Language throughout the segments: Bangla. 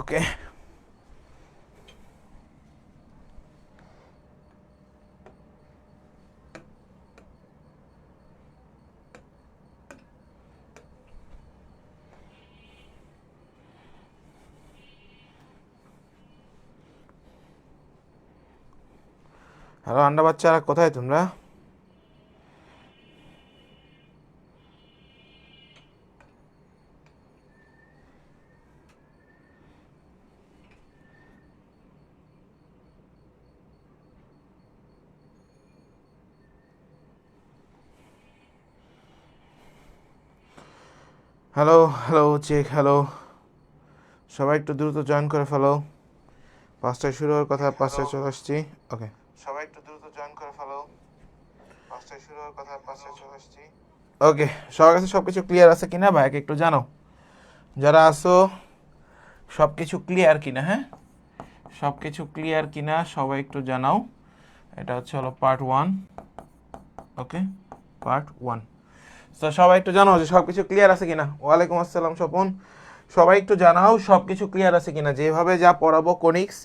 ওকে, হ্যালো আন্ডা বাচ্চারা, কোথায় তোমরা? হ্যালো হ্যালো চেক, হ্যালো, সবাই একটু দ্রুত জয়েন করে ফেলো। 5টায় শুরু হওয়ার কথা, 5টায় চলে আসছি। ওকে, সবাই একটু দ্রুত জয়েন করে ফেলো। 5টায় শুরু হওয়ার কথা, 5টায় চলে আসছি। ওকে, সবার কাছে সব কিছু ক্লিয়ার আছে কিনা ভাই একটু জানো, যারা আসো সব কিছু ক্লিয়ার কিনা? হ্যাঁ, সব কিছু ক্লিয়ার কিনা সবাই একটু জানাও। এটা হলো পার্ট 1। ওকে, পার্ট 1। তো সবাই একটু জানাও যে সব কিছু ক্লিয়ার আছে কিনা। ওয়ালাইকুম আসসালাম স্বপন, সবাই একটু জানাও সব কিছু ক্লিয়ার আছে কিনা। যেভাবে যা পড়াবো কোনিক্স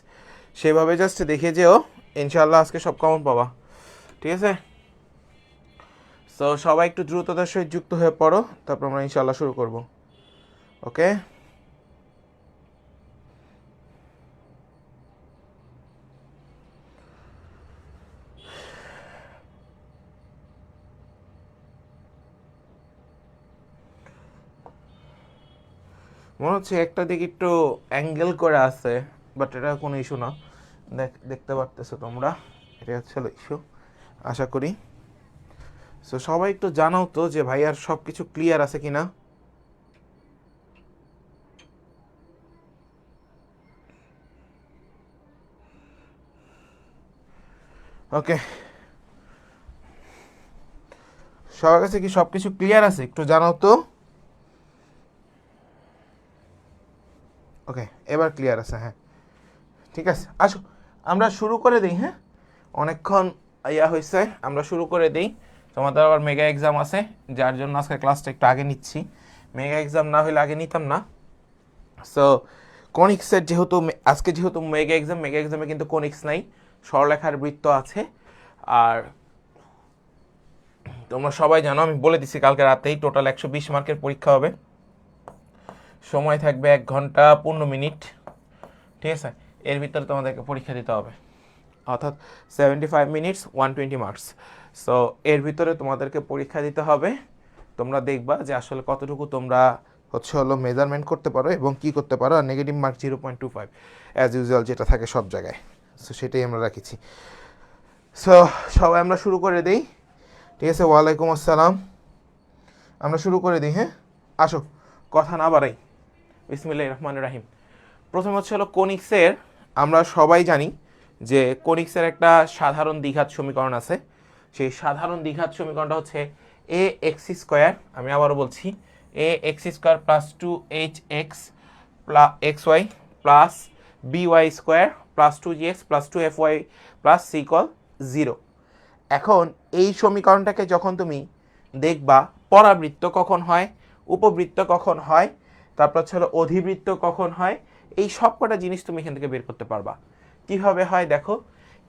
সেভাবে জাস্ট দেখে যেও, ইনশাআল্লাহ আজকে সব কমন পাবা, ঠিক আছে? সো সবাই একটু দ্রুততার সহিত যুক্ত হয়ে পড়ো, তারপর আমরা ইনশাআল্লাহ শুরু করব। ওকে, মনে হচ্ছে একটা দিক একটু অ্যাঙ্গেল করে আছে, বাট এটা কোনো ইস্যু না। দেখতে পারতেছো তোমরা, এটা হলো ইস্যু আশা করি। সো সবাই একটু জানাও তো যে ভাই আর সব কিছু ক্লিয়ার আছে কিনা। ওকে, সবার কাছে কি সব কিছু ক্লিয়ার আছে একটু জানাও তো। ওকে, এবার ক্লিয়ার আছে, হ্যাঁ ঠিক আছে। আসো আমরা শুরু করে দিই। হ্যাঁ, অনেকক্ষণ ইয়া হয়েছে, আমরা শুরু করে দিই। তোমাদের আবার মেগা এক্সাম আছে, যার জন্য আজকে ক্লাসটা একটু আগে নিচ্ছি। মেগা এক্সাম না হলে আগে নিতাম না। সো কোনিক্সের যেহেতু আজকে যেহেতু মেগা এক্সাম, মেগা এক্সামে কিন্তু কোনিক্স নাই, সরলেখার বৃত্ত আছে। আর তোমরা সবাই জানো, আমি বলে দিচ্ছি কালকে রাতেই টোটাল 120 মার্কের পরীক্ষা হবে। সময় থাকবে 1 ঘন্টা 15 মিনিট, ঠিক আছে? এর ভিতরে তোমাদেরকে পরীক্ষা দিতে হবে, অর্থাৎ 75 মিনিটস 120 মার্কস। সো এর ভিতরে তোমাদেরকে পরীক্ষা দিতে হবে। তোমরা দেখবা যে আসলে কতটুকু তোমরা হলো মেজারমেন্ট করতে পারো এবং কি করতে পারো। আর নেগেটিভ মার্ক 0.25 অ্যাজ ইউজুয়াল যেটা থাকে সব জায়গায়। সো সেটাই আমরা রাখেছি। সো সবাই আমরা শুরু করে দিই, ঠিক আছে? ওয়ালাইকুম আসসালাম, আমরা শুরু করে দিই। হ্যাঁ, আসো কথা না বাড়াই, বিসমিল্লাহির রহমানির রহিম। প্রথম হলো কোনিক্সের, আমরা সবাই জানি যে কোনিক্সের একটা সাধারণ দ্বিঘাত সমীকরণ আছে। সেই সাধারণ দ্বিঘাত সমীকরণটা হচ্ছে এ এক্স স্কোয়ার, আমি আবারও বলছি, a x square plus 2hx plus x y plus b y square plus 2gx plus 2fy plus c equal 0। এখন এই সমীকরণটাকে যখন তুমি দেখবা, পরাবৃত্ত কখন হয়, উপবৃত্ত কখন হয়, তারপর হলো অধিবৃত্ত কখন হয়, এই সব কটা জিনিস তুমি এখান থেকে বের করতে পারবা। কিভাবে হয় দেখো,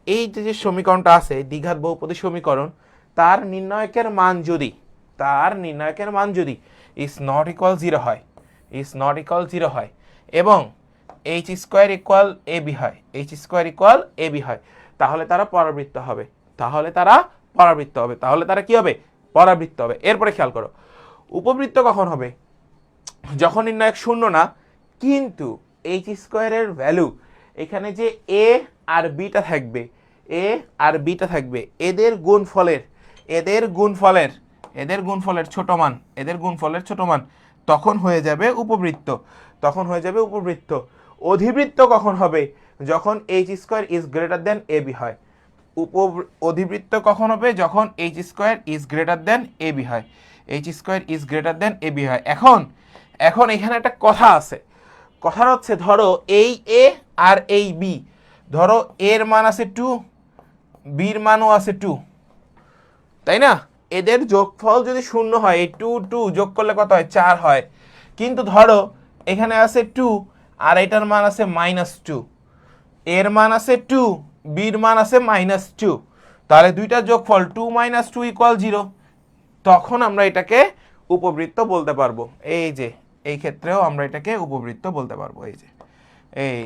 এই যে সমীকরণটা আছে দ্বিঘাত বহুপদী সমীকরণ, তার নির্ণায়কের মান যদি ইজ নট ইকুয়াল 0 হয় এবং এইচ স্কোয়ার ইকুয়াল এ বি হয়, তাহলে তারা পরাবৃত্ত হবে। তাহলে তারা কি হবে? পরাবৃত্ত হবে। এরপরে খেয়াল করো, উপবৃত্ত কখন হবে? যখন নির্ণায়ক শূন্য না, কিন্তু এইচ স্কোয়ারের ভ্যালু এখানে যে এ আর বিটা থাকবে, এদের গুণফলের ছোট মান, তখন হয়ে যাবে উপবৃত্ত। অধিবৃত্ত কখন হবে? যখন H square is greater than A B হয়। অধিবৃত্ত কখন হবে? যখন H square is greater than A B হয়। এখন এখানে একটা কথা আছে, কথাটা হচ্ছে, ধরো এই এ আর এই বি, ধরো এর মান আছে 2, বির মানও আছে 2, তাই না? এদের যোগফল যদি শূন্য হয়, এই 2 2 যোগ করলে কত হয়? 4 হয়। কিন্তু ধরো এখানে আছে 2 আর এটার মান আছে -2, এর মান আছে 2, বির মান আছে -2, তাহলে দুইটার যোগফল 2 - 2 = 0। তখন আমরা এটাকে উপবৃত্ত বলতে পারবো। এই যে এই ক্ষেত্রেও আমরা এটাকে উপবৃত্ত বলতে পারবো। এই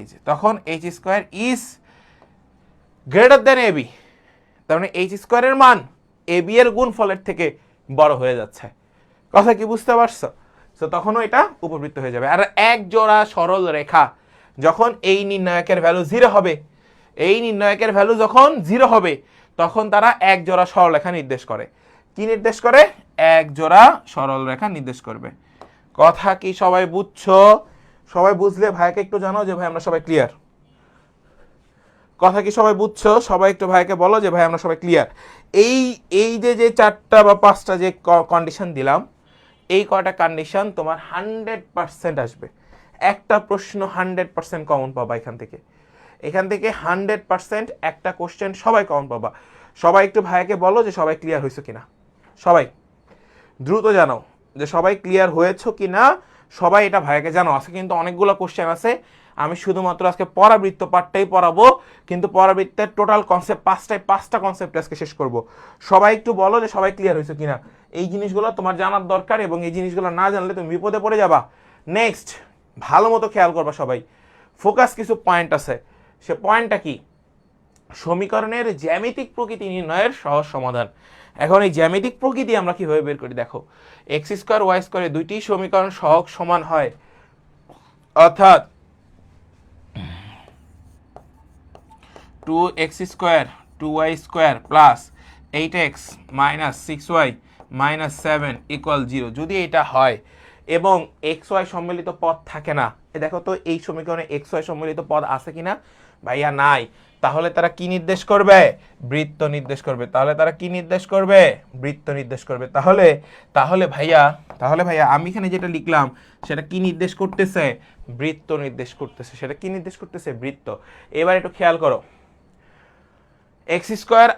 যে তখন h² is greater than ab, তার মানে h² এর মান ab এর গুণফলের থেকে বড় হয়ে যাচ্ছে। কথা কি বুঝতে পারছো? তো তখনও এটা উপবৃত্ত হয়ে যাবে। আর এক জোড়া সরল রেখা যখন এই নির্ণায়কের ভ্যালু 0 হবে, এই নির্ণায়কের ভ্যালু যখন 0 হবে, তখন তারা এক জোড়া সরলরেখা নির্দেশ করে। কি নির্দেশ করে? এক জোড়া সরল রেখা নির্দেশ করবে। কথা কি সবাই বুঝছো? সবাই বুঝলে ভাইকে একটু জানাও যে ভাই আমরা সবাই ক্লিয়ার। কথা কি সবাই বুঝছো? সবাই একটু ভাইকে বলো যে ভাই আমরা সবাই ক্লিয়ার। এই যে 4টা বা 5টা যে কন্ডিশন দিলাম, এই কয়টা কন্ডিশন তোমার 100% আসবে। একটা প্রশ্ন 100% কমন পাবা এখান থেকে 100% একটা কোশ্চেন সবাই কমন পাবা। সবাই একটু ভাইকে বলো যে সবাই ক্লিয়ার হয়েছে কিনা। সবাই দ্রুত জানাও যে সবাই ক্লিয়ার হয়েছে কিনা। সবাই এটা ভাইকে জানাও। আজকে কিন্তু অনেকগুলো কোশ্চেন আছে, আমি শুধুমাত্র আজকে পরাবৃত্ত পার্টটাই পড়াবো, কিন্তু পরাবৃত্তের টোটাল কনসেপ্ট 5টা কনসেপ্ট আজকে শেষ করব। সবাই একটু বলো যে সবাই ক্লিয়ার হয়েছে কিনা। এই জিনিসগুলো তোমার জানার দরকার, এবং এই জিনিসগুলো না জানলে তুমি বিপদে পড়ে যাবা। নেক্সট, ভালো মতো খেয়াল করবা সবাই। ফোকাস কিছু পয়েন্ট আছে। সে পয়েন্টটা কি? সমীকরণের জ্যামিতিক প্রকৃতি নির্ণয়ের সহজ সমাধান। এখন এই জ্যামিতিক প্রকৃতি আমরা কিভাবে বের করি দেখো। x² y² দুইটি সমীকরণ সহগ সমান হয়, অর্থাৎ 2x² 2y² plus 8x - 6y - 7 = 0 যদি এটা হয় এবং xy সম্মিলিত পদ থাকে না। দেখো তো এই সমীকরণে xy সম্মিলিত পদ আছে কিনা? ভাইয়া নাই। তাহলে তারা কি নির্দেশ করবে? বৃত্ত নির্দেশ করবে। তাহলে তারা কি নির্দেশ করবে? বৃত্ত নির্দেশ করবে। তাহলে ভাইয়া আমি এখানে যেটা লিখলাম সেটা কি নির্দেশ করতেছে? বৃত্ত নির্দেশ করতেছে। সেটা কি নির্দেশ করতেছে? বৃত্ত। এবার একটু খেয়াল করো, x²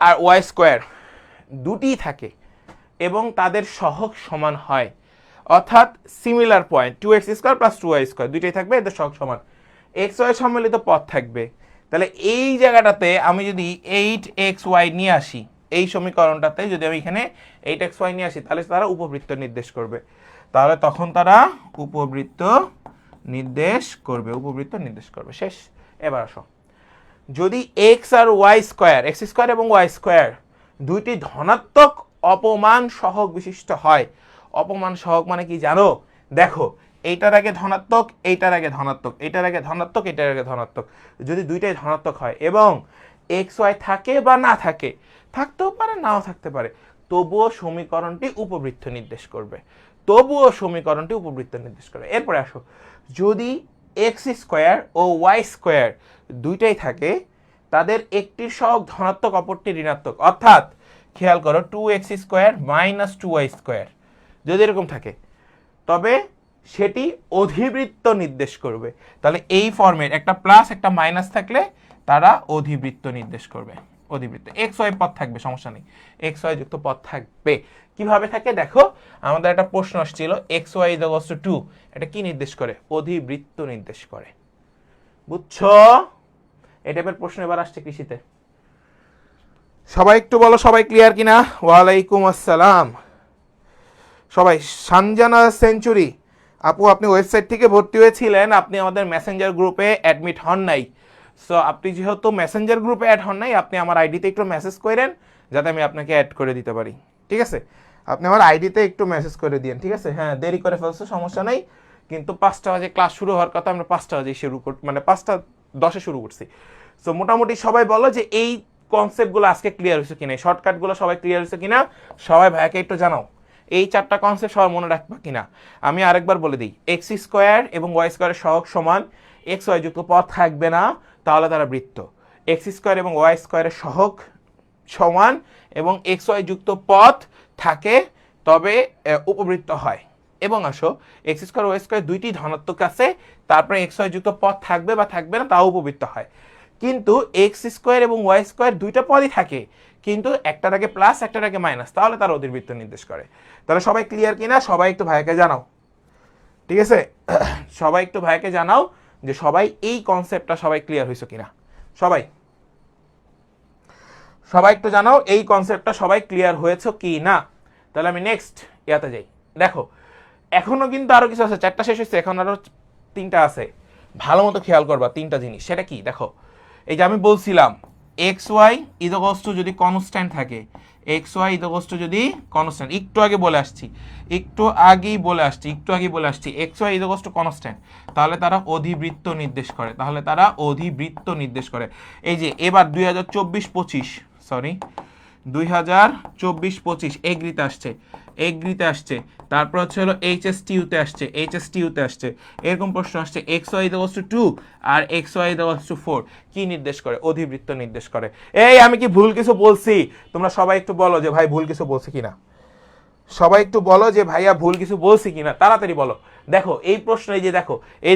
আর y² দুটি থাকে এবং তাদের সহগ সমান হয়, অর্থাৎ সিমিলার পয়েন্ট 2x² + 2y² দুইটাই থাকবে, এদের সহগ সমান। xy সম্মিলিত পদ থাকবে। তাহলে এই জায়গাটাতে আমি যদি 8xy নিয়ে আসি, এই সমীকরণটাতে যদি আমি এখানে 8xy নিয়ে আসি, তাহলে তারা উপবৃত্ত নির্দেশ করবে। তাহলে তখন তারা উপবৃত্ত নির্দেশ করবে। শেষ। এবার আসো, যদি x আর x² এবং y² দুইটি ধনাত্মক অপমান সহগ বিশিষ্ট হয়। অপমান সহগ মানে কি জানো? দেখো, এইটার আগে ধনাত্মক, এইটার আগে ধনাত্মক, এইটার আগে ধনাত্মক, এইটার আগে ধনাত্মক, যদি দুইটাই ধনাত্মক হয় এবং xy থাকে বা না থাকে, থাকতেও পারে নাও থাকতে পারে, তবুও সমীকরণটি উপবৃত্ত নির্দেশ করবে। এরপরে আসো, যদি x² ও y² দুইটাই থাকে, তাদের একটির সহগ ধনাত্মক, অপরটি ঋণাত্মক, অর্থাৎ খেয়াল করো 2x² - 2y² যদি এরকম থাকে, তবে সেটি অধিবৃত্ত নির্দেশ করবে। তাহলে এই ফর্মের একটা প্লাস একটা মাইনাস থাকলে তারা অধিবৃত্ত নির্দেশ করবে। অধিবৃত্ত xy পদ থাকবে, সমস্যা নেই, xy যুক্ত পদ থাকবে। কিভাবে থাকে দেখো, আমাদের একটা প্রশ্ন আসছিল xy = 2, এটা কি নির্দেশ করে? অধিবৃত্ত নির্দেশ করে। বুঝছো? এই টাইপের প্রশ্ন এবার আসছে কৃষিতে। সবাই একটু বলো সবাই ক্লিয়ার কিনা। ওয়ালাইকুম আসসালাম। সবাই, সানজানা সেঞ্চুরি আপু, আপনি ওয়েবসাইট থেকে ভর্তি হয়েছিলেন, আপনি আমাদের মেসেঞ্জার গ্রুপে অ্যাডমিট হন নাই। সো আপনি যেহেতু মেসেঞ্জার গ্রুপে অ্যাড হন নাই, আপনি আমার আইডিতে একটু মেসেজ করেন যাতে আমি আপনাকে অ্যাড করে দিতে পারি। ঠিক আছে? আপনি আমার আইডিতে একটু মেসেজ করে দিন। ঠিক আছে? হ্যাঁ, দেরি করে ফেলছো, সমস্যা নেই, কিন্তু 5টা বাজে ক্লাস শুরু হওয়ার কথা, আমরা 5টা বাজে শুরু করি, মানে 5টা 10-এ শুরু করছি। সো মোটামুটি সবাই বলো যে এই কনসেপ্টগুলো আজকে ক্লিয়ার হয়েছে কিনা, শর্টকাটগুলো সবাই ক্লিয়ার হয়েছে কিনা। সবাই ভাইকে একটু জানাও এই 4টা কনসেপ্ট সবাই মনে রাখবা কিনা। আমি আরেকবার বলে দিই, x² এবং y² সহগ সমান, xy যুক্ত পদ থাকবে না, তাহলে তারা বৃত্ত। x² এবং y² সহগ সমান এবং xy যুক্ত পদ থাকে, তবে উপবৃত্ত হয়। এবং আসো, x² y² দুইটি ধনাত্মক আছে, তারপরে xy যুক্ত পদ থাকবে বা থাকবে না, তাও উপবৃত্ত হয়। কিন্তু x² এবং y² দুইটা পদই থাকে, কিন্তু একটার আগে প্লাস একটার আগে মাইনাস, তাহলে তার অধিবৃত্ত নির্দেশ করে। তাহলে সবাই ক্লিয়ার কিনা? সবাই একটু ভাইকে জানাও। ঠিক আছে? সবাই একটু ভাইকে জানাও যে সবাই এই কনসেপ্টটা সবাই ক্লিয়ার হয়েছে কিনা। সবাই একটু জানাও এই কনসেপ্টটা সবাই ক্লিয়ার হয়েছে কি না। তাহলে আমি নেক্সট ইয়াতে যাই। দেখো এখনো কিন্তু আরো কিছু আছে, 4টা শেষ হয়েছে, এখন আরো 3টা আছে। ভালো মতো খেয়াল করবা 3টা জিনিস। সেটা কি দেখো, এই যে আমি বলছিলাম এক্স ওয়াই ইকুয়ালস টু যদি কনস্ট্যান্ট থাকে, এক্স ওয়াই ইকুয়ালস টু যদি কনস্ট্যান্ট, একটু আগে বলে আসছি X Y equals to constant, তাহলে তারা অধিবৃত্ত নির্দেশ করে, এই যে এবার 2024-25 এগ্রিতে আসছে, তারপর হচ্ছে হলো এইচএসটিউতে আসছে, এরকম প্রশ্ন আসছে এক্স ওয়াই ইকুয়ালস টু 2 আর এক্স ওয়াই ইকুয়ালস টু 4 কি নির্দেশ করে? অধিবৃত্ত নির্দেশ করে। এই আমি কি ভুল কিছু বলছি? তোমরা সবাই একটু বলো যে ভাই ভুল কিছু বলছি কিনা, সবাই একটু বলো যে ভাইয়া ভুল কিছু বলছি কিনা, তাড়াতাড়ি বলো। দেখো এই প্রশ্ন, এই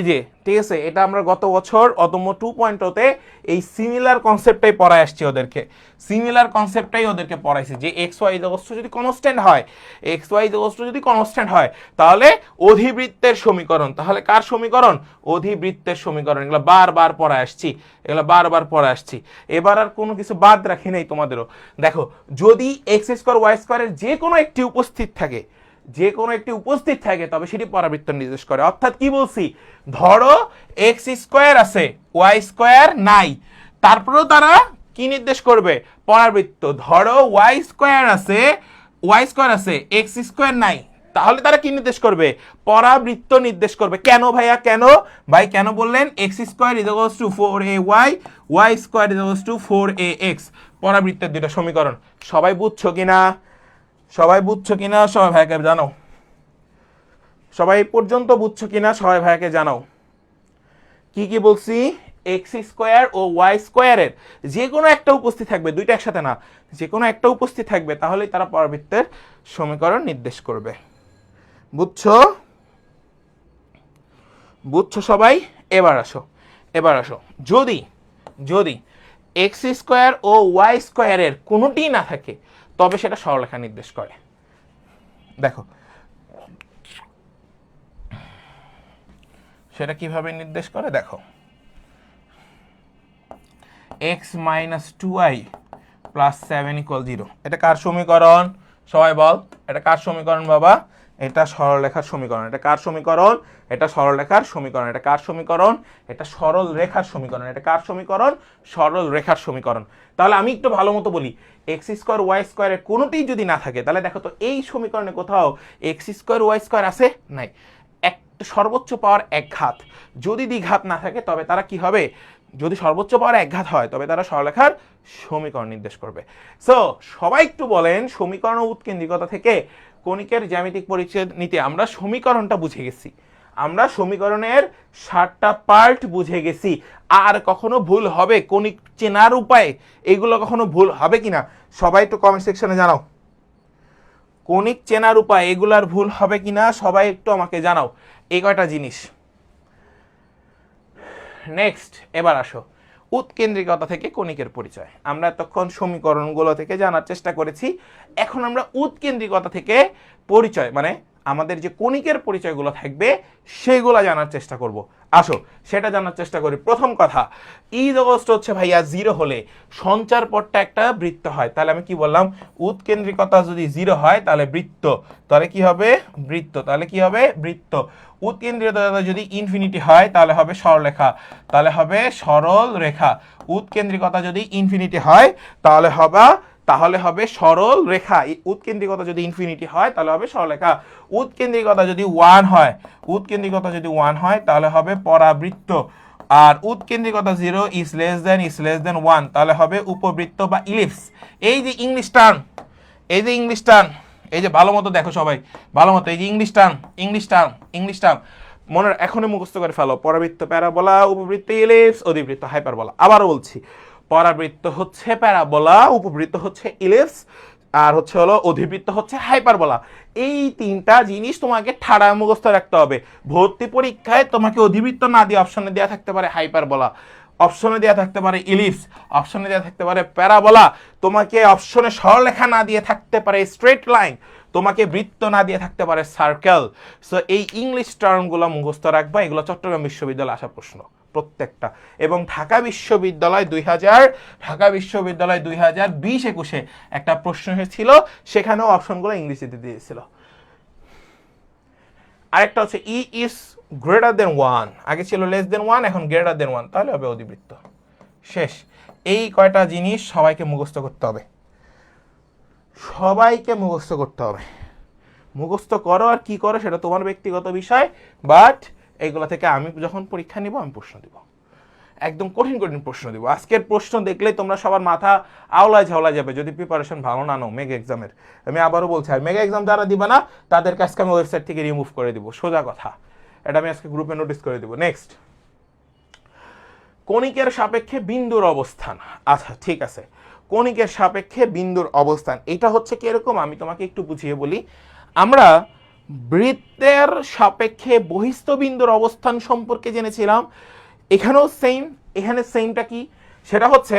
যে ঠিক আছে, এটা আমরা গত বছর অদম্য 2.0-তে এই সিমিলার কনসেপ্টটাই পড়ায় আসছি ওদেরকে পড়াইছি যে এক্স ওয়াই যদি কনস্ট্যান্ট হয় তাহলে অধিবৃত্তের সমীকরণ, তাহলে কার সমীকরণ? অধিবৃত্তের সমীকরণ। এগুলো বারবার পড়ায় আসছি, এবার আর কোনো কিছু বাদ রাখি নাই তোমাদেরও। দেখো যদি এক্স স্কোয়ার ওয়াই স্কোয়ারের যে কোনো একটি উপস্থিত থাকে তবে সেটি পরাবৃত্ত নির্দেশ করে। অর্থাৎ কি বলছি, ধরো এক্স স্কোয়ার আছে ওয়াই স্কোয়ার নাই, তারপরেও তারা কি নির্দেশ করবে? পরাবৃত্ত। ধরো ওয়াই স্কোয়ার আছে এক্স স্কোয়ার নাই, তাহলে তারা কি নির্দেশ করবে? পরাবৃত্ত নির্দেশ করবে। কেন ভাইয়া, কেন বললেন? X square equals to 4ay, Y square equals to 4ax পরাবৃত্তের দুটো সমীকরণ। সবাই বুঝছো কিনা? সবাই ভাইকে জানাও। সবাই পর্যন্ত বুঝছো কিনা? সবাই ভাইকে জানাও কি বলছি। এক্স স্কোয়ার ও ওয়াই স্কোয়ারের যে কোনো একটা উপস্থিত থাকবে, দুইটা একসাথে না, যে কোনো একটা উপস্থিত থাকবে, তাহলেই তারা পরাবৃত্তের সমীকরণ নির্দেশ করবে। বুঝছো সবাই? এবার আসো যদি এক্স স্কোয়ার ও ওয়াই স্কোয়ারের কোনোটি না থাকে তবে সেটা সরলরেখা নির্দেশ করে। দেখো সেটা কিভাবে নির্দেশ করে, দেখো x - 2y + 7 = 0, এটা কার সমীকরণ? সবাই বল, এটা কার সমীকরণ বাবা? এটা সরলরেখার সমীকরণ। এটা কার সমীকরণ? এটা সরলরেখার সমীকরণ। এটা কার সমীকরণ? এটা সরল রেখার সমীকরণ। এটা কার সমীকরণ? সরল রেখার সমীকরণ। তাহলে আমি একটু ভালো মতো বলি, এক্স স্কোয়ার ওয়াই স্কোয়ারের কোনোটি যদি না থাকে তাহলে দেখো তো এই সমীকরণে কোথাও এক্স স্কোয়ার ওয়াই স্কোয়ার আছে? নাই। একটা সর্বোচ্চ পাওয়ার এক ঘাত, যদি দ্বিঘাত না থাকে তবে তারা কি হবে? যদি সর্বোচ্চ পাওয়ার এক ঘাত হয় তবে তারা সরলরেখার সমীকরণ নির্দেশ করবে। সো সবাই একটু বলেন, সমীকরণ ও উৎকেন্দ্রিকতা থেকে কণিকের জ্যামিতিক পরিচয় নিতে আমরা সমীকরণটা বুঝে গেছি, আমরা সমীকরণের 7টা পার্ট বুঝে গেছি। আর কখনো ভুল হবে কণিক চেনার উপায়, এগুলো কখনো ভুল হবে কিনা সবাই একটু কমেন্ট সেকশনে জানাও। কণিক চেনার উপায় এগুলার ভুল হবে কিনা সবাই একটু আমাকে জানাও। এই কয়টা জিনিস। নেক্সট, এবার আসো উৎকেন্দ্রিকতা থেকে কণিকের পরিচয়। আমরা এতক্ষণ সমীকরণগুলো থেকে জানার চেষ্টা করেছি, এখন আমরা উৎকেন্দ্রিকতা থেকে পরিচয় মানে আমাদের যে কণিকের পরিচয়গুলো থাকবে সেগুলো জানার চেষ্টা করব। আসো সেটা জানার চেষ্টা করি। প্রথম কথা, ইজগস্ট হচ্ছে ভাইয়া 0 হলে সঞ্চার পথটা একটা বৃত্ত হয়। তাহলে আমি কি বললাম? উৎকেন্দ্রিকতা যদি 0 হয় তাহলে বৃত্ত, তাহলে কি হবে? বৃত্ত। উৎকেন্দ্রিকতা যদি ইনফিনিটি হয় তাহলে হবে সরলরেখা, সরল রেখা। উৎকেন্দ্রিকতা যদি ইনফিনিটি হয় তাহলে হবে সরল রেখা। উৎকেন্দ্রিকতা যদি ইনফিনিটি হয় তাহলে হবে সরলরেখা। উৎকেন্দ্রিকতা যদি 1 হয় তাহলে হবে পরাবৃত্ত। আর উৎকেন্দ্রিকতা 0 ইজ লেস দেন 1 তাহলে হবে উপবৃত্ত বা ইলিপস। এই যে ইংলিশ টার্ম, এই যে ভালো মতো দেখো সবাই, ভালো মতো, এই যে ইংলিশ টার্ম মনে এখনই মুখস্থ করে ফেলো। পরাবৃত্ত প্যারাবোলা, উপবৃত্ত ইলিপস, অধিবৃত্ত হাইপারবোলা। আবারও বলছি, পরাবৃত্ত হচ্ছে প্যারাবোলা, উপবৃত্ত হচ্ছে ইলিপস, আর হচ্ছে হলো অধিবৃত্ত হচ্ছে হাইপারবোলা। এই 3টা জিনিস তোমাকে ঠাড়া মুখস্থ রাখতে হবে। ভর্তি পরীক্ষায় তোমাকে অধিবৃত্ত না দিয়ে অপশনে দেওয়া থাকতে পারে হাইপারবোলা, অপশনে দেওয়া থাকতে পারে ইলিপস, অপশনে দেওয়া থাকতে পারে প্যারাবোলা, তোমাকে অপশনে সরলরেখা না দিয়ে থাকতে পারে স্ট্রেট লাইন, তোমাকে বৃত্ত না দিয়ে থাকতে পারে সার্কেল। সো এই ইংলিশ টার্মগুলো মুখস্থ রাখবা, এগুলো চট্টগ্রাম বিশ্ববিদ্যালয়ে আসা প্রশ্ন। প্রত্যেকটা। এবং ঢাকা বিশ্ববিদ্যালয় 2020-21 একটা প্রশ্ন এসেছিল, সেখানেও অপশনগুলো ইংরেজিতে দিয়েছিল। আরেকটা হচ্ছে ই ইজ গ্রেটার দেন 1, আগে ছিল লেস দেন 1, এখন গ্রেটার দেন 1, তাহলে হবে অধিবৃত্ত। শেষ। এই কয়টা জিনিস সবাইকে মুখস্থ করতে হবে, সবাইকে মুখস্থ করতে হবে। মুখস্থ করো আর কি করো সেটা তোমার ব্যক্তিগত বিষয়, বাট এইগুলো থেকে আমি যখন পরীক্ষা নিব আমি প্রশ্ন দিব, একদম কঠিন কঠিন প্রশ্ন দিব। আজকের প্রশ্ন দেখলেই তোমরা সবার মাথা আওলায় ঝাওলায় যাবে যদি প্রিপারেশন ভালো না নাও মেগা এক্সামের। আমি আবারও বলছি, আর মেগা এক্সাম যারা দিবা না তাদেরকে আজকে আমি ওয়েবসাইট থেকে রিমুভ করে দিব, সোজা কথা। এটা আমি আজকে গ্রুপে নোটিস করে দিব। নেক্সট, কণিকের সাপেক্ষে বিন্দুর অবস্থান। আচ্ছা ঠিক আছে, কণিকের সাপেক্ষে বিন্দুর অবস্থান এটা হচ্ছে কিরকম আমি তোমাকে একটু বুঝিয়ে বলি। আমরা বৃত্তের সাপেক্ষে বহিস্থ বিন্দুর অবস্থান সম্পর্কে জেনেছিলাম, এখানেও সেম। এখানে সেমটা কি, সেটা হচ্ছে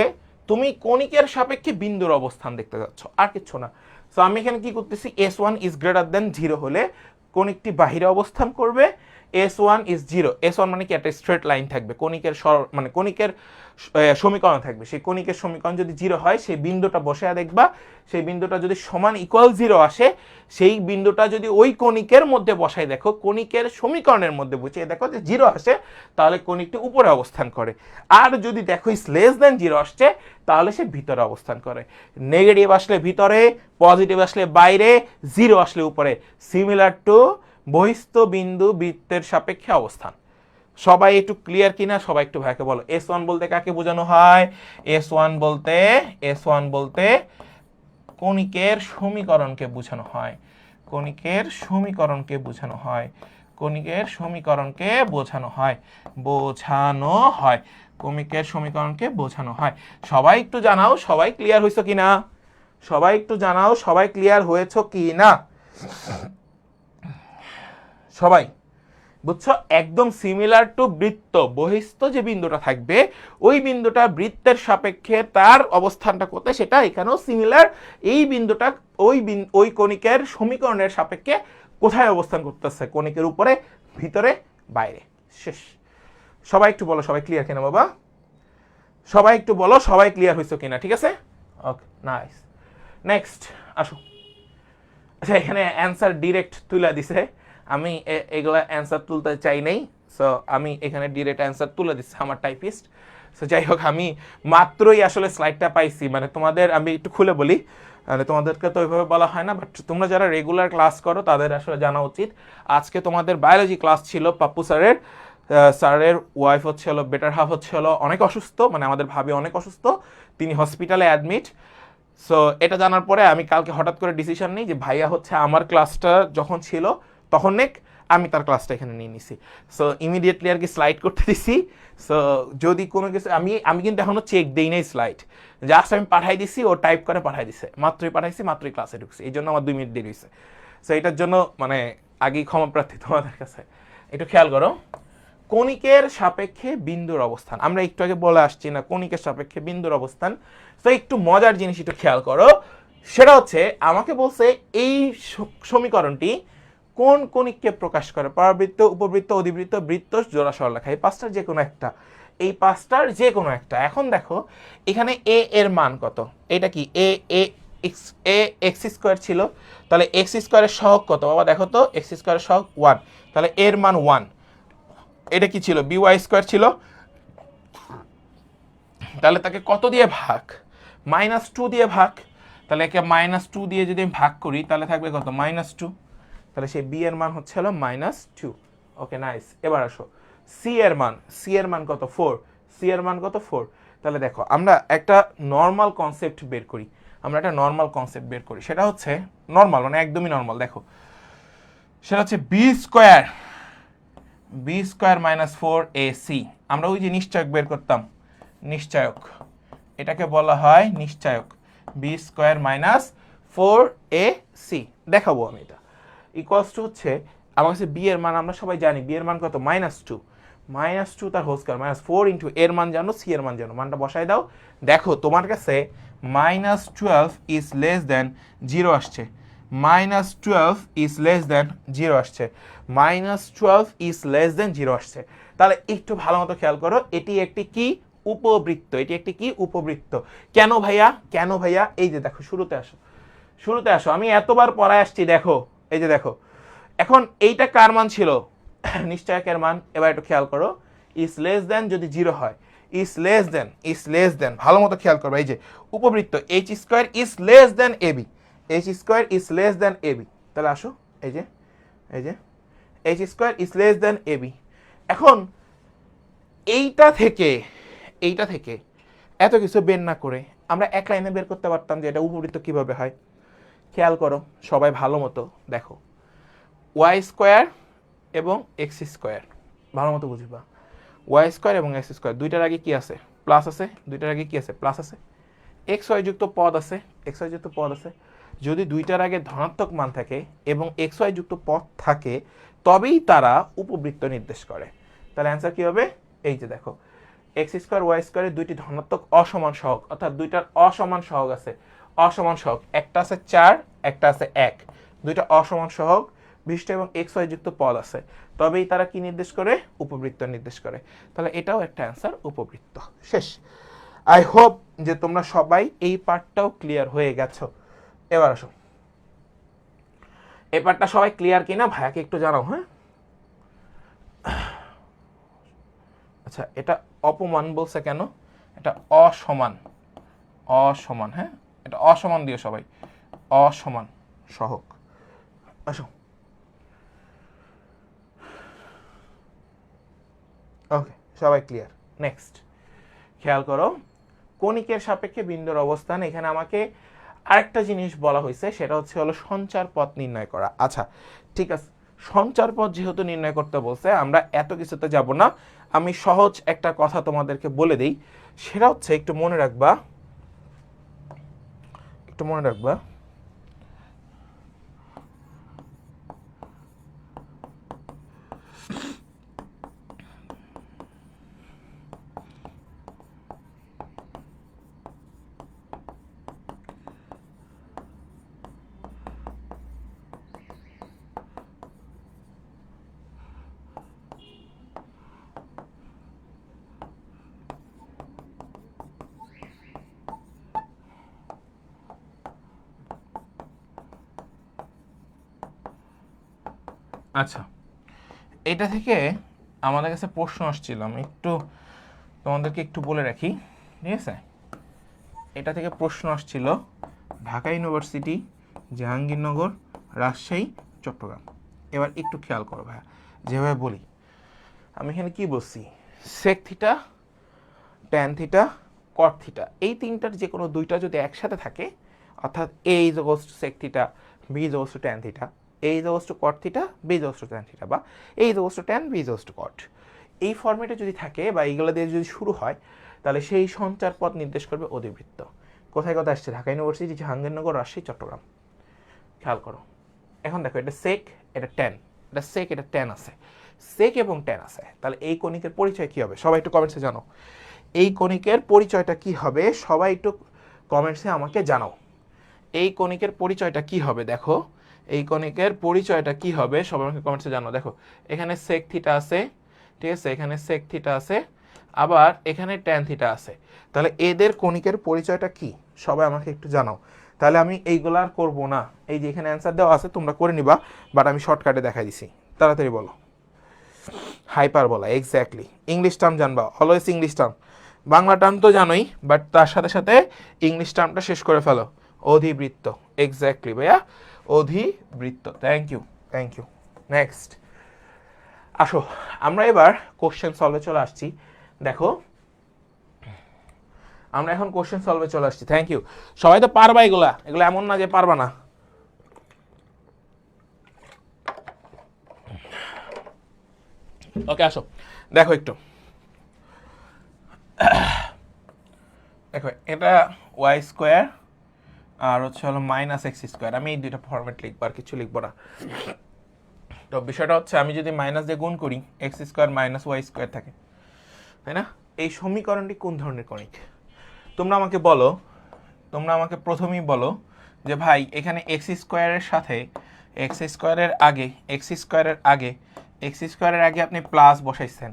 তুমি কণিকের সাপেক্ষে বিন্দুর অবস্থান দেখতে যাচ্ছ, আর কিচ্ছু না। সো আমি এখানে কি করতেছি, S1 ইজ গ্রেটার দেন 0 হলে কণিকটি বাহিরে অবস্থান করবে। S1 ইজ 0, S1 মানে কি একটা স্ট্রেট লাইন থাকবে, কণিকের মানে কণিকের সমীকরণ থাকবে, সেই কণিকের সমীকরণ যদি 0 হয় সেই বিন্দুটা বসে দেখবা, সেই বিন্দুটা যদি সমান ইকুয়াল 0 আসে, সেই বিন্দুটা যদি ওই কণিকের মধ্যে বসাই দেখো, কণিকের সমীকরণের মধ্যে বুঝিয়ে দেখো যে 0 আসে, তাহলে কণিকটি উপরে অবস্থান করে। আর যদি দেখো ইস লেস দেন 0 আসছে, তাহলে সে ভিতরে অবস্থান করে। নেগেটিভ আসলে ভিতরে, পজিটিভ আসলে বাইরে, 0 আসলে উপরে। সিমিলার টু বহিস্থ বিন্দু বৃত্তের সাপেক্ষে অবস্থান। সবাই একটু ক্লিয়ার কিনা? সবাই একটু ভাইকে বলো, S1 বলতে কাকে বোঝানো হয়? S1 বলতে কণিকের সমীকরণকে বোঝানো হয়, কণিকের সমীকরণকে বোঝানো হয়, কণিকের সমীকরণকে বোঝানো হয়, কণিকের সমীকরণকে বোঝানো হয়। সবাই একটু জানাও, সবাই ক্লিয়ার হয়েছে কিনা? সবাই একটু জানাও, সবাই ক্লিয়ার হয়েছে কিনা? সবাই বুঝছো? একদম সিমিলার টু বৃত্ত, বহিস্থ যে বিন্দুটা থাকবে ওই বিন্দুটা বৃত্তের সাপেক্ষে তার অবস্থানটা কোথায় সেটা এখানেও সিমিলার। এই বিন্দুটা ওই কণিকের সমীকরণের সাপেক্ষে কোথায় অবস্থান করতেছে, কণিকের উপরে, ভিতরে, বাইরে। শেষ। সবাই একটু বলো, সবাই ক্লিয়ার কিনা বাবা? সবাই একটু বলো সবাই ক্লিয়ার হয়েছে কিনা, ঠিক আছে? ওকে, নাইস। নেক্সট আসো। আচ্ছা, এখানে অ্যান্সার ডিরেক্ট তুলে দিছে, আমি এগুলা অ্যান্সার তুলতে চাই নাই, সো আমি এখানে ডিরেক্ট অ্যান্সার তুলে দিচ্ছি আমার টাইপিস্ট। সো যাই হোক, আমি মাত্রই আসলে স্লাইডটা পাইছি, মানে তোমাদের আমি একটু খুলে বলি, মানে তোমাদেরকে তো ওইভাবে বলা হয় না, বাট তোমরা যারা রেগুলার ক্লাস করো তাদের আসলে জানা উচিত। আজকে তোমাদের বায়োলজি ক্লাস ছিল, পাপ্পু স্যারের ওয়াইফ হচ্ছে হলো, বেটার হাফ হচ্ছে হলো অনেক অসুস্থ, মানে আমাদের ভাবি অনেক অসুস্থ, তিনি হসপিটালে অ্যাডমিট। সো এটা জানার পরে আমি কালকে হঠাৎ করে ডিসিশন নিই যে ভাইয়া হচ্ছে আমার ক্লাসটা যখন ছিল তখন আমি তার ক্লাসটা এখানে নিয়ে নিছি। সো ইমিডিয়েটলি আর কি স্লাইড করতে দিছি। সো যদি কোনো কিছু আমি কিন্তু এখনো চেক দেই নাই স্লাইড, জাস্ট আমি পাঠাই দিছি, ও টাইপ করে পাঠাই দিছে, মাত্রই পাঠাইছি, মাত্রই ক্লাসে ঢুকছি, এই জন্য আমার 2 মিনিট দেরি হয়েছে। সো এটার জন্য মানে আগেই ক্ষমা প্রার্থী তোমাদের কাছে। একটু খেয়াল করো, কণিকের সাপেক্ষে বিন্দুর অবস্থান, আমরা একটু আগে বলে আসছি না, কণিকের সাপেক্ষে বিন্দুর অবস্থান। তো একটু মজার জিনিস একটু খেয়াল করো, সেটা হচ্ছে আমাকে বলছে এই সমীকরণটি কোন কণিককে প্রকাশ করে? পরাবৃত্ত, উপবৃত্ত, অধিবৃত্ত, বৃত্ত, জোড়া সরলরেখা, এই 5টার যে কোনো একটা, এই 5টার যে কোনো একটা। এখন দেখো এখানে এ এর মান কত, এটা কি এক্স স্কোয়ার ছিল, তাহলে এক্স স্কোয়ারের সহগ কত বাবা? দেখো তো, এক্স স্কোয়ারের সহগ 1, তাহলে এর মান 1। এটা কি ছিল? বি ওয়াই স্কোয়ার ছিল, তাহলে তাকে কত দিয়ে ভাগ? -2 দিয়ে ভাগ। তাহলে একে -2 দিয়ে যদি আমি ভাগ করি তাহলে থাকবে কত? -2। তাহলে সেই বি এর মান হচ্ছে হলো -2। ওকে, নাইস। এবার আসো সি এর মান কত? 4। সি এর মান কত? 4। তাহলে দেখো আমরা একটা নর্মাল কনসেপ্ট বের করি, সেটা হচ্ছে নর্মাল, মানে একদমই নর্মাল। দেখো সেটা হচ্ছে বি স্কোয়ার -4ac। আমরা ওই যে নিশ্চয়ক বের করতাম, নিশ্চয়ক, এটাকে বলা হয় নিশ্চয়ক, বি স্কোয়ার -4ac। দেখাবো আমি এটা ইকুয়ালস টু হচ্ছে, আমার কাছে বি এর মান আমরা সবাই জানি, বি এর মান কত? -2 তার হোল স্কয়ার, -4 ইন্টু এর মান জানো, সি এর মান জানো, মানটা বসাই দাও। দেখো তোমার কাছে -12 ইজ লেস দেন 0 আসছে, -12 ইজ লেস দেন 0 আসছে, -12 ইজ লেস দেন 0 আসছে। তাহলে একটু ভালো মতো খেয়াল করো, এটি একটি কি উপবৃত্ত, এটি একটি কি উপবৃত্ত। কেন ভাইয়া, কেন ভাইয়া? এই যে দেখো, শুরুতে আসো, শুরুতে আসো, আমি এতবার পড়ায় আসছি, দেখো এই যে দেখো। এখন এইটা কার মান ছিল? নিশ্চয়কের মান। এবার একটু খেয়াল করো, ইজ লেস দেন যদি 0 হয়, ইজ লেস দেন, ভালো মতো খেয়াল করো, এই যে উপবৃত্ত H square is less than AB, H square is less than AB. তাহলে আসো, এই যে H square is less than AB. এখন এইটা থেকে এত কিছু বের না করে আমরা এক লাইনে বের করতে পারতাম যে এটা উপবৃত্ত কিভাবে হয়। খেয়াল করো সবাই ভালো মতো, দেখো ওয়াই স্কোয়ার এবং এক্স স্কোয়ার, ভালো মতো বুঝবা। ওয়াই স্কোয়ার এবং এক্স স্কোয়ার, দুইটার আগে কি আছে? প্লাস আছে। দুইটার আগে কি আছে? প্লাস আছে। এক্স ওয়াই যুক্ত পদ আছে, এক্স ওয়াই যুক্ত পদ আছে। যদি দুইটার আগে ধনাত্মক মান থাকে এবং এক্স ওয়াই যুক্ত পদ থাকে, তবেই তারা উপবৃত্ত নির্দেশ করে। তাহলে অ্যান্সার কি হবে? এই যে দেখো, এক্স স্কোয়ার ওয়াই স্কোয়ারের দুইটি ধনাত্মক অসমান সহগ, অর্থাৎ দুইটার অসমান সহগ আছে, অসমান সহগ, একটা আছে 4, একটা আছে 1, দুইটা অসমান সহগ বিশিষ্ট এবং এক্স ওয়াই যুক্ত পদ আছে, তবেই তারা কি নির্দেশ করে? উপবৃত্ত নির্দেশ করে। তাহলে এটাও একটা অ্যান্সার, উপবৃত্ত। শেষ। আই হোপ যে তোমরা সবাই এই পার্টটাও ক্লিয়ার হয়ে গেছো। এবার আসো, এই পার্টটা সবাই ক্লিয়ার কিনা ভাইয়াকে একটু জানাও। হ্যাঁ, আচ্ছা, এটা অপমান বলছে কেন? এটা অসমান, অসমান। হ্যাঁ, এটা অসমান দিও সবাই, অসমান সহগ। আসো, ওকে, সবাই ক্লিয়ার। নেক্সট খেয়াল করো, কণিকের সাপেক্ষে বিন্দুর অবস্থান। এখানে আমাকে আরেকটা জিনিস বলা হয়েছে, সেটা হলো সঞ্চার পথ নির্ণয় করা। আচ্ছা ঠিক আছে, সঞ্চার পথ যেহেতু নির্ণয় করতে বলছে, আমরা এত কিছুতে যাব না। আমি সহজ একটা কথা তোমাদেরকে বলে দিই, সেটা হচ্ছে একটু মনে রাখবা, একটু মনে রাখবা। আচ্ছা, এটা থেকে আমাদের কাছে প্রশ্ন আসছিল, আমি একটু তোমাদেরকে একটু বলে রাখি, ঠিক আছে? এটা থেকে প্রশ্ন আসছিল ঢাকা ইউনিভার্সিটি, জাহাঙ্গীরনগর, রাজশাহী, চট্টগ্রাম। এবার একটু খেয়াল করো ভাইয়া, যেভাবে বলি আমি এখানে কি বলছি, sec theta, tan theta, cot theta, এই তিনটার যে কোনো দুইটা যদি একসাথে থাকে, অর্থাৎ a is equals to sec theta, b is equals to tan theta, a is equals to cot theta, b is equals to tan theta, বা a is equals to tan, b is equals to cot, এই ফর্মেটে যদি থাকে বা এইগুলো দিয়ে যদি শুরু হয়, তাহলে সেই সঞ্চার পথ নির্দেশ করবে অধিবৃত্ত। কোথায় কোথায় আসছে? ঢাকা ইউনিভার্সিটি, জাহাঙ্গীরনগর, রাজশাহী, চট্টগ্রাম। খেয়াল করো, এখন দেখো, এটা সেক, এটা ট্যান, এটা সেক, এটা ট্যান আছে, সেক এবং ট্যান আছে। তাহলে এই কণিকের পরিচয় কি হবে? সবাই একটু কমেন্টসে জানো, এই কণিকের পরিচয়টা কি হবে? সবাই একটু কমেন্টসে আমাকে জানাও, এই কণিকের পরিচয়টা কি হবে? দেখো, এই কণিকের পরিচয়টা কি হবে? সবাই আমাকে কমেন্টসে জানাও। দেখো, এখানে সেক থিটা আছে, ঠিক আছে, এখানে সেক থিটা আছে, আবার এখানে ট্যান থিটা আছে। তাহলে এদের কণিকের পরিচয়টা কি? সবাই আমাকে একটু জানাও। তাহলে আমি এইগুলো আর করবো না, এই যে এখানে অ্যান্সার দেওয়া আছে তোমরা করে নিবা, বাট আমি শর্টকাটে দেখাই দিছি। তাড়াতাড়ি বলো। Hyperbola, exactly. ইংলিশ টার্ম জানবা, always English term. Bangla term তো জানোই, বাট তার সাথে সাথে ইংলিশ টার্মটা শেষ করে ফেলো। অধিবৃত্ত, এক্স্যাক্টলি ভাইয়া, অধিবৃত্ত। Thank you, thank you. Next আসো, আমরা এবার কোশ্চেন সলভে চলে আসছি। দেখো, আমরা এখন কোশ্চেন সলভে চলে আসছি। Thank you. সবাই তো পারবা এগুলা, এগুলো এমন না যে পারবা না। ওকে, আসো, দেখো একটু, দেখো এটা ওয়াই স্কোয়ার আর হলো মাইনাস এক্স স্কোয়ার। আমি এই দুইটা ফরম্যাট লিখবো, আর কিছু লিখবো না। তো বিষয়টা হচ্ছে, আমি যদি মাইনাস দিয়ে গুণ করি, X square minus Y square থাকে, তাই না? এই সমীকরণটি কোন ধরনের কণিক? তোমরা আমাকে বলো, তোমরা আমাকে প্রথমেই বলো যে ভাই এখানে এক্স স্কোয়ারের সাথে এক্স স্কোয়ারের আগে আপনি প্লাস বসাইছেন,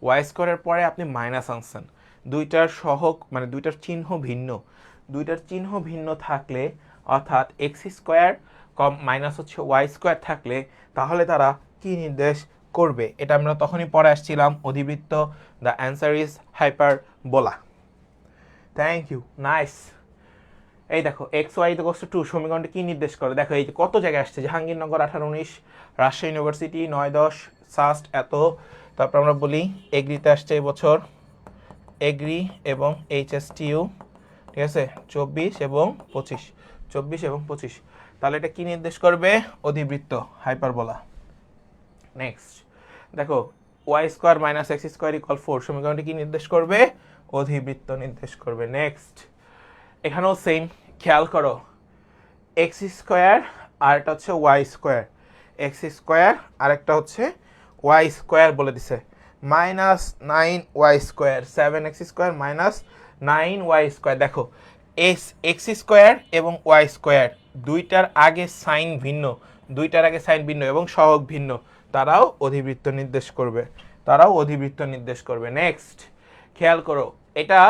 ওয়াই স্কোয়ারের পরে আপনি মাইনাস আনছেন, দুইটার সহগ মানে দুইটার চিহ্ন ভিন্ন থাকলে, অর্থাৎ এক্স স্কোয়ার কম মাইনাস হচ্ছে ওয়াই স্কোয়ার থাকলে, তাহলে তারা কি নির্দেশ করবে? এটা আমরা তখনই পরে আসছিলাম, অধিবৃত্ত। The answer is hyperbola. Thank you, nice. এই দেখো এক্স ওয়াই ইকুয়ালস টু 2 সমীকরণটি কি নির্দেশ করে? দেখো এই যে কত জায়গায় আসছে, জাহাঙ্গীরনগর 18-19, রাজশাহী ইউনিভার্সিটি 9-10, সাস্ট এত, তারপর আমরা বলি এগ্রিতে আসছে এবছর, এগ্রি এবং এইচএসটিইউ, ঠিক আছে, 24 এবং 25, তাহলে এটা কি নির্দেশ করবে? অধিবৃত্ত, হাইপারবোলা। নেক্সট দেখো Y square minus X square equal 4 সমীকরণটি কি নির্দেশ করবে? অধিবৃত্ত নির্দেশ করবে। নেক্সট এখানেও সেম, খেয়াল করো, এক্স স্কোয়ার আর একটা হচ্ছে ওয়াই স্কোয়ার, এক্স স্কোয়ার আর একটা হচ্ছে ওয়াই স্কোয়ার বলে দিছে, minus 9y square, 7x square minus 9y square. দেখো এক্স স্কোয়ার এবং ওয়াই স্কোয়ার দুইটার আগে সাইন ভিন্ন এবং সহগ ভিন্ন, তারাও অধিবৃত্ত নির্দেশ করবে। নেক্সট খেয়াল করো, এটা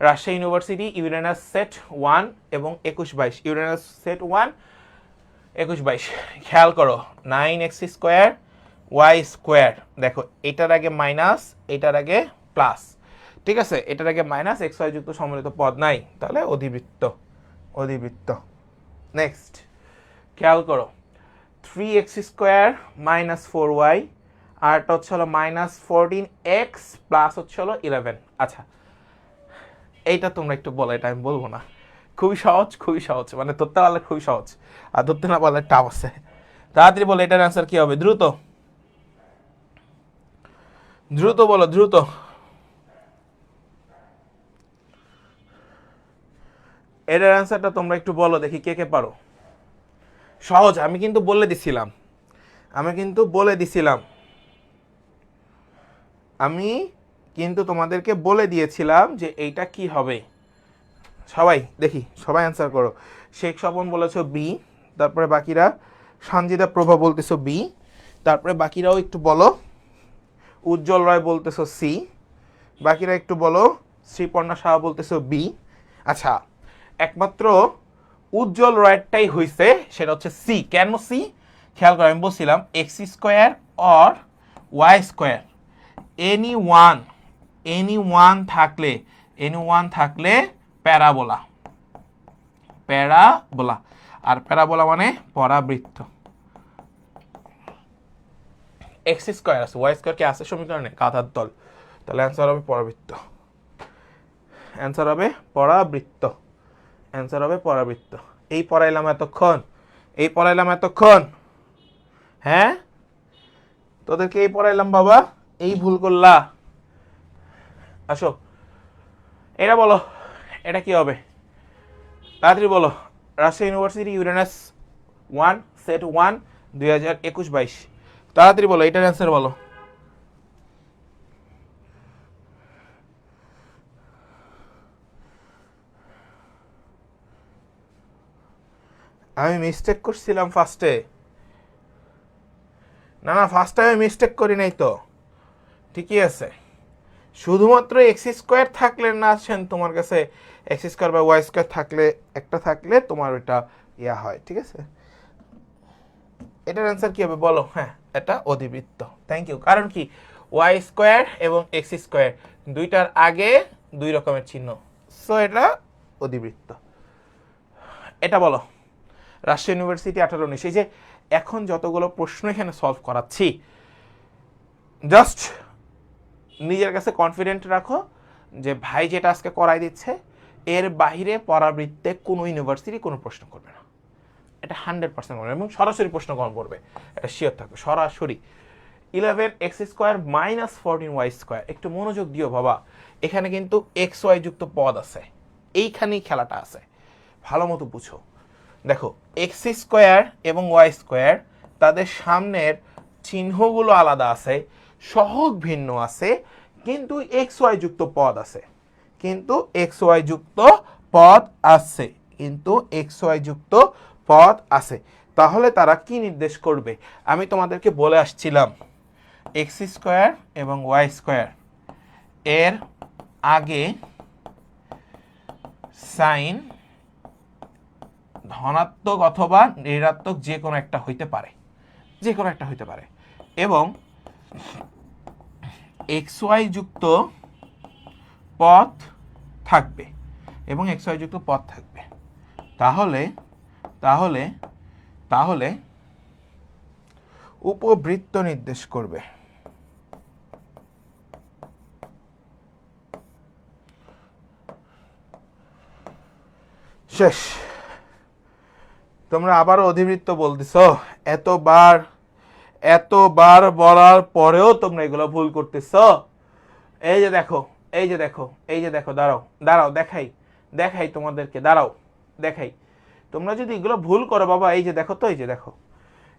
রাজশাহী ইউনিভার্সিটি ইউরেনাস সেট 1 এবং 21-22, ইউরেনাস সেট 1 21-22। খেয়াল করো 9x স্কোয়ার ওয়াই স্কোয়ার, দেখো এটার আগে মাইনাস, এটার আগে প্লাস, ঠিক আছে, এটার আগে মাইনাস, এক্স ওয়াই যুক্ত সম্মিলিত পদ নাই, তাহলে অধিবৃত্ত। নেক্সট খেয়াল করো 3x স্কোয়ার মাইনাস 4y, আরটা হচ্ছে হলো মাইনাস 14x প্লাস হচ্ছে হলো 11। আচ্ছা এইটা তোমরা একটু বলো, এটা আমি বলবো না, খুবই সহজ, মানে ধরতে পারলে খুবই সহজ, আর ধরতে না পারলে টাফ আছে। তাড়াতাড়ি বলো এটার অ্যান্সার কি হবে, দ্রুত বলো, দ্রুত। এটার অ্যান্সারটা তোমরা একটু বলো দেখি কে পারো। সহজ, আমি কিন্তু বলে দিছিলাম, আমি কিন্তু তোমাদেরকে বলে দিয়েছিলাম যে এইটা কি হবে। সবাই দেখি, সবাই অ্যান্সার করো। শেখ স্বপন বলেছো বি, তারপরে বাকিরা, সঞ্জিদা প্রভা বলতেছো বি, তারপরে বাকিরাও একটু বলো। উজ্জ্বল রায় বলতেছো সি, বাকিরা একটু বলো। শ্রীপর্ণা সাহা বলতেছো বি। আচ্ছা একমাত্র উজ্জ্বল রায়টাই হয়েছে, সেটা হচ্ছে সি। কেন সি? খেয়াল করে আমি বলছিলাম X square or Y square any one থাকলে প্যারাবোলা, আর প্যারাবোলা মানে পরাবৃত্ত। এক্স স্কোয়ার আছে, ওয়াই স্কোয়ার কি আছে সমীকরণে? কাঁথার দল, তাহলে অ্যান্সার হবে পরাবৃত্ত। এই পড়াইলাম এতক্ষণ, হ্যাঁ তোদেরকে এই পড়াইলাম বাবা, এই ভুল করলা। আসো এটা বলো, এটা কি হবে তাড়াতাড়ি বলো। রাজশাহী ইউনিভার্সিটি ইউরেনাস 1 সেট 1 2021-22, তাড়াতাড়ি বলো এটার অ্যান্সার বলো। আমি মিস্টেক করছিলাম ফার্স্টে, না ফার্স্টে আমি মিস্টেক করি নাই তো, ঠিকই আছে। শুধুমাত্র এক্স স্কোয়ার থাকলে না আছেন তোমার কাছে, এক্স স্কোয়ার বা ওয়াই স্কোয়ার থাকলে তোমার ওইটা ইয়া হয়, ঠিক আছে। এটার অ্যান্সার কি হবে বলো? হ্যাঁ এটা অধিবৃত্ত। Thank you. কারণ কি, ওয়াই স্কোয়ার এবং এক্স স্কোয়ার দুইটার আগে দুই রকমের চিহ্ন, সো এটা অধিবৃত্ত। এটা বলো রাজশাহী ইউনিভার্সিটি 18-19, এই যে এখন যতগুলো প্রশ্ন এখানে সলভ করাচ্ছি, জাস্ট নিজের কাছে কনফিডেন্ট রাখো যে ভাই যেটা আজকে করাই দিচ্ছে এর বাইরে পরাবৃত্তে কোনো ইউনিভার্সিটি কোনো প্রশ্ন করবে না, এটা 100% করবে, এবং সরাসরি প্রশ্ন কম করবে, এটা শিওর থাকবে সরাসরি। 11x square minus 14y square, একটু মনোযোগ দিও বাবা, এখানে কিন্তু এক্স ওয়াই যুক্ত পদ আছে, এইখানেই খেলাটা আছে, ভালো মতো বুঝো। দেখো এক্স স্কোয়ার এবং ওয়াই স্কোয়ার তাদের সামনের চিহ্নগুলো আলাদা আছে, সহগ ভিন্ন আছে, কিন্তু এক্স ওয়াই যুক্ত পদ আছে, কিন্তু এক্স ওয়াই যুক্ত পদ আছে। তাহলে তারা কি নির্দেশ করবে? আমি তোমাদেরকে বলে আসছিলাম এক্স স্কোয়ার এবং ওয়াই স্কোয়ার এর আগে সাইন ধনাত্মক অথবা ঋণাত্মক যে কোনো একটা হইতে পারে, যে কোনো একটা হইতে পারে, এবং এক্স ওয়াই যুক্ত পথ থাকবে, এবং এক্স ওয়াই যুক্ত পথ থাকবে। তাহলে তাহলে তাহলে উপবৃত্ত নির্দেশ করবে। শেষ। তোমরা আবারও অধিবৃত্ত বলতেছ, এতবার বলার পরেও তোমরা এগুলো ভুল করতেছ। এই যে দেখো, এই যে দেখো, এই যে দেখো, দাঁড়াও দেখাই তোমাদেরকে, দেখাই। তোমরা যদি এগুলো ভুল করো বাবা, এই যে দেখো, তো এই যে দেখো,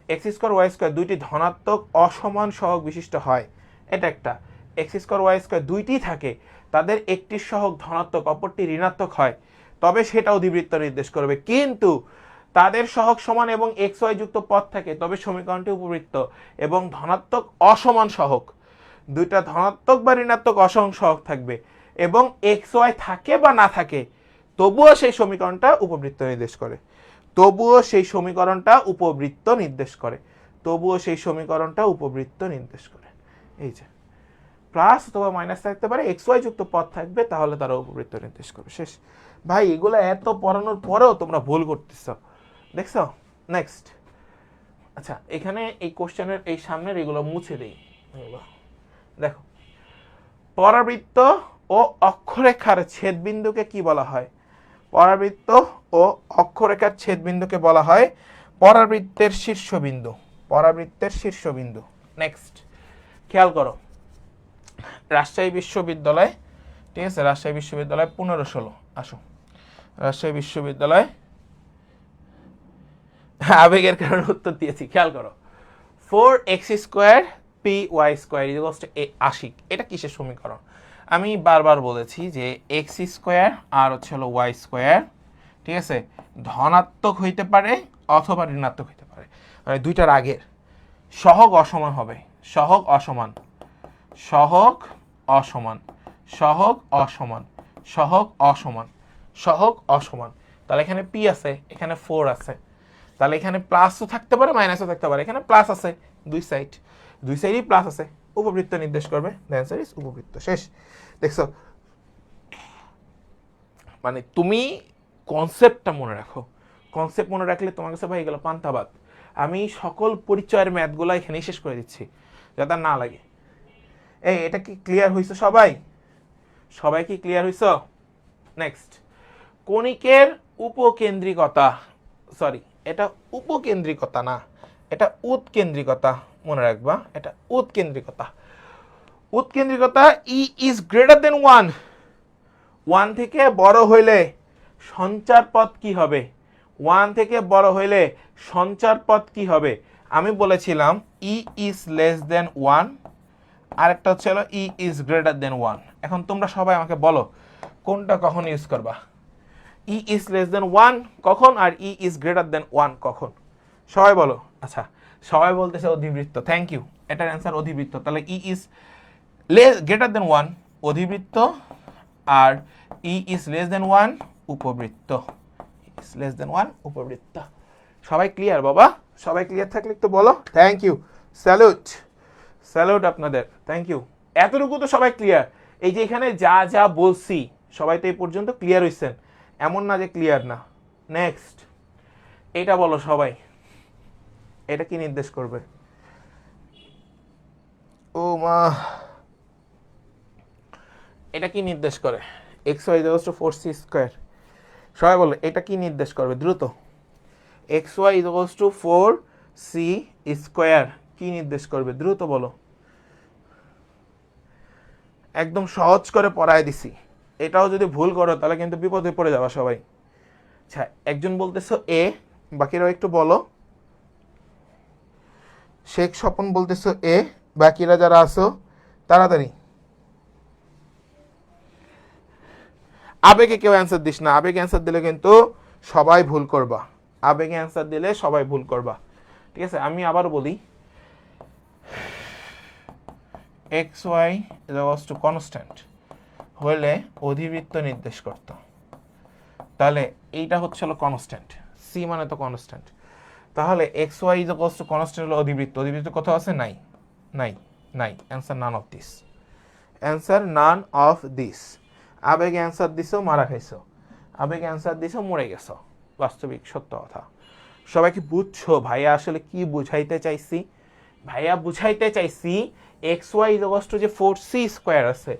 এক্স স্কোয়ার ওয়াই স্কোয়ার দুইটি ধনাত্মক অসমান সহগ বিশিষ্ট হয়, এটা একটা। এক্স স্কোয়ার ওয়াই স্কোয়ার দুইটি থাকে, তাদের একটি সহগ ধনাত্মক অপরটি ঋণাত্মক হয়, তবে সেটা অধিবৃত্ত নির্দেশ করবে। কিন্তু তাদের সহগ সমান এবং এক্স ওয়াই যুক্ত পদ থাকে, তবে সমীকরণটি উপবৃত্ত। এবং ধনাত্মক অসমান সহগ, দুইটা ধনাত্মক বা ঋণাত্মক অসমান সহগ থাকবে, এবং এক্স ওয়াই থাকে বা না থাকে, তবুও সেই সমীকরণটা উপবৃত্ত নির্দেশ করে। এই যে প্লাস অথবা মাইনাস থাকতে পারে, এক্স ওয়াই যুক্ত পদ থাকবে, তাহলে তারা উপবৃত্ত নির্দেশ করবে। শেষ। ভাই এগুলো এত পড়ানোর পরেও তোমরা ভুল করতেছ, দেখছো? নেক্সট। আচ্ছা, এখানে এই কোশ্চেনের এই সামনের এগুলো মুছে দেই। দেখো, পরাবৃত্ত ও অক্ষরেখার ছেদবিন্দুকে কি বলা হয়? পরাবৃত্ত ও অক্ষরেখার ছেদবিন্দুকে বলা হয় পরাবৃত্তের শীর্ষবিন্দু। নেক্সট, খেয়াল করো, রাজশাহী বিশ্ববিদ্যালয়, ঠিক আছে, রাজশাহী বিশ্ববিদ্যালয় 15-16, আসো, রাজশাহী বিশ্ববিদ্যালয়, আবেগের কারণে উত্তর দিয়েছি, খেয়াল করো, 4x square P Y square equals to 80। এটা কিসের সমীকরণ? আমি বারবার বলেছি যে এক্স স্কোয়ার আর হচ্ছে হলো ওয়াই স্কোয়ার, ঠিক আছে, ধনাত্মক হইতে পারে অথবা ঋণাত্মক হইতে পারে, মানে দুইটার আগের সহগ অসমান হবে। সহগ অসমান। তাহলে এখানে পি আছে, এখানে 4 আছে, তাহলে এখানে প্লাসও থাকতে পারে মাইনাসও থাকতে পারে, এখানে প্লাস আছে, দুই সাইডই প্লাস আছে, উপবৃত্ত নির্দেশ করবে। দ্য অ্যানসার ইজ উপবৃত্ত। শেষ। দেখছো, মানে তুমি কনসেপ্টটা মনে রাখো, কনসেপ্ট মনে রাখলে তোমার কাছে ভাই গেল পান্তাবাদ। আমি সকল পরিচয়ের ম্যাথগুলো এখানেই শেষ করে দিচ্ছি, যাতে না লাগে। এটা কি ক্লিয়ার হয়েছে সবাই কি ক্লিয়ার হয়েছ? নেক্সট, কণিকের উপকেন্দ্রিকতা, সরি এটা উপকেন্দ্রিকতা না, এটা উৎকেন্দ্রিকতা, মনে রাখবা, এটা উৎকেন্দ্রিকতা। ই ইজ গ্রেটার দেন 1 থেকে বড় হইলে সঞ্চার পথ কি হবে? 1 থেকে বড় হইলে সঞ্চার পথ কি হবে? আমি বলেছিলাম ই ইজ লেস দেন 1, আরেকটা হচ্ছে হলো ই ইজ গ্রেটার দেন 1। এখন তোমরা সবাই আমাকে বলো কোনটা কখন ইউজ করবা? ই ইজ লেস দেন 1 কখন আর ই ইজ গ্রেটার দেন 1 কখন? সবাই বলো। আচ্ছা, সবাই বলতেছে অধিবৃত্ত, থ্যাংক ইউ, এটার অ্যান্সার অধিবৃত্ত। তাহলে ই ইজ গ্রেটার দেন 1 অধিবৃত্ত, আর ই ইজ লেস দেন 1 উপবৃত্ত। সবাই ক্লিয়ার বাবা? সবাই ক্লিয়ার থাকলে একটু বলো থ্যাংক ইউ, স্যালুট আপনাদের, থ্যাংক ইউ। এতটুকু তো সবাই ক্লিয়ার। এই যে এখানে যা যা বলছি সবাই তো এই পর্যন্ত ক্লিয়ার হইছেন, এমন না যে ক্লিয়ার না। নেক্সট, এটা বলো সবাই, এটা কি নির্দেশ করবে? ও মা, এটা কি নির্দেশ করে? X Y equals to 4c square. সবাই বলো এটা কি নির্দেশ করবে দ্রুত? X Y equals to 4c square কি নির্দেশ করবে দ্রুত বলো? একদম সহজ করে পড়ায় দিছি, এটাও যদি ভুল করো তাহলে কিন্তু বিপদে পড়ে যাবা সবাই। আচ্ছা, একজন বলতেছো এ, বাকিরাও একটু বলো। শেখ স্বপন বলতেছো এ, বাকিরা যারা আছো তাড়াতাড়ি। আবেগে কেউ অ্যান্সার দিস না, আবেগে অ্যান্সার দিলে কিন্তু সবাই ভুল করবা, আবেগে অ্যান্সার দিলে সবাই ভুল করবা, ঠিক আছে? আমি আবার বলি, X Y is to constant হলে অধিবৃত্ত নির্দেশ করত, তাহলে এইটা হচ্ছে হলো কনস্ট্যান্ট, সি মানে তো কনস্ট্যান্ট, তাহলে X Y is to constant হলো অধিবৃত্ত, অধিবৃত্ত কোথাও আছে? নাই, নাই, নাই, answer none of this, answer none of this. আবেগে অ্যান্সার দিছো, মারা খাইছো, আবেগে অ্যান্সার দিছো, মরে গেছো, বাস্তবিক সত্য কথা। সবাই কি বুঝছো ভাইয়া আসলে কি বুঝাইতে চাইছি? ভাইয়া বুঝাইতে চাইছি এক্স ওয়াই ইজ টু যে 4c স্কোয়ার আছে,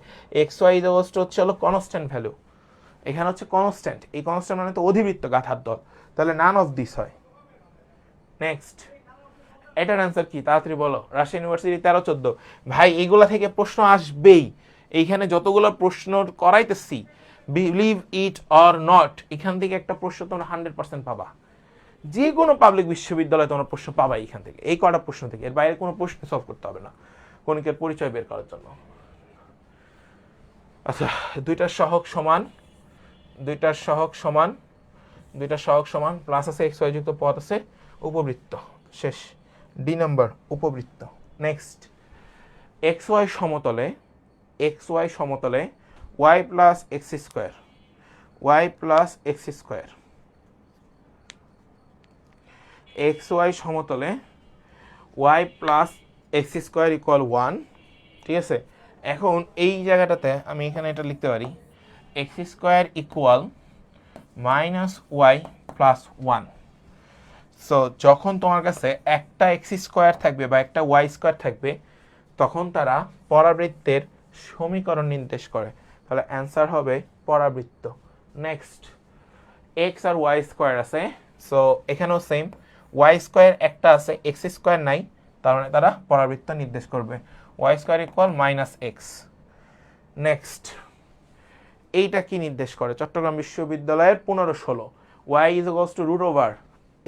এক্স ওয়াই ইজ টু হচ্ছে হলো কনস্ট্যান্ট ভ্যালু, এখানে হচ্ছে কনস্ট্যান্ট, এই কনস্ট্যান্ট মানে তো অধিবৃত্ত গাথার দল, তাহলে নান অফ দিস হয়। নেক্সট, এটার অ্যান্সার কি তাড়াতাড়ি বলো? রাজশাহী ইউনিভার্সিটি 13-14। ভাই এইগুলা থেকে প্রশ্ন আসবেই, এইখানে যতগুলো প্রশ্ন করাইতেছি, বিলিভ ইট অর নট, এখান থেকে একটা প্রশ্ন তোমরা 100% পাবা, যে কোনো পাবলিক বিশ্ববিদ্যালয়ে তোমরা প্রশ্ন পাবা এইখান থেকে, এই কটা প্রশ্ন থেকে, এর বাইরে কোনো প্রশ্ন সলভ করতে হবে না কণিকের পরিচয় বের করার জন্য। আচ্ছা, দুইটার সহগ সমান, দুইটার সহগ সমান, দুইটার সহগ সমান, প্লাস আছে এক্স ওয়াই যুক্ত পদ আছে, উপবৃত্ত, শেষ, ডি নাম্বার উপবৃত্ত। নেক্সট, এক্স ওয়াই সমতলে, এক্স ওয়াই সমতলে y plus x square, y plus x square, x y সমতলে y plus x square equal 1, ঠিক আছে? এখন এই জায়গাটাতে আমি এখানে এটা লিখতে পারি, X square equal minus Y plus 1। So যখন তোমার কাছে একটা এক্স স্কোয়ার থাকবে বা একটা ওয়াই স্কোয়ার থাকবে, তখন তারা পরাবৃত্তের সমীকরণ নির্দেশ করে, তাহলে অ্যান্সার হবে পরাবৃত্ত। নেক্সট, এক্স আর ওয়াই স্কোয়ার আছে, সো এখানেও সেম, ওয়াই স্কোয়ার একটা আছে, এক্স স্কোয়ার নাই, তার মানে তারা পরাবৃত্ত নির্দেশ করবে, Y square equal minus X. Next, এইটা কি নির্দেশ করে? চট্টগ্রাম বিশ্ববিদ্যালয়ের 15-16, Y is equals to root over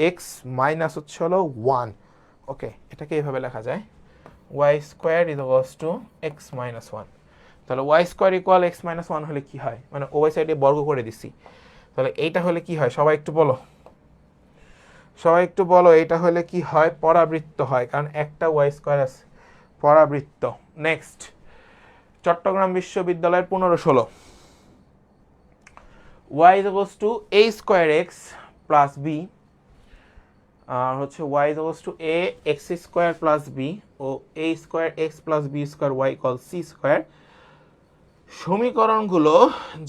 X minus হচ্ছে হলো 1। ওকে, এটাকে এইভাবে লেখা যায়, Y square is equals to X minus 1। তাহলে Y square equal X minus 1 হলে কি হয়? মানে ওয়াই সাইডে বর্গ করে দিছি, তাহলে এইটা হলে কি হয়? সবাই একটু বলো, সবাই একটু বলো, এইটা হলে কি হয়? পরাবৃত্ত হয়, কারণ একটা ওয়াই স্কোয়ার আছে, পরাবৃত্ত। নেক্সট, চট্টগ্রাম বিশ্ববিদ্যালয়ের 15-16, Y is equals to a square x plus b, আর হচ্ছে y is equals to a x square plus b ও a square x plus b square y equal c square. সমীকরণগুলো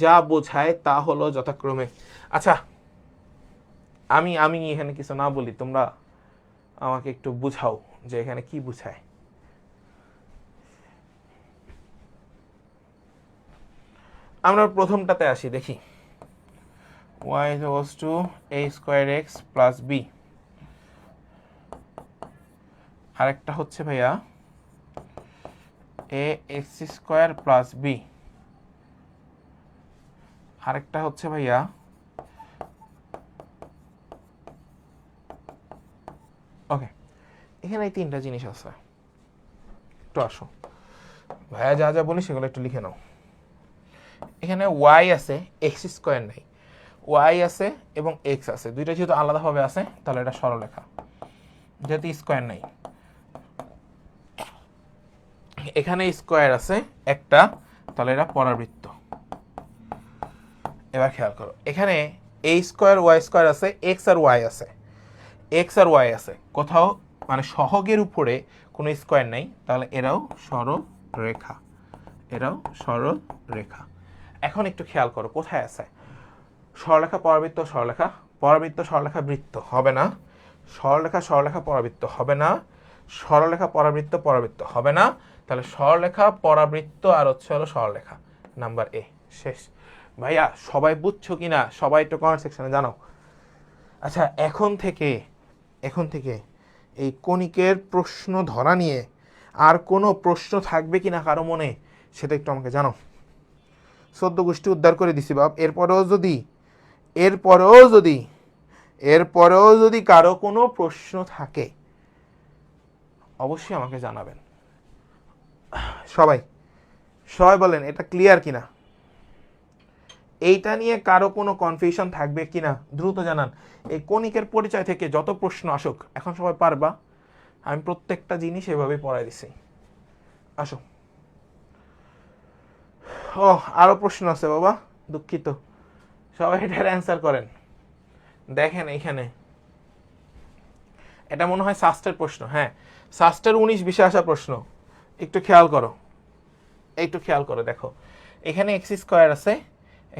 যা বোঝায় তা হলো যথাক্রমে, আচ্ছা আমি আমি এখানে কিছু না বলি, তোমরা আমাকে একটু বুঝাও যে এখানে কি বুঝায়। আমরা প্রথমটাতে আসি, দেখি, y is equals to a square x plus b, আরেকটা হচ্ছে ভাইয়া a x square plus b, আরেকটা হচ্ছে ভাইয়া ওকে, এখানে এই তিনটা জিনিস আছে, একটু আসো ভাইয়া, যা যা বলি সেগুলো একটু লিখে নাও। এখানে y আছে, x স্কোয়ার নাই, y আছে এবং x আছে, দুইটা যেহেতু আলাদাভাবে আছে তাহলে এটা সরলরেখা, যেহেতু স্কোয়ার নাই। এখানে স্কোয়ার আছে একটা, তাহলে এটা পরাবৃত্ত। এবার খেয়াল করো, এখানে a স্কোয়ার ওয়াই স্কোয়ার আছে, x আর y আছে, x আর y আছে, কোথাও মানে সহগের উপরে কোনো স্কোয়ার নাই, তাহলে এরাও সরলরেখা, এরাও সরলরেখা। এখন একটু খেয়াল করো কোথায় আছে, সরলরেখা পরাবৃত্ত, সরলরেখা পরাবৃত্ত, সরলরেখা বৃত্ত হবে না, সরলরেখা সরলরেখা পরাবৃত্ত হবে না, সরলরেখা পরাবৃত্ত পরাবৃত্ত হবে না, তাহলে সরলরেখা পরাবৃত্ত আর হচ্ছে হলো সরলরেখা, নাম্বার এ, শেষ। ভাইয়া সবাই বুঝছো কিনা? সবাই একটু কমেন্ট সেকশনে জানাও। আচ্ছা, এখন থেকে এই কণিকের প্রশ্ন ধরা নিয়ে আর কোনো প্রশ্ন থাকবে কিনা কারো মনে, সেটা একটু আমাকে জানাও। 14 গোষ্ঠী উদ্ধার করে দিছি বাপ, এরপরেও যদি কারো কোনো প্রশ্ন থাকে অবশ্যই আমাকে জানাবেন। সবাই বলেন এটা ক্লিয়ার কিনা? এইটা নিয়ে কারো কোনো কনফিউশন থাকবে কিনা দ্রুত জানান। এই কণিকের পরিচয় থেকে যত প্রশ্ন আসুক, এখন সবাই পারবা, আমি প্রত্যেকটা জিনিস এভাবে পড়াই দিছি। আসো। ও আরো প্রশ্ন আছে বাবা, দুঃখিত, সবাই এটার অ্যান্সার করেন। দেখেন এইখানে এটা মনে হয় সাস্টের প্রশ্ন। হ্যাঁ, সাস্টের 19-20 আসা প্রশ্ন, একটু খেয়াল করো, একটু খেয়াল করো। দেখো এখানে এক্স স্কোয়ার আছে,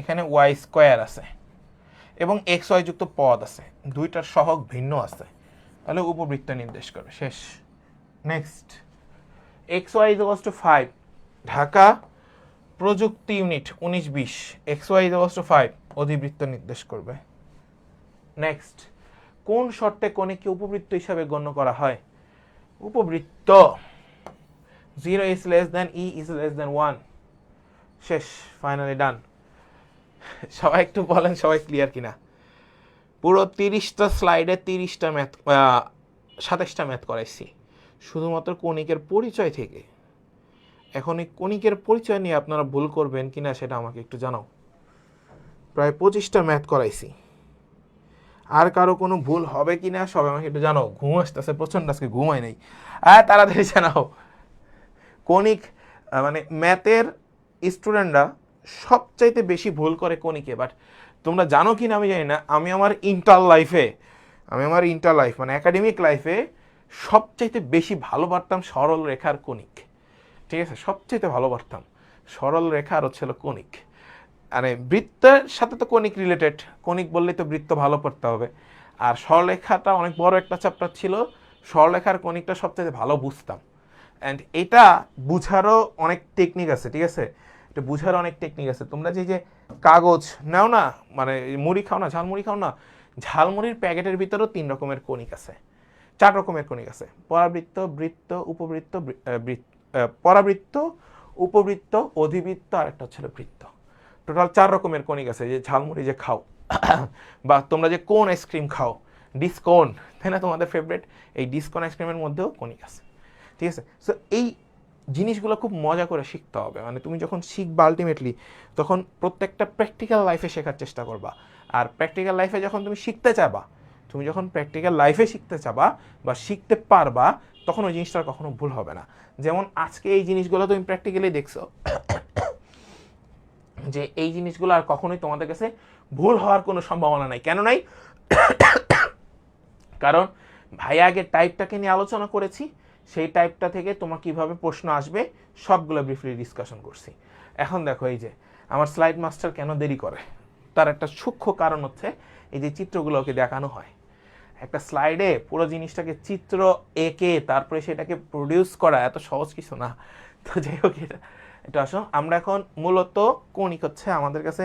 এখানে ওয়াই স্কোয়ার আছে এবং এক্স ওয়াই যুক্ত পদ আছে, দুইটার সহগ ভিন্ন আছে, তাহলে উপবৃত্ত নির্দেশ করবে। শেষ। Next, x Y is to 5, Dhaka প্রযুক্তি unit 19-20, x Y is to 5 অধিবৃত্ত নির্দেশ করবে। নেক্সট, কোন শর্তে কণিককে উপবৃত্ত হিসাবে গণ্য করা হয়? উপবৃত্ত 0 is less than e is less than 1। শেষ, ফাইনালি ডান। সবাই একটু বলেন সবাই ক্লিয়ার কিনা। পুরো 30টা স্লাইডে 30টা ম্যাথ, 27টা ম্যাথ করাইছি শুধুমাত্র কণিকের পরিচয় থেকে। এখন এই কণিকের পরিচয় নিয়ে আপনারা ভুল করবেন কিনা সেটা আমাকে একটু জানাও। প্রায় 25টা ম্যাথ করাইছি, আর কারো কোনো ভুল হবে কিনা সবাই আমাকে একটু জানাও। ঘুম আসতেছে প্রচন্ড, আজকে ঘুমাই নাই, তাড়াতাড়ি জানাও। কণিক মানে ম্যাথের স্টুডেন্টরা সবচাইতে বেশি ভুল করে কণিকে। বাট তোমরা জানো কি না আমি জানি না, আমি আমার ইন্টার লাইফ মানে একাডেমিক লাইফে সবচাইতে বেশি ভালো পারতাম সরল রেখার কণিক। ঠিক আছে, সবচাইতে ভালো পারতাম সরল রেখা আর হচ্ছিল কণিক। মানে বৃত্তের সাথে তো কণিক রিলেটেড, কণিক বললেই তো বৃত্ত ভালো পড়তে হবে। আর সরলরেখাটা অনেক বড় একটা চ্যাপ্টার ছিল, সরলরেখার কণিকটা সবচাইতে ভালো বুঝতাম। অ্যান্ড এটা বুঝারও অনেক টেকনিক আছে। ঠিক আছে, এটা বুঝারও অনেক টেকনিক আছে। তোমরা যে কাগজ নাও না, মানে মুড়ি খাও না, ঝালমুড়ি খাও না, ঝালমুড়ির প্যাকেটের ভিতরেও 3 রকমের কণিক আছে, 4 রকমের কণিক আছে। পরাবৃত্ত, বৃত্ত, উপবৃত্ত, পরাবৃত্ত, উপবৃত্ত, অধিবৃত্ত, আর একটা হচ্ছিল বৃত্ত। টোটাল 4 রকমের কণিক আছে। যে ঝালমুড়ি যে খাও বা তোমরা যে কোন আইসক্রিম খাও, ডিসকোন, তাই না তোমাদের ফেভারিট, এই ডিসকোন আইসক্রিমের মধ্যেও কণিক আছে। ঠিক আছে, সো এই জিনিসগুলো খুব মজা করে শিখতে হবে। মানে তুমি যখন শিখবা আলটিমেটলি, তখন প্রত্যেকটা প্র্যাকটিক্যাল লাইফে শেখার চেষ্টা করবা। আর প্র্যাকটিক্যাল লাইফে যখন তুমি শিখতে চাবা, বা শিখতে পারবা, তখন ওই জিনিসটার কখনো ভুল হবে না। যেমন আজকে এই জিনিসগুলো তুমি প্র্যাকটিক্যালি দেখছো যে এই জিনিসগুলো আর কখনোই তোমাদের কাছে ভুল হওয়ার কোনো সম্ভাবনা নাই। কেন নাই? কারণ ভাইয়া আগে টাইপটাকে নিয়ে আলোচনা করেছি, সেই টাইপটা থেকে তোমার কিভাবে প্রশ্ন আসবে সবগুলো ব্রিফলি ডিসকাশন করছি। এখন দেখো এই যে আমার স্লাইড মাস্টার কেন দেরি করে, তার একটা সূক্ষ্ম কারণ হচ্ছে এই যে চিত্রগুলোকে দেখানো হয়। একটা স্লাইডে পুরো জিনিসটাকে চিত্র এঁকে তারপরে সেটাকে প্রডিউস করা এত সহজ কিছু না। তো যাই হোক, এটা আসো, আমরা এখন মূলত কণিক হচ্ছে আমাদের কাছে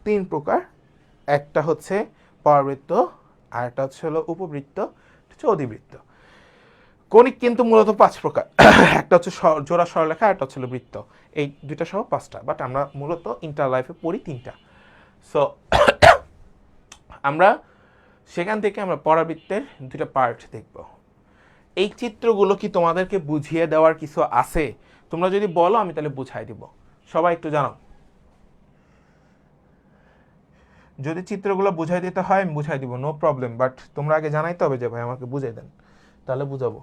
3 প্রকার। একটা হচ্ছে পরাবৃত্ত, আর একটা হচ্ছে হলো উপবৃত্ত, হচ্ছে অধিবৃত্ত। কণিক কিন্তু মূলত 5 প্রকার। একটা হচ্ছে জোড়া সরলরেখা, একটা হচ্ছে বৃত্ত, এই দুইটা সহ 5টা। বাট আমরা মূলত ইন্টার লাইফে পড়ি 3টা। সো আমরা সেখান থেকে আমরা পরাবৃত্তের 2টা পার্ট দেখব। এই চিত্রগুলো কি তোমাদেরকে বুঝিয়ে দেওয়ার কিছু আছে? তোমরা যদি বলো আমি তাহলে বুঝাই দিব। সবাই একটু জানাও। যদি চিত্রগুলো বুঝাই দিতে হয় আমি বুঝাই দিব, নো প্রবলেম। বাট তোমরা আগে জানাইতে হবে যে ভাই আমাকে বুঝাই দেন, তাহলে বুঝাবো।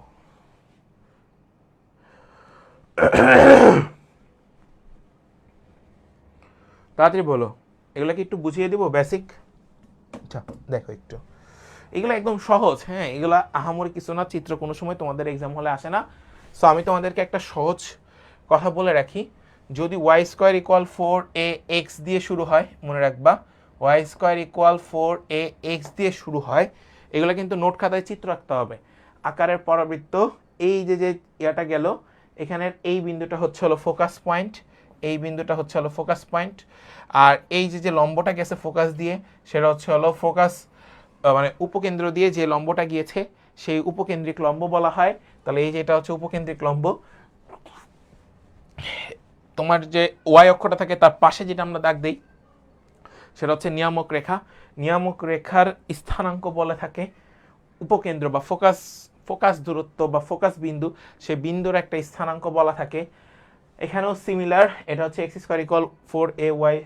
তাড়াতাড়ি বলো, এগুলো কি একটু বুঝিয়ে দিব বেসিক? আচ্ছা দেখো একটু, এগুলো একদম সহজ। হ্যাঁ, এগুলো আহামরি কিছু না, চিত্র কোনো সময় তোমাদের এক্সাম হলে আসে না। সো আমি তোমাদেরকে একটা সহজ কথা বলে রাখি, যদি ওয়াই স্কোয়ার ইকুয়াল 4ax দিয়ে শুরু হয়, মনে রাখবা ওয়াই স্কোয়ার ইকুয়াল 4ax দিয়ে শুরু হয়, এগুলো কিন্তু নোট খাতায় চিত্র রাখতে হবে। আকারের পরাবৃত্ত, এই যে ইয়াটা গেল, এখানের এই বিন্দুটা হচ্ছে হলো ফোকাস পয়েন্ট, এই বিন্দুটা হচ্ছে হলো ফোকাস পয়েন্ট, আর এই যে লম্বটা গেছে ফোকাস দিয়ে, সেটা হচ্ছে হলো ফোকাস মানে উপকেন্দ্র দিয়ে যে লম্বটা গিয়েছে সেই উপকেন্দ্রিক লম্ব বলা হয়। তাহলে এই যে এটা হচ্ছে উপকেন্দ্রিক লম্ব। তোমার যে ওয়াই অক্ষটা থাকে তার পাশে যেটা আমরা দাগ দিই সেটা হচ্ছে নিয়ামক রেখা। নিয়ামক রেখার স্থানাঙ্ক বলে থাকে উপকেন্দ্র বা ফোকাস দূরত্ব বা ফোকাস বিন্দু, সেই বিন্দুর একটা স্থানাঙ্ক বলা থাকে। এখানেও সিমিলার, এটা হচ্ছে x square equal 4ay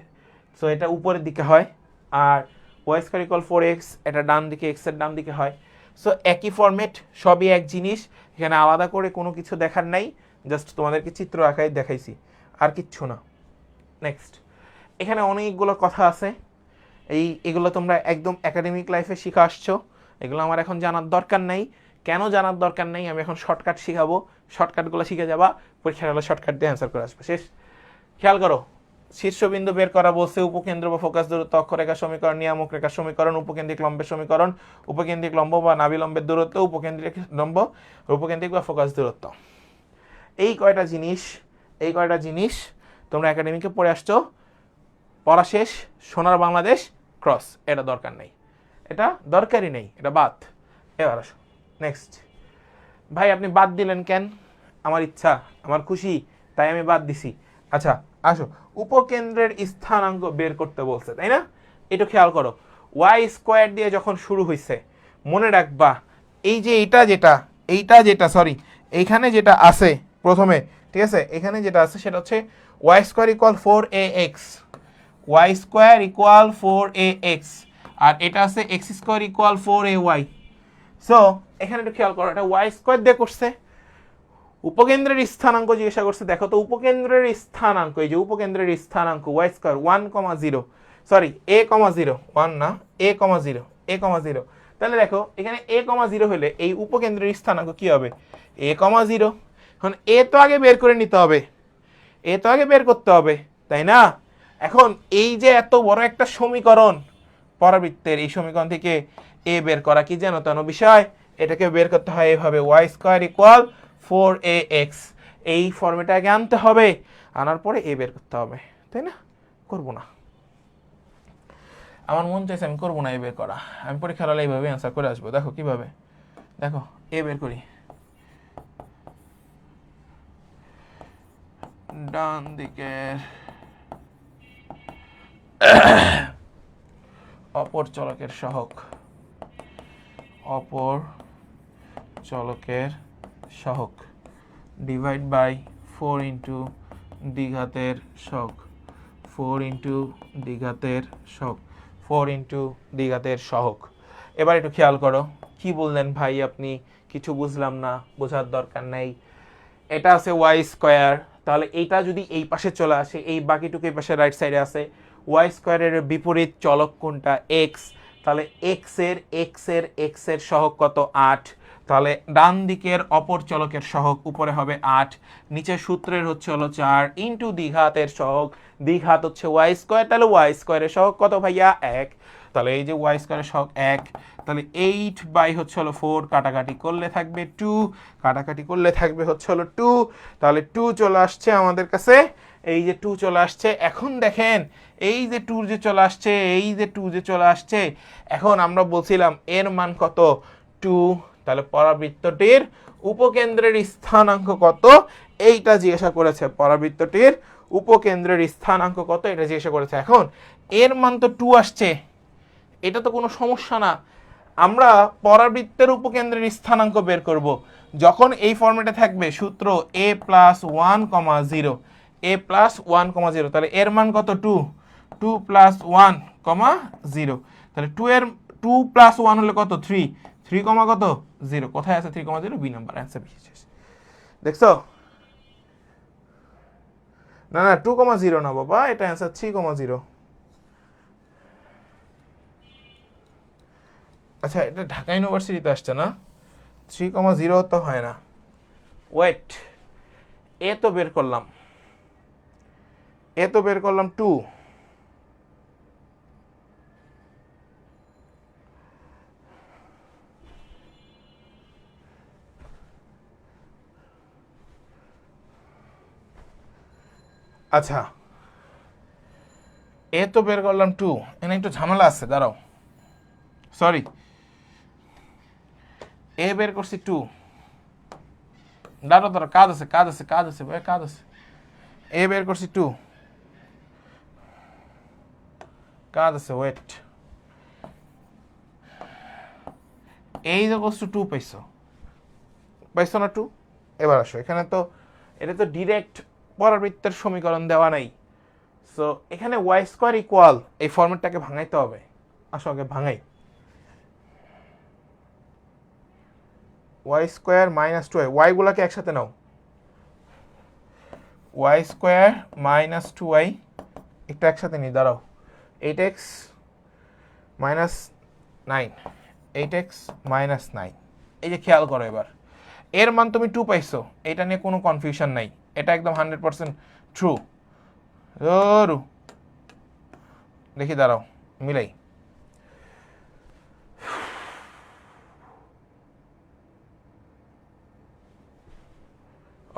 so এটা উপরের দিকে হয়, আর ওয়াই স্কোয়ার ইকুয়াল 4x এটা ডান দিকে x এর ডান দিকে হয়। সো একই ফরম্যাট, সবই এক জিনিস, এখানে আলাদা করে কোনো কিছু দেখার নাই, জাস্ট তোমাদেরকে চিত্র আঁকায় দেখাইছি, আর কিচ্ছু না। নেক্সট, এখানে অনেকগুলো কথা আছে, এগুলো তোমরা একদম একাডেমিক লাইফে শিখে আসছো, এগুলো আমার এখন জানার দরকার নাই। কেন জানার দরকার নেই, আমি এখন শর্টকাট শিখাবো, শর্টকাটগুলো শিখে যাবা, পরীক্ষার হলে শর্টকাট দিয়ে অ্যান্সার করে আসবে, শেষ। খেয়াল করো, শীর্ষবিন্দু বের করা বলছে, উপকেন্দ্র বা ফোকাস দূরত্ব, অক্ষরেখা সমীকরণ, নিয়ামক রেখা সমীকরণ, উপকেন্দ্রিক লম্বের সমীকরণ, উপকেন্দ্রিক লম্ব বা নাভিলম্বের দূরত্ব, উপকেন্দ্রিক লম্ব, উপকেন্দ্রিক বা ফোকাস দূরত্ব। এই কয়টা জিনিস তোমরা একাডেমিকে পড়ে আসছো, পড়া শেষ, সোনার বাংলাদেশ ক্রস, এটা দরকার নেই, এটা দরকারই নেই, এটা বাদ। এবার আসো নেক্সট। ভাই আপনি বাদ দিলেন কেন? আমার ইচ্ছা, আমার খুশি, তাই আমি বাদ দিছি। আচ্ছা আসো, উপকেন্দ্রের স্থানাঙ্ক বের করতে বলছে, তাই না? একটু খেয়াল করো, ওয়াই স্কোয়ার দিয়ে যখন শুরু হয়েছে, মনে রাখবা এই যে এইটা যেটা সরি এইখানে যেটা আছে প্রথমে, ঠিক আছে, এখানে যেটা আছে সেটা হচ্ছে Y square equal 4ax, Y square equal 4ax, আর এটা আছে x square equal 4ay। So এখানে একটু খেয়াল করো, এটা ওয়াই স্কোয়ার দিয়ে করছে, উপকেন্দ্রের স্থানাঙ্ক জিজ্ঞাসা করছে, দেখো তো উপকেন্দ্রের স্থানাঙ্ক, এই যে উপকেন্দ্রের স্থানাঙ্ক ওয়াই স্কোয়ার 1,0, সরি a,0, 1 না, a,0, তাহলে দেখো এখানে a,0 হলে এই উপকেন্দ্রের স্থানাঙ্ক কি হবে? a,0। এখন এ তো আগে বের করে নিতে হবে, বের করতে হবে, তাই না? এখন এই যে এত বড় একটা সমীকরণ পরাবৃত্তের, এই সমীকরণ থেকে এ বের করা কি যেন তেন বিষয়, এটাকে বের করতে হয় এভাবে, ওয়াই স্কোয়ার ইকুয়াল 4ax, এই ফর্মেটে আগে আনতে হবে, আনার পরে এ বের করতে হবে, তাই না? করবো না, আমার মন চাইছে আমি করবো না এ বের করা, আমি পরীক্ষার হলে এইভাবে অ্যান্সার করে আসবো। দেখো কিভাবে, দেখো এ বের করি, ডান দিকের অপর চলকের সহগ ডিভাইড বাই 4 ইন্টু দ্বিঘাতের সহগ, 4 ইন্টু দ্বিঘাতের সহগ। এবার একটু খেয়াল করো, কি বললেন ভাই আপনি? কিছু বুঝলাম না, বোঝার দরকার নাই। এটা আছে ওয়াই স্কোয়ার, তাহলে এইটা যদি এই পাশে চলে আসে, এই বাকিটুকু এই পাশে রাইট সাইডে আছে, ওয়াই স্কোয়ারের বিপরীত চলক কোনটা? এক্স, তাহলে এক্স এর সহগ কত? 8, তাহলে ডান দিকের অপর চলকের সহগ উপরে হবে 8, নিচের সূত্রের হচ্ছে হলো 4 ইন্টু দ্বিঘাতের সহগ, দ্বিঘাত হচ্ছে ওয়াই স্কোয়ার, তাহলে ওয়াই স্কোয়ারের সহগ কত ভাইয়া? 1, তাহলে এই যে ওয়াই স্কোয়ারের সহগ 1, তাহলে 8 বাই হচ্ছে হলো 4, কাটাকাটি করলে থাকবে 2, কাটাকাটি করলে থাকবে হচ্ছে হলো 2, তাহলে 2 চলে আসছে আমাদের কাছে, এই যে 2 চলে আসছে। এখন দেখেন এই যে 2 যে চলে আসছে, এখন আমরা বলছিলাম এর মান কত? 2, তাহলে পরাবৃত্তটির উপকেন্দ্রের স্থানাঙ্ক কত এইটা জিজ্ঞাসা করেছে, পরাবৃত্তটির উপকেন্দ্রের স্থানাঙ্ক কত এটা জিজ্ঞাসা করেছে। এখন এর মান তো 2 আসছে, এটা তো কোনো সমস্যা না, আমরা পরাবৃত্তের উপকেন্দ্রের স্থানাঙ্ক বের করব যখন এই ফর্মেটে থাকবে সূত্র a প্লাস 1,0, তাহলে এর মান কত? 2 প্লাস 1,0, তাহলে 2 প্লাস 1 হলে কত? 3 কত? 0, কোথায় আছে 3,0? বি নাম্বার, অ্যান্সার বিশেষ। দেখছো না 2,0 না বাবা, এটা অ্যান্সার 3,0। আচ্ছা এটা ঢাকা ইউনিভার্সিটিতে আসছে না, 3,0 তো হয় না, ওয়েট, এ তো বের করলাম 2, আচ্ছা এ তো বের করলাম 2, এখানে একটু ঝামেলা আছে, দাঁড়াও, সরি, এ বের করছি 2, দাঁড়াও কাজ আছে ভাই, কাজ আছে, এ বের করছি 2, কাজ আছে, ওয়েট, এই যে বস্তু 2 পাইছো না 2? এবার আসো, এখানে তো এটা তো ডিরেক্ট পরাবৃত্তের সমীকরণ দেওয়া নাই, সো এখানে ওয়াই স্কোয়ার ইকুয়াল এই ফরম্যাটটাকে ভাঙাইতে হবে। আসো আগে ভাঙাই। Y square minus two y গুলাকে একসাথে নাও। Y square minus two y একটা একসাথে নিয়ে দাঁড়াও। 8x minus 9, 8x minus 9। এই যে খেয়াল করো এবার, এর মান তুমি 2 পাইছো, এটা নিয়ে কোনো কনফিউশন নাই, এটা একদম 100% ট্রু। দেখি দাঁড়াও মিলাই।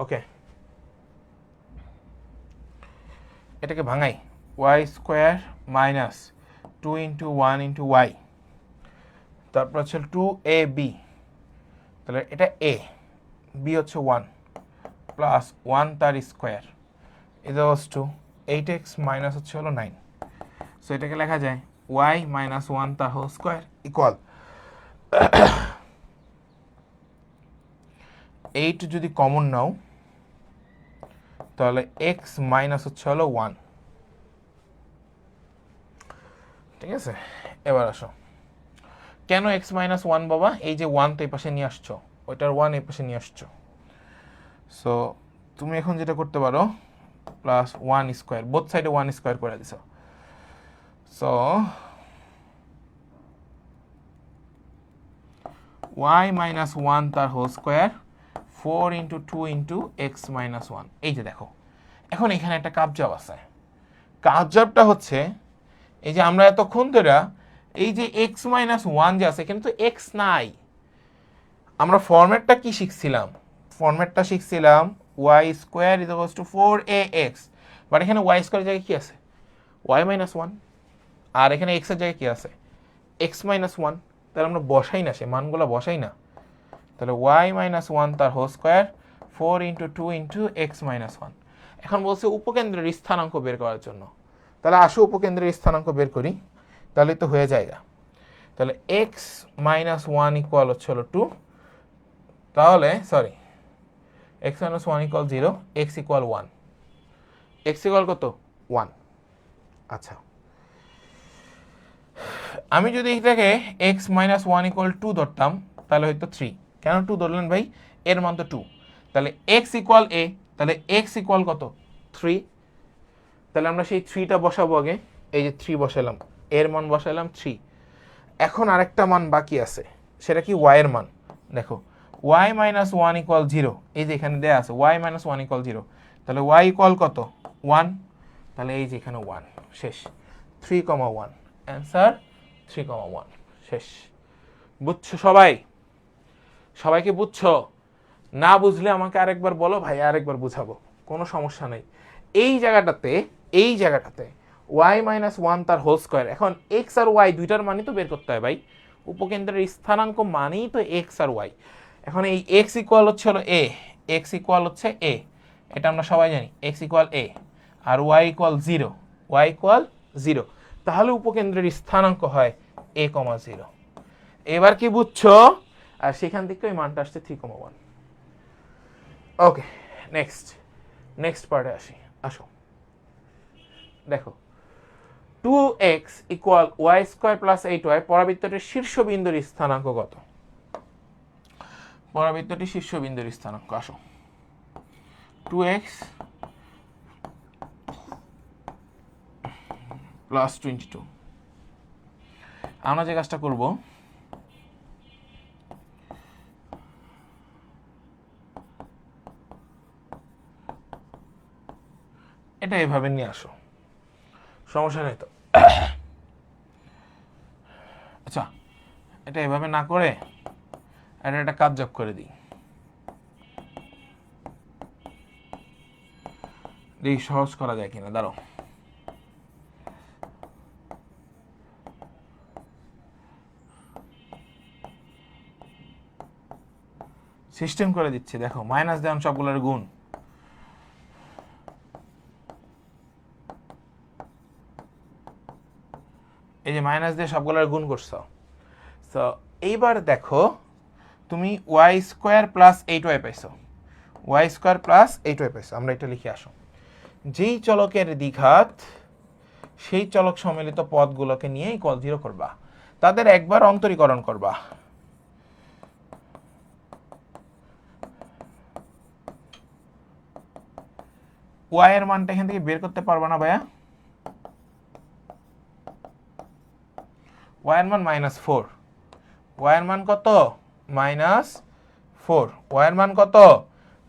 ওকে, এটাকে ভাঙাই। Y square minus 2 into 1 into y, তারপর হচ্ছে 2ab, তাহলে এটা a, b হচ্ছে 1 প্লাস 1 তার square is two 8x minus হচ্ছে হলো 9। সো এটাকে লেখা যায় y মাইনাস 1 তার হোল স্কোয়ার ইকুয়াল 8 যদি কমন নাও তাহলে x মাইনাস হচ্ছে হলো 1। ঠিক আছে, এবার আসো কেন x মাইনাস 1 বাবা? এই যে 1 তো এই পাশে নিয়ে আসছো, ওইটার 1 এই পাশে নিয়ে আসছো। সো তুমি এখন যেটা করতে পারো প্লাস 1 স্কোয়ার, বোথ সাইডে 1 স্কোয়ার করে দিছো। সো y মাইনাস 1 তার whole square 4 into 2 into X minus 1। এই যে দেখো, এখন এখানে একটা কাবজাব আছে। কাবজাবটা হচ্ছে এই যে আমরা এতক্ষণ ধরে এই যে এক্স মাইনাস 1 যে আছে, এখানে তো এক্স নাই। আমরা ফরম্যাটটা কি শিখছিলাম? ফরম্যাটটা শিখছিলাম y square is equals to 4ax, but এখানে ওয়াই স্কোয়ারের জায়গায় কি আছে? Y minus 1। আর এখানে এক্স এর জায়গায় কি আছে? X minus 1। তাহলে আমরা বসাই না, সে মানগুলো বসাই না। তাহলে ওয়াই মাইনাস 1 তার whole square 4 into 2 into X minus 1। এখন বলছে উপকেন্দ্রের স্থানাঙ্ক বের করার জন্য। তাহলে আসো উপকেন্দ্রের স্থানাঙ্ক বের করি, তাহলে তো হয়ে যায়গা। তাহলে এক্স মাইনাস 1 ইকুয়াল হচ্ছে হলো 2, তাহলে sorry x minus 1 equal 0, x equal 1। X equal কত? 1। আচ্ছা, আমি যদি এটাকে এক্স মাইনাস 1 ইকুয়াল 2 ধরতাম তাহলে হয়তো 3। কেন 2 ধরলেন ভাই? এর মান তো 2। তাহলে এক্স ইকুয়াল এ, তাহলে এক্স ইকুয়াল কত? 3। তাহলে আমরা সেই 3টা বসাবো আগে। এই যে 3 বসালাম, এর মান বসালাম 3। এখন আরেকটা মান বাকি আছে, সেটা কি? ওয়াই এর মান। দেখো ওয়াই মাইনাস 1 ইকুয়াল 0, এই যে এখানে দেওয়া আছে ওয়াই মাইনাস 1 ইকুয়াল 0। তাহলে ওয়াই ইকুয়াল কত? 1। তাহলে এই যে এখানে 1, শেষ। 3,1, অ্যান্সার 3,1, শেষ। বুঝছো সবাই? সবাইকে বুঝছো? না বুঝলে আমাকে আরেকবার বলো ভাই, আরেকবার বুঝাবো, কোনো সমস্যা নেই। এই জায়গাটাতে ওয়াই মাইনাস 1 তার হোল স্কোয়ার, এখন এক্স আর ওয়াই দুইটার মানই তো বের করতে হয় ভাই। উপকেন্দ্রের স্থানাঙ্ক মানেই তো এক্স আর ওয়াই। এখন এই এক্স ইকুয়াল হচ্ছে হলো এ, এক্স ইকুয়াল হচ্ছে এ, এটা আমরা সবাই জানি, এক্স ইকুয়াল এ, আর ওয়াই ইকুয়াল 0, ওয়াই ইকুয়াল 0। তাহলে উপকেন্দ্রের স্থানাঙ্ক হয় a,0। এবার কি বুঝছো? আর সেখান থেকে ওই মানটা আসছে 3,1। ওকে, নেক্সট পার্টে আসো। দেখো 2x equal Y square plus 8y, পরাবৃত্তটির শীর্ষবিন্দুর স্থানাঙ্ক কত? পরাবৃত্তটির শীর্ষবিন্দুর স্থানাঙ্ক, আসো। 2x plus 22। আমরা যে কাজটা করব, এটা এভাবে নিয়ে আসো, সমস্যা নেই তো। আচ্ছা, এটা এভাবে না করে এটা একটা কাজ যোগ করে দিই, দেখি সহজ করা যায় কিনা। দাঁড়াও, সিস্টেম করে দিচ্ছি। দেখো মাইনাস দেন সবগুলোর গুণ, এই যে মাইনাস দিয়ে সবগুলোর গুণ করছো। তো এইবার দেখো তুমি ওয়াই স্কোয়ার প্লাস 8y পাইছো, ওয়াই স্কোয়ার প্লাস 8y পাইছো। আমরা এটা লিখে আসো, যেই চলকের দ্বিঘাত সেই চলক সম্মিলিত পদগুলোকে নিয়ে ইকুয়াল 0 করবা, তাদের একবার অন্তরীকরণ করবা। ওয়াই এর মানটা এখান থেকে বের করতে পারবা না ভাইয়া? ওয়াই এর মান -4, ওয়াই এর মান কত? -4, ওয়াই এর মান কত?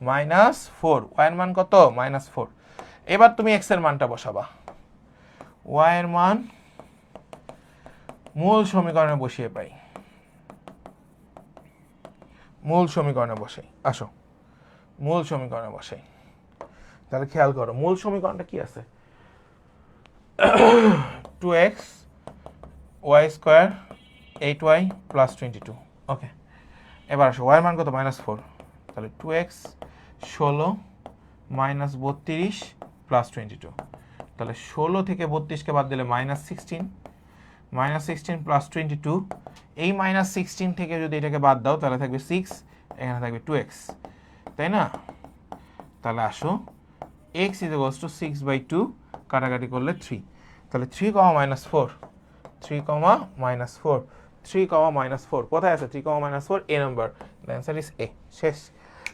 -4, ওয়াই এর মান কত? -4। এবার তুমি এক্স এর মানটা বসাবা। ওয়াই এর মান মূল সমীকরণে বসিয়ে পাই, মূল সমীকরণে বসাই। আসো মূল সমীকরণে বসাই। তাহলে খেয়াল করো মূল সমীকরণটা কি আছে? 2x y square 8y plus 22। ওকে, এবার আসো ওয়াই এর মান কত? -4, তাহলে 2x 16 মাইনাস 32 প্লাস 22। তাহলে 16 থেকে 32কে বাদ দিলে -16, -16 প্লাস 22। এই -16 থেকে যদি এটাকে বাদ দাও তাহলে থাকবে 6, এখানে থাকবে 2x, তাই না? তাহলে আসো x = 6/2, কাটাকাটি করলে 3, তাহলে 3, -4, 3, -4, 3, -4 কোথায় আছে? 3, -4 A number. The answer is A. শেষ।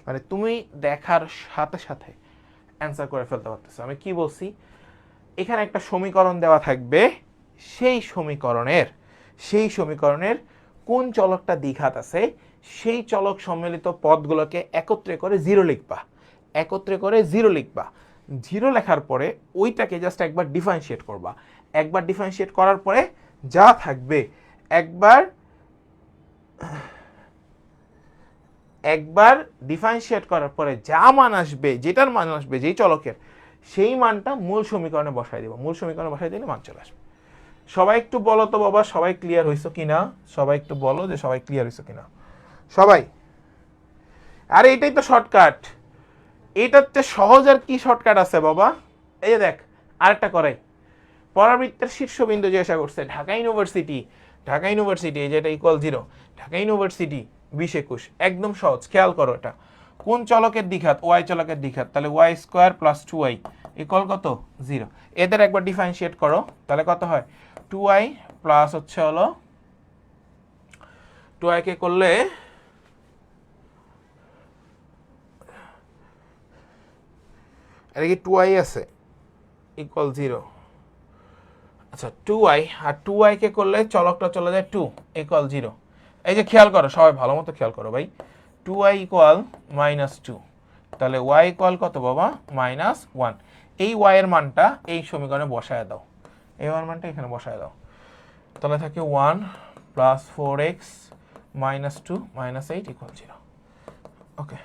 মানে তুমি দেখার সাথে সাথে অ্যান্সার করে ফেলতে পারতেছো। আমি কি বলছি? এখানে একটা সমীকরণ দেওয়া থাকবে, সেই সমীকরণের কোন চলকটা দ্বিঘাত আছে সেই চলক সম্মিলিত পদগুলোকে একত্রে করে 0 লিখবা, একত্রে করে 0 লিখবা। 0 লেখার পরে ওইটাকে জাস্ট একবার ডিফারেন্সিয়েট করবা। একবার ডিফারেন্সিয়েট করার পরে যা থাকবে, একবার ডিফারেন্সিয়েট করার পরে যা মান আসবে, যেটার মান আসবে যেই চলকের, সেই মানটা মূল সমীকরণে বসাই দেব। মূল সমীকরণে বসাই দিলে মান চলে আসবে। সবাই একটু বলো তো বাবা, সবাই ক্লিয়ার হইছো কিনা? সবাই একটু বলো যে সবাই ক্লিয়ার হইছো কিনা সবাই। আরে এটাই তো শর্টকাট, এটাতে সহজ আর কি শর্টকাট আছে বাবা? এই যে দেখ আরেকটা করাই। পরাবৃত্তের শীর্ষবিন্দু জিজ্ঞাসা করছে ঢাকা ইউনিভার্সিটি, ঢাকা ইউনিভার্সিটি যেটা = 0, ঢাকা ইউনিভার্সিটি 20-21, একদম সহজ। খেয়াল করো এটা কোন চলকের দ্বিঘাত? ওয়াই চলকের দ্বিঘাত। তাহলে ওয়াই স্কোয়ার প্লাস 2y = কত? 0। এদের একবার ডিফারেন্সিয়েট করো, তাহলে কত হয়? 2y প্লাস হচ্ছে হলো 2y কে করলে এটা কি 2y আছে = 0। আচ্ছা 2y আর 2y কে করলে চলকটা চলে যায় 2 = 0। এই যে খেয়াল করো, সবাই ভালো মতো খেয়াল করো ভাই। 2y = -2, তাহলে y কত বাবা? -1। এই y এর মানটা এই সমীকরণে বসায় দাও, এই y এর মানটা এখানে বসায় দাও। তাহলে থাকে 1 প্লাস 4x মাইনাস 2 মাইনাস 8 = 0। ওকে,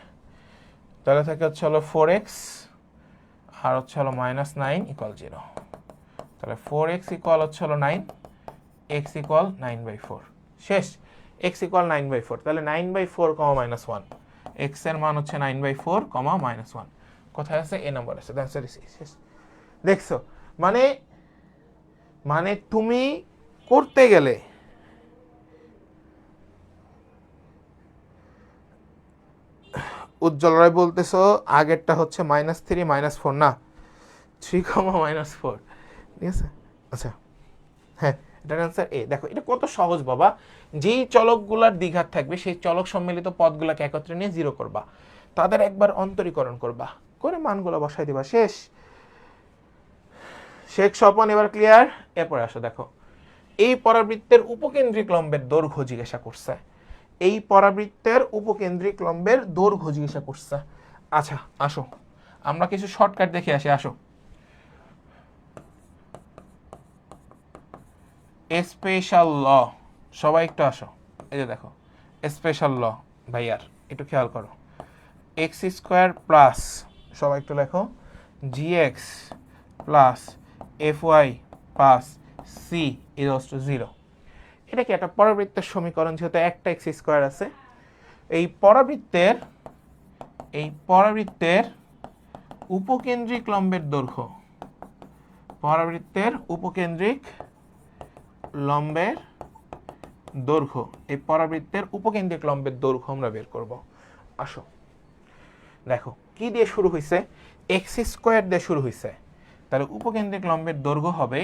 তাহলে থাকে হচ্ছে হলো 4x আর হচ্ছে হলো -9 = 0। তাহলে 4x হচ্ছে হলো 9, x = 9/4। শেষ। x = 9/4, তাহলে 9/4, -1, x এর মান হচ্ছে 9/4, -1 কোথায় আছে? এ নাম্বার আছে। দ্যাটস শেষ। দেখছো মানে তুমি করতে গেলে উজ্জ্বল রায় বলতেছো আগেরটা হচ্ছে -3 -4 না, 3, -4, ঠিক আছে? আচ্ছা হ্যাঁ, এটার অ্যান্সার এ। দেখো এটা কত সহজ বাবা। যেই চলকগুলার দ্বিঘাত থাকবে সেই চলক সম্মিলিত পদগুলোকে একত্রে নিয়ে 0 করবা, তাদের একবার অন্তরীকরণ করবা, করে মানগুলো বসাই দিবা। শেষ। শেখ স্বপন এবার ক্লিয়ার? এরপরে আসো দেখো, এই পরাবৃত্তের উপকেন্দ্রিক লম্বের দৈর্ঘ্য জিজ্ঞাসা করছে, এই পরাবৃত্তের উপকেন্দ্রিক লম্বের দৈর্ঘ্য জিজ্ঞাসা করছে। আচ্ছা আসো আমরা কিছু শর্টকাট দেখে আসি। আসো স্পেশাল ল, সবাই একটু আসো। এই যে দেখো স্পেশাল ল ভাইয়ার একটু খেয়াল করো। x² প্লাস, সবাই একটু লেখো, gx plus fy plus c = 0। এটা কি একটা পরাবৃত্তের সমীকরণ? যেহেতু একটা x² আছে, এই পরাবৃত্তের উপকেন্দ্রিক লম্বের দৈর্ঘ্য, পরাবৃত্তের উপকেন্দ্রিক লম্বের দৈর্ঘ্য, এই পরাবৃত্তের উপকেন্দ্রিক লম্বের দৈর্ঘ্য আমরা বের করব। আসো দেখো কি দিয়ে শুরু হয়েছে? x² দিয়ে শুরু হয়েছে, তাহলে উপকেন্দ্রিক লম্বের দৈর্ঘ্য হবে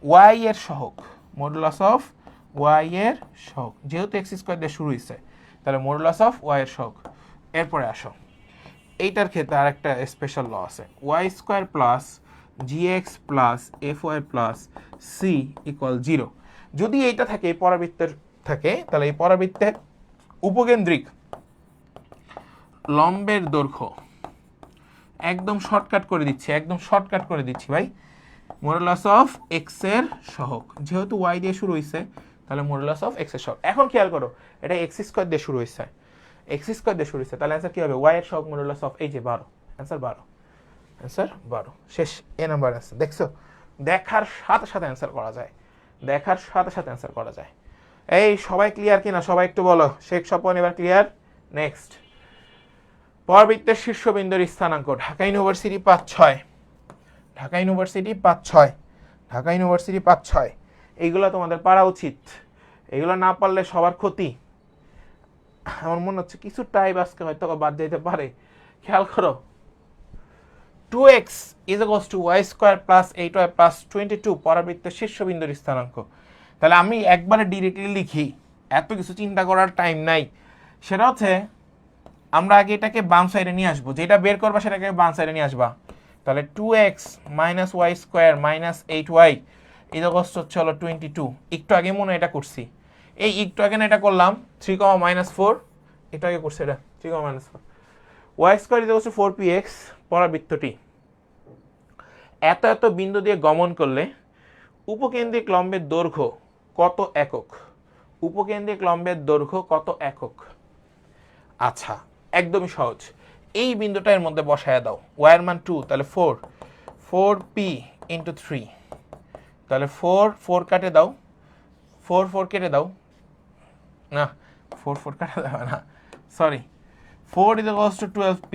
ওয়াই এর সহগ, মডুলাস অফ ওয়াই এর সহগ, যেহেতু এক্স স্কোয়ার দিয়ে শুরু হয়েছে তাহলে মডুলাস অফ ওয়াই এর সহগ। এরপরে আসো, এইটার ক্ষেত্রে আরেকটা স্পেশাল ল আছে, Y square plus g x plus f y plus c equal 0। যদি এইটা থাকে, এই পরাবৃত্তের থাকে, তাহলে এই পরাবৃত্তের উপকেন্দ্রিক লম্বের দৈর্ঘ্য একদম শর্টকাট করে দিচ্ছি, একদম শর্টকাট করে দিচ্ছি ভাই, মডুলাস অফ এক্স এর সহগ, যেহেতু ওয়াই দিয়ে শুরু হয়েছে তাহলে মডুলাস অফ এক্স এর সহগ। এখন খেয়াল করো, এটা এক্স স্কোয়ার দিয়ে শুরু হয়েছে, এক্স স্কোয়ার দিয়ে শুরু হয়েছে, তাহলে অ্যান্সার কি হবে, ওয়াই এর সহগ মডুলাস অফ এই যে 12, অ্যান্সার 12, অ্যান্সার 12, শেষ। এ নাম্বার অ্যান্সার। দেখছো, দেখার সাথে সাথে অ্যান্সার করা যায়, দেখার সাথে সাথে অ্যান্সার করা যায়। এই সবাই ক্লিয়ার কিনা, সবাই একটু বলো। শেখ স্বপন এবার ক্লিয়ার। নেক্সট, পরাবৃত্তের শীর্ষবিন্দুর স্থানাঙ্ক, Dhaka university 5-6, Dhaka university 5-6, Dhaka university 5-6, এইগুলো তোমাদের পারা উচিত, এগুলো না পারলে সবার ক্ষতি। আমার মনে হচ্ছে কিছু টাইপ আজকে হয়তো বাদ যেতে পারে, খেয়াল করো। 2x is equals to y square plus 8y plus 22 পরাবৃত্তের শীর্ষবিন্দুর স্থানাঙ্ক। তাহলে আমি একবারে ডিরেক্টলি লিখি, এত কিছু চিন্তা করার টাইম নাই। সেটা হচ্ছে আমরা আগে এটাকে বাম সাইডে নিয়ে আসবো, যেটা বের করবা সেটাকে বাম সাইডে নিয়ে আসবা। তাহলে 2x minus Y square minus 8y এই অবস্থা হচ্ছে হলো 22। একটু আগে মনে এটা করছি, এই একটু আগে না এটা করলাম 3, একটু আগে করছে এটা 3, ওয়াই স্কোয়ার ইজ হচ্ছে 4px। পরাবৃত্তটি এত এত বিন্দু দিয়ে গমন করলে উপকেন্দ্রিক লম্বের দৈর্ঘ্য কত একক, উপকেন্দ্রিক লম্বের দৈর্ঘ্য কত একক। আচ্ছা, একদমই সহজ, এই বিন্দুটা এর মধ্যে বসায় দাও, ওয়ার মান 2, তাহলে 4p ইন্টু 3, তাহলে 4 কাটে দাও, 4 কেটে দাও, না 4 কাটে যাবে না, sorry, 4 is equals two 12p,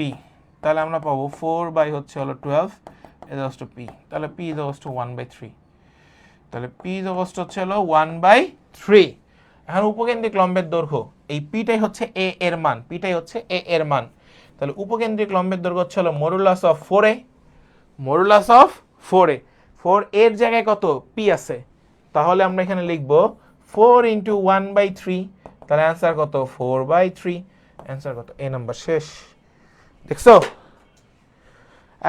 তাহলে আমরা পাবো 4 বাই হচ্ছে হলো 12 ইজ ইকুয়ালস টু p, তাহলে p ইজ ইকুয়ালস টু 1/3, তাহলে p ইজ ইকুয়ালস টু হচ্ছে হলো 1/3। এখন উপকেন্দ্রিক লম্বের দৈর্ঘ্য, এই পিটাই হচ্ছে এ এর মান, পিটাই হচ্ছে এ এর মান, তাহলে উপকেন্দ্রিক লম্বের দৈর্ঘ্য হচ্ছে হলো modulus of 4a, modulus of 4a, 4 এর জায়গায় কত p আছে, তাহলে আমরা এখানে লিখব 4 ইন্টু 1/3, তাহলে অ্যান্সার কত 4/3, অ্যান্সার কত, এ নাম্বার শেষ। দেখছো,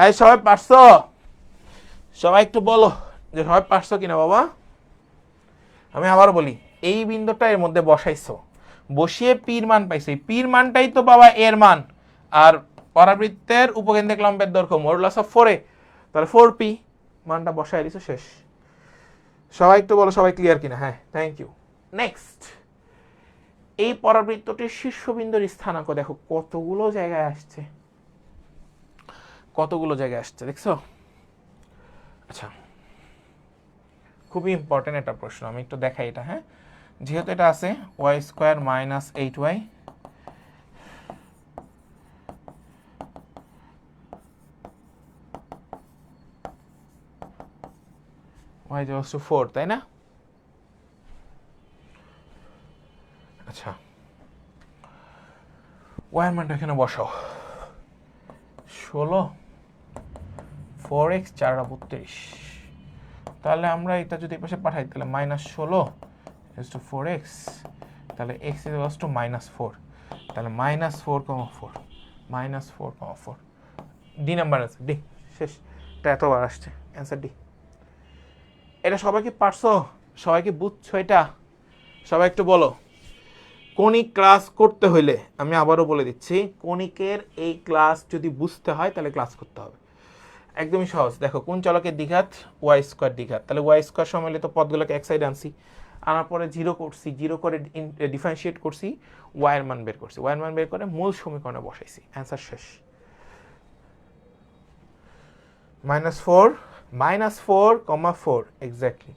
এই সবাই পারছো, সবাই একটু বলো যে সবাই পারছো কিনা বাবা। আমি আবার বলি, এই বিন্দুটা এর মধ্যে বসাইছো, বসিয়ে পির মান পাইছো, এই পির মানটাই তো বাবা এর মান, আর পরাবৃত্তের উপকেন্দ্রিক লম্বের দৈর্ঘ্য মডুলাস অফ 4a, তাহলে 4p মানটা বসাই দিছো, শেষ। সবাই একটু বলো সবাই ক্লিয়ার কিনা। হ্যাঁ, থ্যাংক ইউ। নেক্সট, এই পরাবৃত্তটির শীর্ষবিন্দুর স্থানাঙ্ক দেখো কতগুলো জায়গায় আসছে, কতগুলো জায়গায় আসছে, দেখছো। আচ্ছা, খুবই ইম্পর্টেন্ট একটা প্রশ্ন, আমি একটু দেখাই এটা। হ্যাঁ, যেহেতু এটা আছে Y square minus 8y y equals to 4, তাই না? আচ্ছা, y এর মানটা এখানে বসাও, 16, 4x 4 32, তাহলে আমরা এটা যদি এই পাশে পাঠাই তাহলে -16 ইজ টু 4x, তাহলে x ইকুয়ালস টু -4, তাহলে -4,4, -4,4, ডি নাম্বার আছে, ডি, শেষ। এটা এতবার আসছে, অ্যান্সার ডি। এটা সবাই কি পারছো, সবাই কি বুঝছো এটা, সবাই একটু বলো। কণিক ক্লাস করতে হইলে আমি আবারও বলে দিচ্ছি, কণিকের এই ক্লাস যদি বুঝতে হয় তাহলে ক্লাস করতে হবে, একদমই সহজ। দেখো, কোন চলকের দ্বিঘাত, ওয়াই স্কোয়ার দ্বিঘাত, তাহলে ওয়াই স্কোয়ার সম্মিলিত পদগুলোকে এক সাইডে আনছি, আনার পরে 0 করছি, 0 করে ডিফারেন্সিয়েট করছি, ওয়াইয়ের মান বের করছি, ওয়াইয়ের মান বের করে মূল সমীকরণে বসাইছি, অ্যান্সার শেষ। -4, এক্স্যাক্টলি।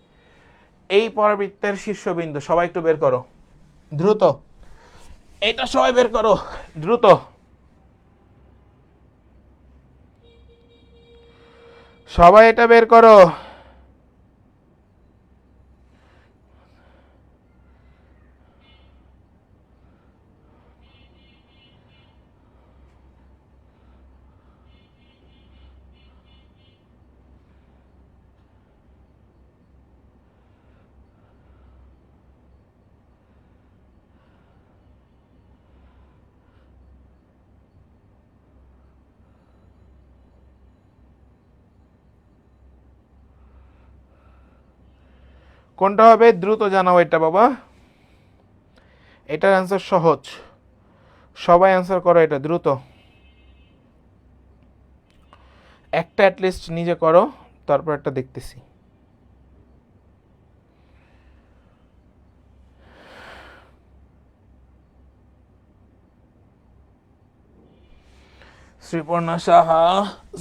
এই পরাবৃত্তের শীর্ষবিন্দু সবাই একটু বের করো দ্রুত, এটা সবাই বের করো দ্রুত, সবাই এটা বের করো। কোনটা হবে দ্রুত জানাও এটা বাবা। এটার অ্যান্সার সহজ, সবাই অ্যান্সার করো এটা দ্রুত। একটা অ্যাটলিস্ট নিজে করো, তারপর একটা দেখতেছি। শ্রীপর্ণা সাহা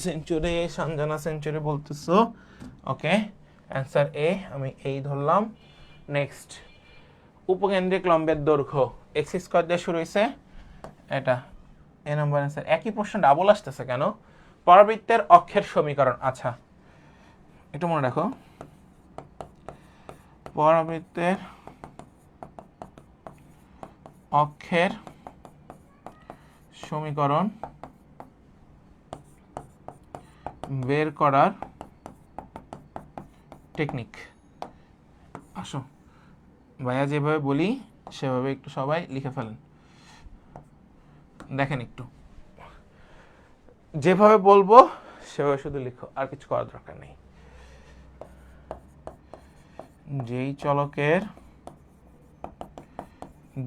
সেঞ্চুরি, সঞ্জনা সেঞ্চুরি বলতেছো। ওকে, অ্যান্সার এ, আমি এই ধরলাম। নেক্সট, উপকেন্দ্রিক লম্বের দৈর্ঘ্য এক্স স্কোয়ার দিয়ে শুরু হয়েছে, এটা এ নাম্বার অ্যান্সার। একই প্রশ্ন ডাবল আসতেছে কেন? পরাবৃত্তের অক্ষের সমীকরণ। আচ্ছা একটু মনে রাখো, পরাবৃত্তের অক্ষের সমীকরণ বের করার টেকনিক। আসো ভাইয়া যেভাবে বলি সেভাবে একটু সবাই লিখে ফেলেন, দেখেন একটু যেভাবে বলবো সেভাবে শুধু লিখো, আর কিছু করার দরকার নেই। যেই চলকের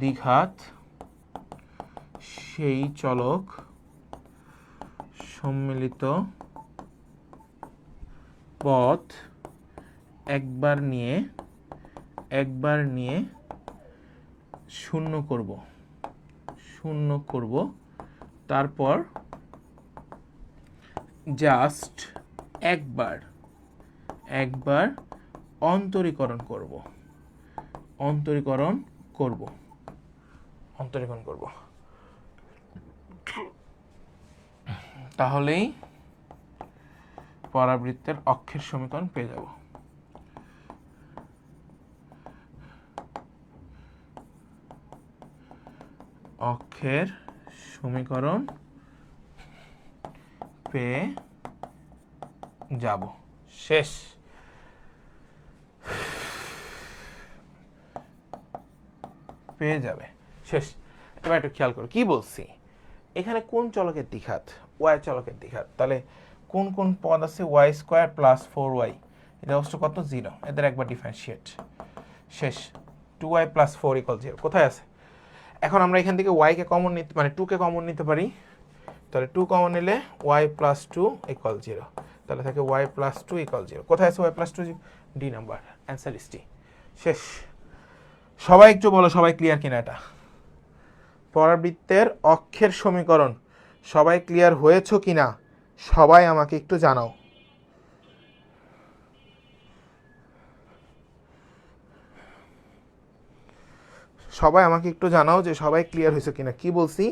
দ্বিঘাত সেই চলক সম্মিলিত পথ একবার নিয়ে শূন্য করব, তারপর জাস্ট একবার অন্তরীকরণ করব, তাহলেই পরাবৃত্তের অক্ষের সমীকরণ পেয়ে যাব। অক্ষের সমীকরণ পেয়ে যাব, শেষ। পেয়ে যাবে, শেষ। এবার একটু খেয়াল করো কি বলছি, এখানে কোন চলকের দ্বিঘাত? ওয়াই চলকের দ্বিঘাত। তাহলে কোন কোন পদ আছে? ওয়াই স্কোয়ার প্লাস 4y, এটা অবশ্য কত? 0। এদের একবার ডিফারেন্সিয়েট, শেষ। 2y প্লাস 4 ইকুয়াল 0 কোথায় আছে? এখন আমরা এখান থেকে y কে কমন নিতে, মানে 2 কে কমন নিতে পারি। তাহলে 2 কমন নিলে y প্লাস 2 ইকুয়াল 0, তাহলে থাকে y প্লাস 2 ইকুয়াল 0। কোথায় আছে y plus 2? D number, answer ইস ডি, শেষ। সবাই একটু বলো, সবাই ক্লিয়ার কিনা এটা? পরাবৃত্তের অক্ষের সমীকরণ সবাই ক্লিয়ার হয়েছো কিনা? সবাই আমাকে একটু জানাও। সবাই আমাকে একটু জানাও যে সবাই ক্লিয়ার হয়েছে কিনা। কি বলছি?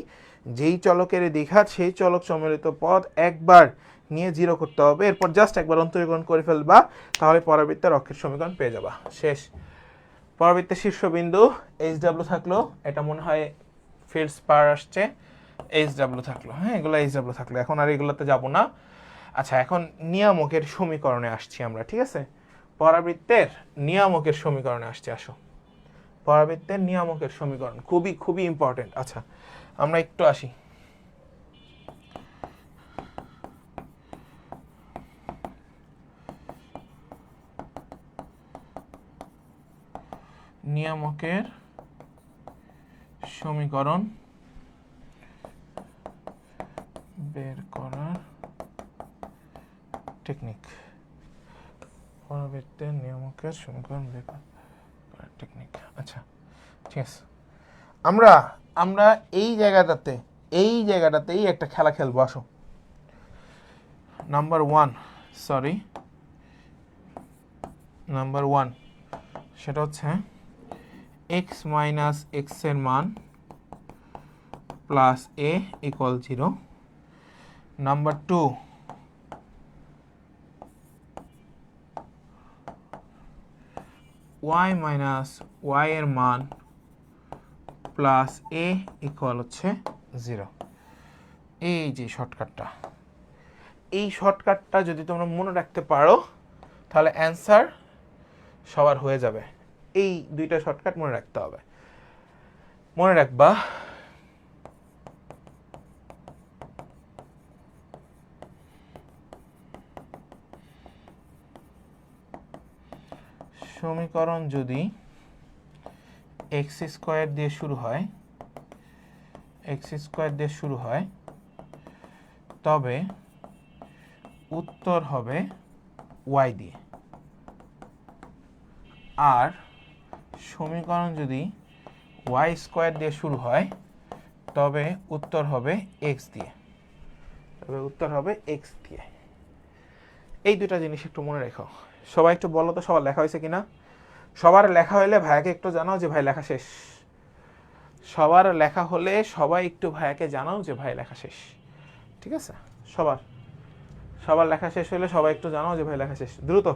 যেই চলকের দ্বিঘাত সেই চলক সম্মিলিত পথ একবার নিয়ে 0 করতে হবে, এরপর জাস্ট একবার অন্তরীকরণ করে ফেলবা, তাহলে পরাবৃত্তের অক্ষের সমীকরণ পেয়ে যাবা, শেষ। পরাবৃত্তের শীর্ষবিন্দু HW থাকলো, এটা মনে হয় ফিল্ডস পার আসছে, HW থাকলো। হ্যাঁ, এগুলো HW থাকলো, এখন আর এগুলোতে যাব না। আচ্ছা, এখন নিয়ামকের সমীকরণে আসছি আমরা, ঠিক আছে? পরাবৃত্তের নিয়ামকের সমীকরণে আসছি, আসো। পরাবৃত্তের নিয়ামকের সমীকরণ খুবই খুবই ইম্পর্টেন্ট। আচ্ছা, আমরা একটু আসি। নিয়ামকের সমীকরণ বের করার টেকনিক। পরাবৃত্তের নিয়ামকের সমীকরণ বের করার টেকনিক। আচ্ছা ঠিক আছে, আমরা এই জায়গাটাতেই একটা খেলা খেলবো, আসো। নাম্বার 1, সেটা হচ্ছে x মাইনাস এক্স এর মান plus a equal 0। Number 2, y minus y এর মান প্লাস a ইকুয়াল হচ্ছে 0। এই যে শর্টকাটটা, এই শর্টকাটটা যদি তোমরা মনে রাখতে পারো তাহলে অ্যান্সার সবার হয়ে যাবে। এই দুইটা শর্টকাট মনে রাখতে হবে। মনে রাখবা সমীকরণ যদি এক্স স্কোয়ার দিয়ে শুরু হয় তবে উত্তর হবে ওয়াই দিয়ে, আর সমীকরণ যদি ওয়াই স্কোয়ার দিয়ে শুরু হয় তবে উত্তর হবে এক্স দিয়ে, এই দুটা জিনিস একটু মনে রেখো। সবাই একটু বলো তো সবার লেখা হয়েছে কিনা? সবার লেখা হলে ভাইয়াকে একটু জানাও যে ভাই লেখা শেষ। সবার লেখা হলে সবাই একটু ভাইয়াকে জানাও যে ভাই লেখা শেষ। ঠিক আছে? সবার লেখা শেষ হলে সবাই একটু জানাও যে ভাই লেখা শেষ, দ্রুত।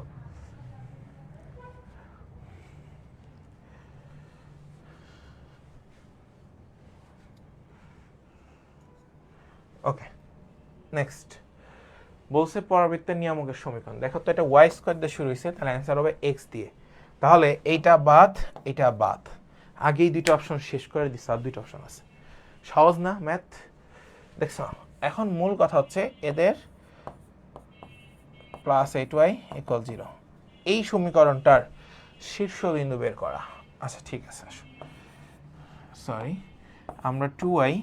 ওকে, নেক্সট বলছে পরাবৃত্তের নিয়ামকের সমীকরণ। দেখো তো এটা ওয়াই স্কোয়ার দিয়ে শুরু হয়েছে, তাহলে অ্যান্সার হবে এক্স দিয়ে। তাহলে এইটা বাদ, এটা বাদ, আগেই দুইটা অপশন শেষ করে দিচ্ছে, আর দুইটা অপশন আছে। সহজ না ম্যাথ? দেখছ, এখন মূল কথা হচ্ছে এদের প্লাস 8y ইকুয়াল 0 এই সমীকরণটার শীর্ষবিন্দু বের করা। আচ্ছা ঠিক আছে, সরি, আমরা 2y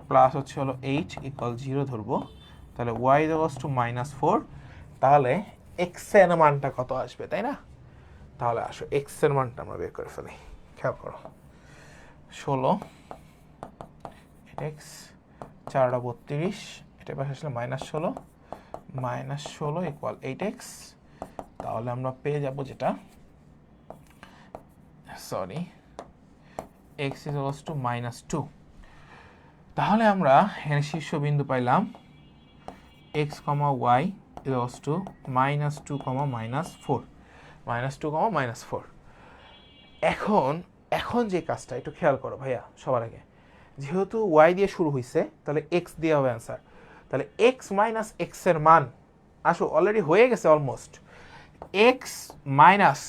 প্লাস হচ্ছে হলো 8 ইকুয়াল 0 ধরবো। তাহলে y ইকুয়ালস টু -4, তাহলে x এর মানটা কত আসবে, তাই না? তাহলে আসো x এর মানটা আমরা বের করে ফেলি। খেয়াল করো, 16 x 4 32, এটা পাশে আসলে -16 ইকুয়াল 8x। তাহলে আমরা পেয়ে যাব যেটা, সরি, x ইকুয়ালস টু -2। তাহলে আমরা এর শীর্ষবিন্দু পাইলাম x, y ইকুয়ালস টু -2, -4। এখন যে কাজটা একটু খেয়াল করো ভাইয়া সবার আগে, যেহেতু y দিয়ে শুরু হয়েছে তাহলে x দিয়ে হবে অ্যান্সার। তাহলে x মাইনাস x এর মান আসো অলরেডি হয়ে গেছে অলমোস্ট। x মাইনাস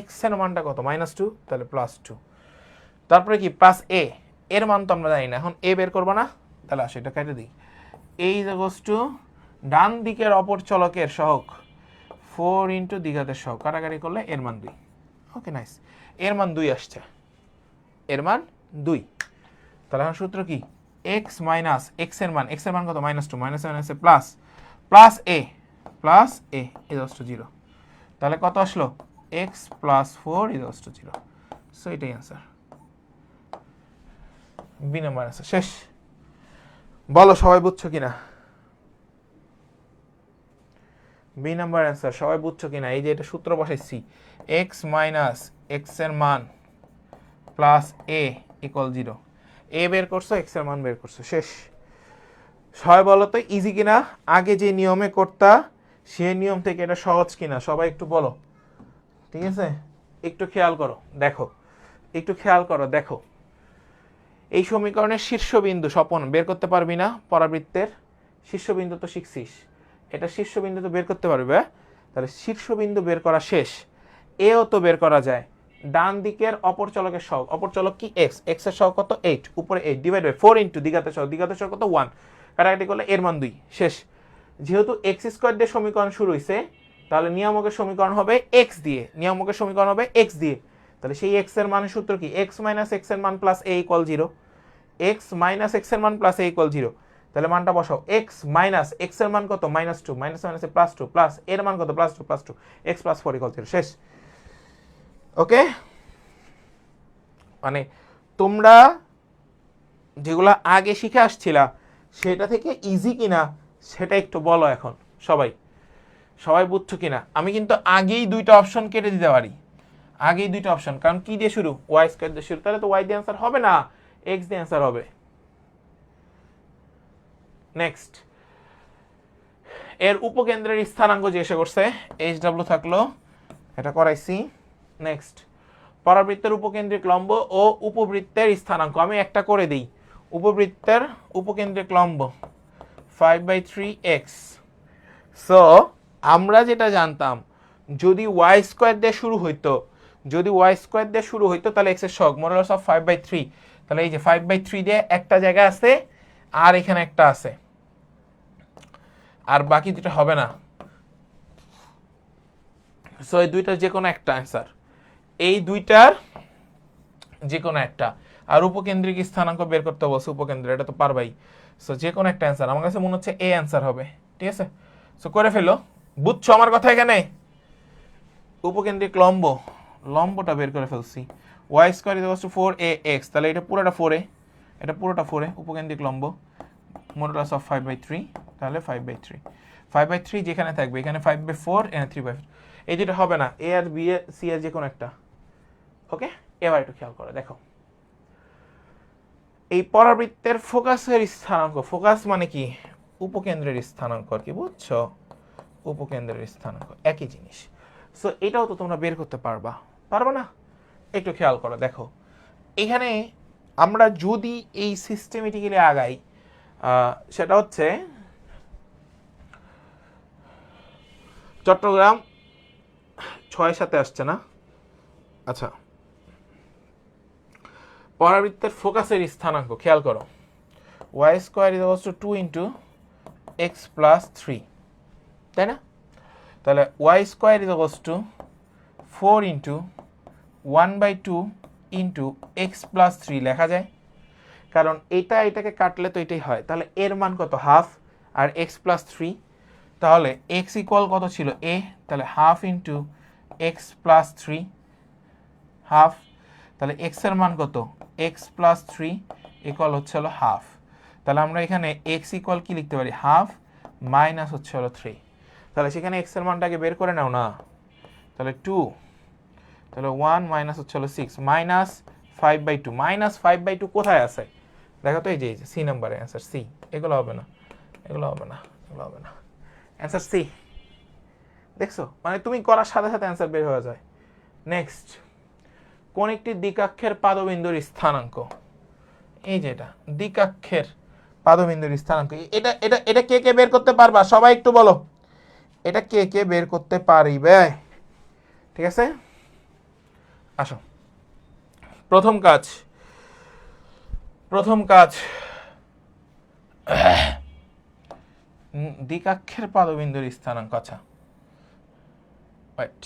x এর মানটা কত? -2, তাহলে +2। তারপরে কি প্লাস a, এর মান তো আমরা জানি না, এখন a বের করবো না, তাহলে আসো এটা কেটে দিই। a ইকুয়ালস টু ডান দিকের অপর চলকের সহগ 4 ইন্টু দ্বিঘাতের সহগ, কাটাকাটি করলে এর মান 2। ওকে নাইস, এর মান 2 আসছে, এর মান 2। তাহলে এখন সূত্র কি? x মাইনাস x এর মান কত? -2, -2 প্লাস a ইকুয়ালস টু 0। তাহলে কত আসলো? x plus 4 equals to 0। So এটাই অ্যান্সার, বি নাম্বার অ্যান্সার। শেষ। বলো সবাই বুঝছো কিনা? বি নাম্বার অ্যান্সার সবাই বুঝছো কিনা? এই যে এটা সূত্র বসাইছি, x মাইনাস x এর মান প্লাস a ইকুয়াল 0। a বের করছো, x এর মান বের করছো, শেষ। সবাই বলো তো ইজি কিনা? আগে যে নিয়মে করতা সেই নিয়ম থেকে এটা সহজ কিনা সবাই একটু বলো। ঠিক আছে, একটু খেয়াল করো, দেখো এই সমীকরণের শীর্ষবিন্দু স্বপন বের করতে পারবি না? পরাবৃত্তের শীর্ষবিন্দু তো শিখছিস, এটা শীর্ষবিন্দু তো বের করতে পারবে। তাহলে শীর্ষবিন্দু বের করা শেষ, এও তো বের করা যায়। ডান দিকের অপর চলকের সহগ, অপর চলক কি? x এর সহগ কত? 8, উপরে 8 ডিভাইড বাই 4 ইন্টু দ্বিঘাতের সহগ কত? 1, কাটাকাটি করলে এর মান 2, শেষ। যেহেতু x স্কোয়ার দিয়ে সমীকরণ শুরু হয়েছে, তাহলে নিয়ামকের সমীকরণ হবে x দিয়ে, তাহলে সেই x এর মানের সূত্র কি? x মাইনাস x এর মান plus a equal 0, x minus x এর মান প্লাস a ইকুয়াল 0। তাহলে মানটা বসাও, x মাইনাস x এর মান কত? -2, -2 +2 প্লাস এর মান কত? +2, x প্লাস 4 ইকুয়াল 0, শেষ। ওকে, মানে তোমরা যেগুলো আগে শিখে আসছিলা সেটা থেকে ইজি কিনা সেটা একটু বলো এখন সবাই বুঝছো কিনা? আমি কিন্তু আগেই দুইটা অপশন কেটে দিতে পারি, কারণ কি দিয়ে শুরু? ওয়াই স্কয়ার দিয়ে শুরু, তাহলে তো ওয়াই দিয়ে অ্যান্সার হবে না, এক্স দিয়ে অ্যান্সার হবে। নেক্সট, এর উপকেন্দ্রের স্থানাঙ্ক জিজ্ঞাসা করছে, HW থাকলো, এটা করাইছি। নেক্সট, পরাবৃত্তের উপকেন্দ্রিক লম্ব ও উপবৃত্তের স্থানাঙ্ক আমি একটা করে দিই। উপবৃত্তের উপকেন্দ্রিক লম্ব 5/3x। সো আমরা যেটা জানতাম, যদি ওয়াই স্কোয়ার দিয়ে শুরু হইতো, তাহলে x এর সহগ মডুলাস অফ 5/3, তাহলে এই যে 5/3 দিয়ে একটা জায়গা আছে আর এখানে একটা আছে, আর বাকি দুটো হবে না। সো এই দুইটার যে কোনো একটা অ্যান্সার, এই দুইটার যে কোনো একটা। আর উপকেন্দ্রিক স্থানাঙ্ক বের করতে বলছে, উপকেন্দ্র, এটা তো পারবাই। সো যে কোনো একটা অ্যান্সার, আমার কাছে মনে হচ্ছে এ অ্যান্সার হবে। ঠিক আছে, সো করে ফেলো। বুঝছো আমার কথা এখানে? উপকেন্দ্রিক লম্ব, লম্বটা বের করে ফেলছি। Y square is two 4ax, তাহলে এটা পুরোটা 4a, এটা পুরোটা 4a, উপকেন্দ্রিক লম্ব মডুলাস অফ 5/3, তাহলে 5/3, 5/3 যেখানে থাকবে এখানে 5/4, এখানে 3/4। এই যেটা হবে না, এ আর বি এর সি এর যে কোনো একটা। ওকে, এবার একটু খেয়াল করে দেখো, এই পরাবৃত্তের ফোকাসের স্থানাঙ্ক, ফোকাস মানে কি উপকেন্দ্রের স্থানাঙ্ক আর কি, বুঝছো? উপকেন্দ্রের স্থানাঙ্ক একই জিনিস। সো এটাও তো তোমরা বের করতে পারবা, পারবা না? একটু খেয়াল করো দেখো, এখানে আমরা যদি এই সিস্টেমেটিক্যালি আগাই, সেটা হচ্ছে চট্টগ্রাম 6-7 আসছে না? আচ্ছা, পরাবৃত্তের ফোকাসের স্থানাঙ্ক খেয়াল করো, Y square is to 2 into x plus 3, তাই না? তাহলে Y square is to 4 into 1/2 into x plus 3 লেখা যায়, কারণ এটা এটাকে কাটলে তো এটাই হয়। তাহলে এর মান কত? হাফ, আর এক্স প্লাস 3, তাহলে এক্স ইকুয়াল কত ছিল? এ, তাহলে half into x plus 3, half. তাহলে এক্স এর মান কত? এক্স প্লাস 3 ইকুয়াল হচ্ছে হলো হাফ। তাহলে আমরা এখানে এক্স ইকুয়াল কি লিখতে পারি? হাফ মাইনাস হচ্ছে হলো 3। তাহলে সেখানে এক্স এর মানটাকে বের করে নাও না, তাহলে 2, তাহলে 1 মাইনাস হচ্ছে হলো 6, মাইনাস 5/2, মাইনাস 5/2 কোথায় আছে দেখো তো, এই যে সি নাম্বারে অ্যান্সার সি। এগুলো হবে না, এগুলো হবে না, এগুলো হবে না, অ্যান্সার সি। দেখছো, মানে তুমি করার সাথে সাথে অ্যান্সার বের হয়ে যায়। নেক্সট, কোন একটি দ্বিকাক্ষের পাদবিন্দুর স্থানাঙ্ক, এই যে এটা দ্বিকাক্ষের পাদবিন্দুর স্থানাঙ্ক, এটা এটা এটা কে কে বের করতে পারবা? সবাই একটু বলো, এটা কে কে বের করতে পারিবে? ঠিক আছে, আসো, প্রথম কাজ, দ্বিকাক্ষের পাদবিন্দুর স্থানাঙ্ক। আচ্ছা, ওয়েট,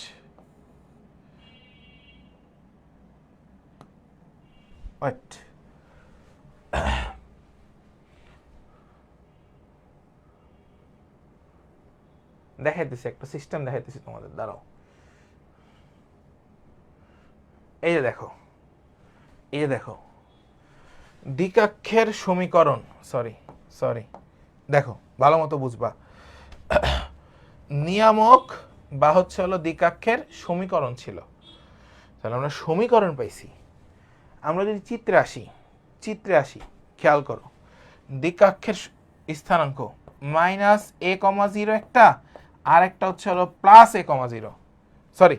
দেখাইতেছি, একটা সিস্টেম দেখাইতেছি তোমাদের, দাঁড়াও। এই যে দেখো, এই যে দেখো, দ্বিকাক্ষের সমীকরণ, সরি দেখো ভালো মতো বুঝবা, নিয়ামক বা হচ্ছে হলো দ্বিকাক্ষের সমীকরণ ছিল। তাহলে আমরা সমীকরণ পাইছি। আমরা যদি চিত্রে আসি, খেয়াল করো, দ্বিকাক্ষের স্থানাঙ্ক মাইনাস এ কমা 0 একটা, আর একটা হচ্ছে হলো প্লাস এ কমা 0, সরি,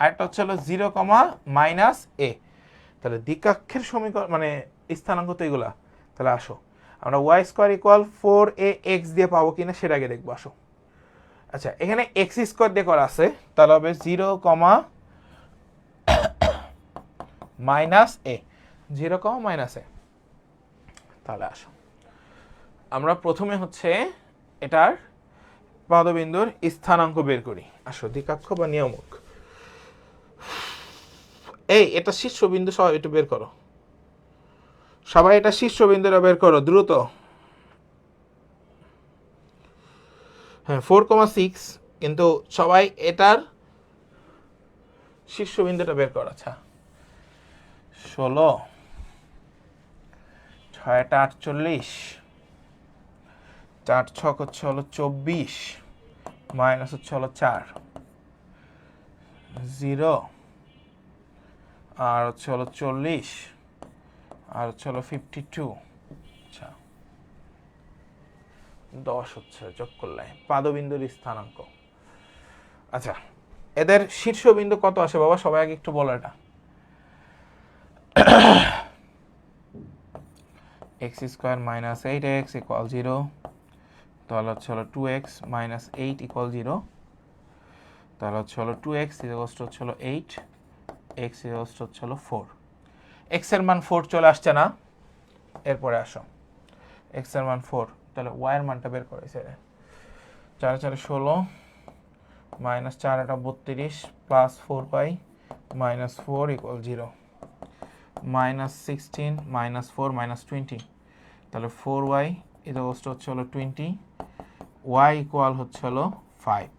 আরেকটা হচ্ছে হলো 0 কমা মাইনাস এ। তাহলে দ্বিকাক্ষের সমীকরণ মানে স্থানাঙ্ক তো এগুলা। তাহলে আসো, আমরা ওয়াই স্কোয়ার ইকুয়াল 4ax দিয়ে পাবো কিনা সেটা আগে দেখবো, আসো। আচ্ছা, এখানে এক্স স্কোয়ার দিয়ে করা আছে, তাহলে হবে 0 কমা মাইনাস এ, 0 কমা মাইনাস এ। তাহলে আসো, আমরা প্রথমে হচ্ছে এটার পাদবিন্দুর স্থানাঙ্ক বের করি। আসো, দ্বিকাক্ষ বা নিয়ামক, এই এটা শীর্ষবিন্দু, সবাই একটু বের করো, সবাই এটা শীর্ষবিন্দুটা বের করো দ্রুত। হ্যাঁ, 4,6, কিন্তু সবাই এটার শীর্ষবিন্দুটা বের করো। আচ্ছা, 16, 6টা 48, 4 6 হচ্ছে হলো 24, মাইনাস হচ্ছে হলো 4, 0, আর হচ্ছে হলো 40, আর হচ্ছে হলো 52। আচ্ছা, 10 হচ্ছে যোগ করলে পাদবিন্দুর স্থানাঙ্ক। আচ্ছা, এদের শীর্ষবিন্দু কত আসে বাবা? সবাই আগে একটু বলো এটা। X square minus 8x equal 0, তাহলে হচ্ছে হলো 2x মাইনাস 8 ইকুয়াল 0, তাহলে হচ্ছে হলো 2x হচ্ছে হলো 8, x হচ্ছে হলো 4। x এর মান 4 চলে আসছে না? এরপরে আসো, x এর মান 4, তাহলে y এর মানটা বের করেছে, 4 4 16, মাইনাস 4 এটা 32 plus 4y minus 4 equal 0, minus 16 minus 4 minus 20, তাহলে 4y এটা হচ্ছে হলো 20, y ইকুয়াল হচ্ছে হলো 5,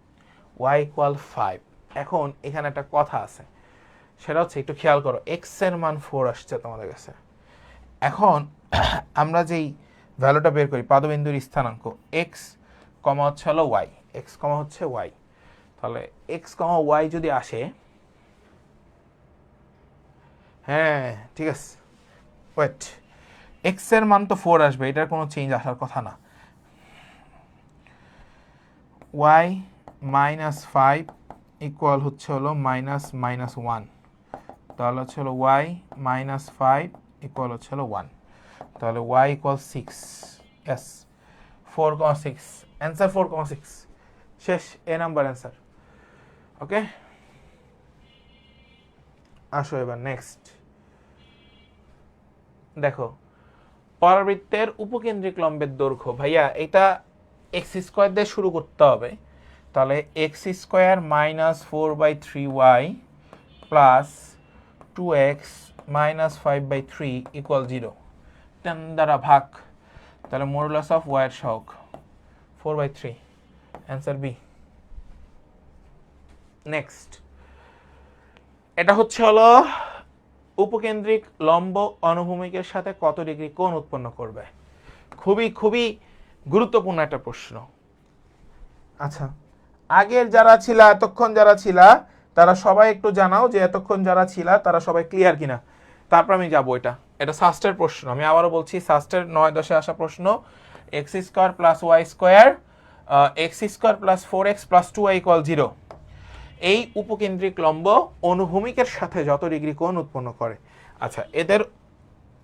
y ইকুয়াল 5। এখন এখানে একটা কথা আছে, সেটা হচ্ছে একটু খেয়াল করো, x এর মান 4 আসছে তোমাদের কাছে। এখন আমরা যেই ভ্যালুটা বের করি পাদবিন্দুর স্থানাঙ্ক x কমা হচ্ছে হলো y, x কমা হচ্ছে y, তাহলে x কমা y যদি আসে, হ্যাঁ ঠিক আছে, ওয়েট, x এর মান তো 4 আসবে, এটার কোনো চেঞ্জ আসার কথা না। y মাইনাস 5 ইকুয়াল হচ্ছে হলো মাইনাস মাইনাস 1, তাহলে হচ্ছে হলো y মাইনাস 5 ইকুয়াল হচ্ছে হলো 1, তাহলে y ইকুয়াল 6, yes 4,6, অ্যান্সার 4,6, শেষ, এ নাম্বার অ্যান্সার। ওকে, আসো এবার নেক্সট দেখো, পরাবৃত্তের উপকেন্দ্রিক লম্বের দৈর্ঘ্য, ভাইয়া এটা এক্স স্কোয়ার দিয়ে শুরু করতে হবে, তাহলে x square minus 4/3y plus 2x minus 5/3 equal 0, 10 দ্বারা ভাগ, তাহলে মডুলাস অফ y এর সহগ 4/3, অ্যান্সার বি। নেক্সট, এটা হচ্ছে হলো উপকেন্দ্রিক লম্ব অনুভূমিকের সাথে কত ডিগ্রি কোণ উৎপন্ন করবে, খুবই খুবই গুরুত্বপূর্ণ একটা প্রশ্ন। আচ্ছা, আগের যারা ছিলা, এতক্ষণ যারা ছিলা তারা সবাই একটু জানাও যে এতক্ষণ যারা ছিলা তারা সবাই ক্লিয়ার কিনা, তারপর আমি যাবো। এটা সাস্টের প্রশ্ন, আমি আবারও বলছি সাস্টের 9-10-এ আসা প্রশ্ন। X square plus Y square, X square plus 4x plus 2y equal 0, এই উপকেন্দ্রিক লম্ব অনুভূমিকের সাথে যত ডিগ্রি কোণ উৎপন্ন করে। আচ্ছা, এদের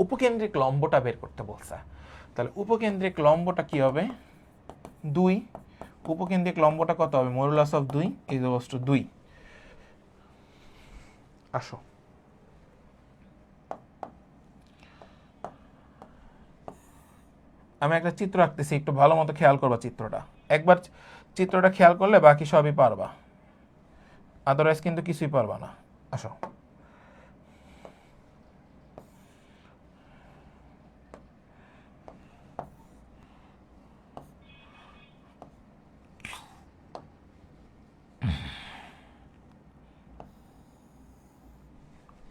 উপকেন্দ্রিক লম্বটা বের করতে বলছে, তাহলে উপকেন্দ্রিক লম্বটা কি হবে, 2, উপকেন্দ্রিক লম্বটা কত হবে, মডুলাস অফ 2 ইকুয়ালস টু 2। আসো, আমি একটা চিত্র আঁকতেছি, একটু ভালো মতো খেয়াল করবা চিত্রটা, একবার চিত্রটা খেয়াল করলে বাকি সবই পারবা, আদারওয়াইজ কিন্তু কিছুই পারবা না। আসো,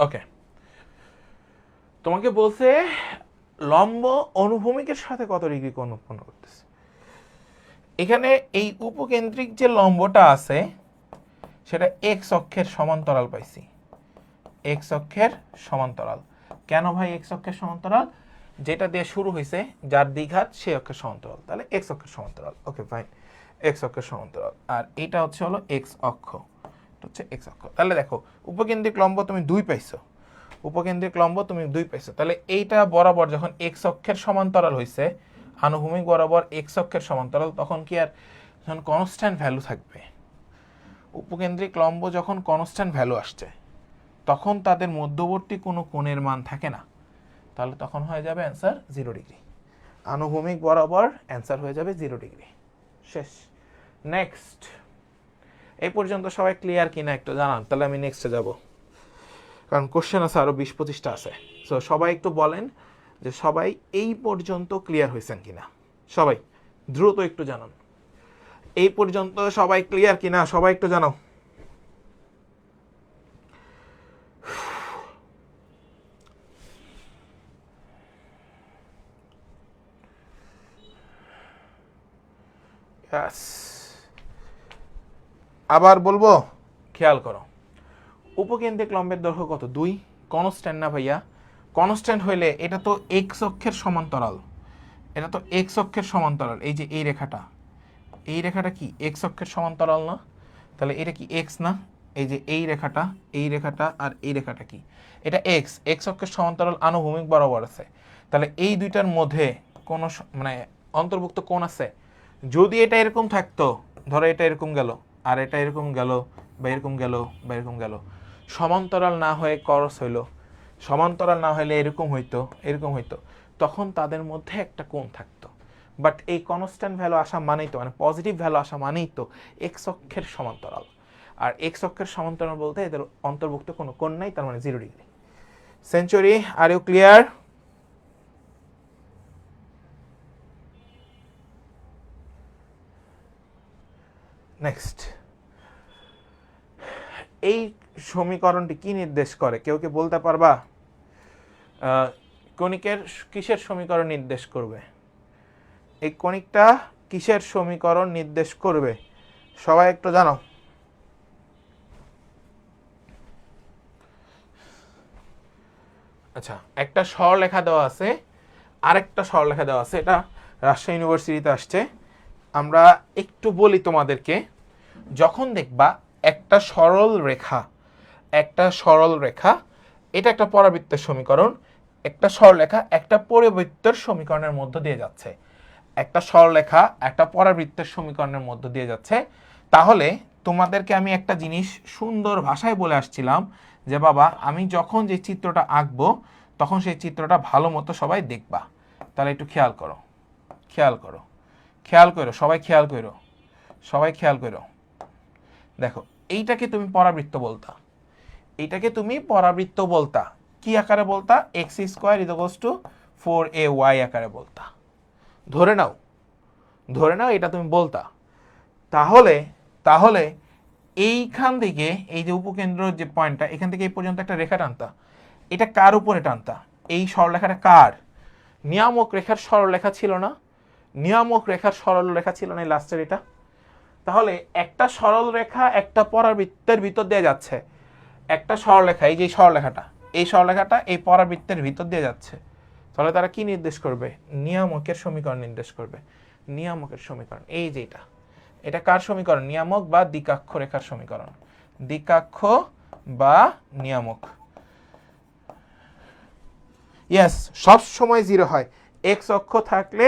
ওকে, তোমাকে বলছে লম্ব অনুভূমিকের সাথে কত ডিগ্রি কোণ উৎপন্ন করতেছে। এখানে এই উপকেন্দ্রিক যে লম্বটা আছে সেটা এক্স অক্ষের সমান্তরাল পাইছি, এক্স অক্ষের সমান্তরাল। কেন ভাই এক্স অক্ষের সমান্তরাল, যেটা দিয়ে শুরু হয়েছে যার দ্বিঘাত সেই অক্ষের সমান্তরাল, তাহলে এক্স অক্ষের সমান্তরাল। ওকে ফাইন, এক্স অক্ষের সমান্তরাল, আর এটা হচ্ছে হলো এক্স অক্ষ, হচ্ছে এক্স অক্ষ। তাহলে দেখো উপকেন্দ্রিক লম্ব তুমি 2 পাইছো, উপকেন্দ্রিক লম্ব তুমি 2 পাইছো, তাহলে এইটা বরাবর যখন এক্স অক্ষের সমান্তরাল হয়েছে, আনুভূমিক বরাবর এক্স অক্ষের সমান্তরাল, তখন কি আর যখন কনস্ট্যান্ট ভ্যালু থাকবে, উপকেন্দ্রিক লম্ব যখন কনস্ট্যান্ট ভ্যালু আসছে তখন তাদের মধ্যবর্তী কোনো কোণের মান থাকে না, তাহলে তখন হয়ে যাবে অ্যান্সার 0 ডিগ্রি, আনুভূমিক বরাবর অ্যান্সার হয়ে যাবে 0 ডিগ্রি, শেষ। নেক্সট, এই পর্যন্ত সবাই ক্লিয়ার কিনা একটু জানান, তাহলে আমি নেক্সটে যাব, কারণ কোশ্চেন আছে আরও 20-25টা আছে। সো সবাই একটু বলেন যে সবাই এই পর্যন্ত ক্লিয়ার হয়েছেন কিনা, সবাই দ্রুত একটু জানান, এই পর্যন্ত সবাই ক্লিয়ার কিনা, সবাই একটু জানাও। আবার বলবো, খেয়াল করো, উপকেন্দ্রিক লম্বের দৈর্ঘ্য কত, 2, কনস্ট্যান্ট না ভাইয়া, কনস্ট্যান্ট হইলে এটা তো এক্স অক্ষের সমান্তরাল, এটা তো এক্স অক্ষের সমান্তরাল, এই যে এই রেখাটা, এই রেখাটা কি এক্স অক্ষের সমান্তরাল না, তাহলে এটা কি এক্স না, এই যে এই রেখাটা, এই রেখাটা আর এই রেখাটা কি, এটা এক্স, এক্স অক্ষের সমান্তরাল আনুভূমিক বরাবর আছে, তাহলে এই দুইটার মধ্যে কোনো মানে অন্তর্ভুক্ত কোণ আছে। যদি এটা এরকম থাকতো, ধরো এটা এরকম গেল আর এটা এরকম গেল বা এরকম গেল বা এরকম গেল, সমান্তরাল না হয়ে ক্রস হইলো, সমান্তরাল না হলে এরকম হইতো, এরকম হইতো, তখন তাদের মধ্যে একটা কোণ থাকতো, বাট এই কনস্ট্যান্ট ভ্যালু আসা মানেই তো মানে পজিটিভ ভ্যালু আসা মানেই তো এক্স অক্ষের সমান্তরাল, আর এক্স অক্ষের সমান্তরাল বলতে এদের অন্তর্ভুক্ত কোনো কোণ নাই, তার মানে 0 degree. Century, are you clear? Next, এই সমীকরণটি কি নির্দেশ করে কেউ কি বলতে পারবা? কণিকের কিসের সমীকরণ নির্দেশ করবে? এই কণিকটা কিসের সমীকরণ নির্দেশ করবে সবাই একটু জানো? আচ্ছা, একটা সরলরেখা দেওয়া আছে, আরেকটা সরলরেখা দেওয়া আছে, এটা রাজশাহী ইউনিভার্সিটিতে আসছে। আমরা একটু বলি তোমাদেরকে, যখন দেখবা একটা সরল রেখা এটা একটা পরাবৃত্তের সমীকরণ, একটা সরলরেখা একটা পরিবৃত্তের সমীকরণের মধ্য দিয়ে যাচ্ছে, একটা সরলরেখা একটা পরাবৃত্তের সমীকরণের মধ্য দিয়ে যাচ্ছে, তাহলে তোমাদেরকে আমি একটা জিনিস সুন্দর ভাষায় বলে আসছিলাম যে বাবা আমি যখন যে চিত্রটা আঁকবো তখন সেই চিত্রটা ভালো মতো সবাই দেখবা। তাহলে একটু খেয়াল করো, সবাই খেয়াল করো। দেখো, এইটাকে তুমি পরাবৃত্ত বলতা, কি আকারে বলতা? X square equals to 4ay আকারে বলতা। ধরে নাও এটা তুমি বলতা। তাহলে এইখান থেকে এই যে উপকেন্দ্র যে পয়েন্টটা, এখান থেকে এই পর্যন্ত একটা রেখা টানতা। এটা কার উপরে টানতা? এই সরলরেখাটা কার? নিয়ামক রেখার সরলরেখা ছিল না? এই লাস্টের এটা। তাহলে একটা সরল রেখা একটা পরাবৃত্তের ভিতর দিয়ে যাচ্ছে, একটা সরলরেখা, এই যে সরলরেখাটা এই পরাবৃত্তের ভিতর দিয়ে যাচ্ছে, তাহলে তারা কি নির্দেশ করবে? নিয়ামকের সমীকরণ নির্দেশ করবে। নিয়ামকের সমীকরণ এই যে এটা কার সমীকরণ? নিয়ামক বা দ্বিকাক্ষ রেখার সমীকরণ। দ্বিকাক্ষ বা নিয়ামক। ইয়েস, সব সময় 0 হয়, এক্স অক্ষ থাকলে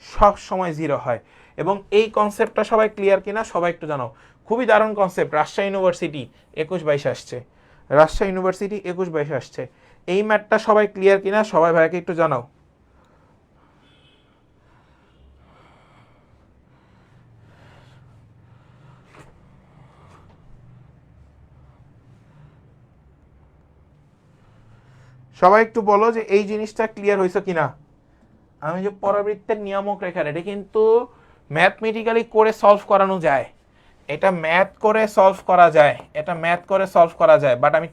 সব সময় 0 হয়। এবং এই কনসেপ্টটা সবাই ক্লিয়ার কিনা সবাই একটু জানাও। খুবই দারুণ কনসেপ্ট, রাজশাহী ইউনিভার্সিটি 21-22 আসছে। এই ম্যাথটা সবাই ক্লিয়ার কিনা সবাই ভাইকে একটু জানাও। সবাই একটু বলো যে এই জিনিসটা ক্লিয়ার হয়েছে কিনা। আমি যে পরাবৃত্তের নিয়ামক রেখা, এটা কিন্তু ম্যাথমেটিক্যালি করে সলভ করানো যায়, এটা ম্যাথ করে সলভ করা যায়, বাট আমি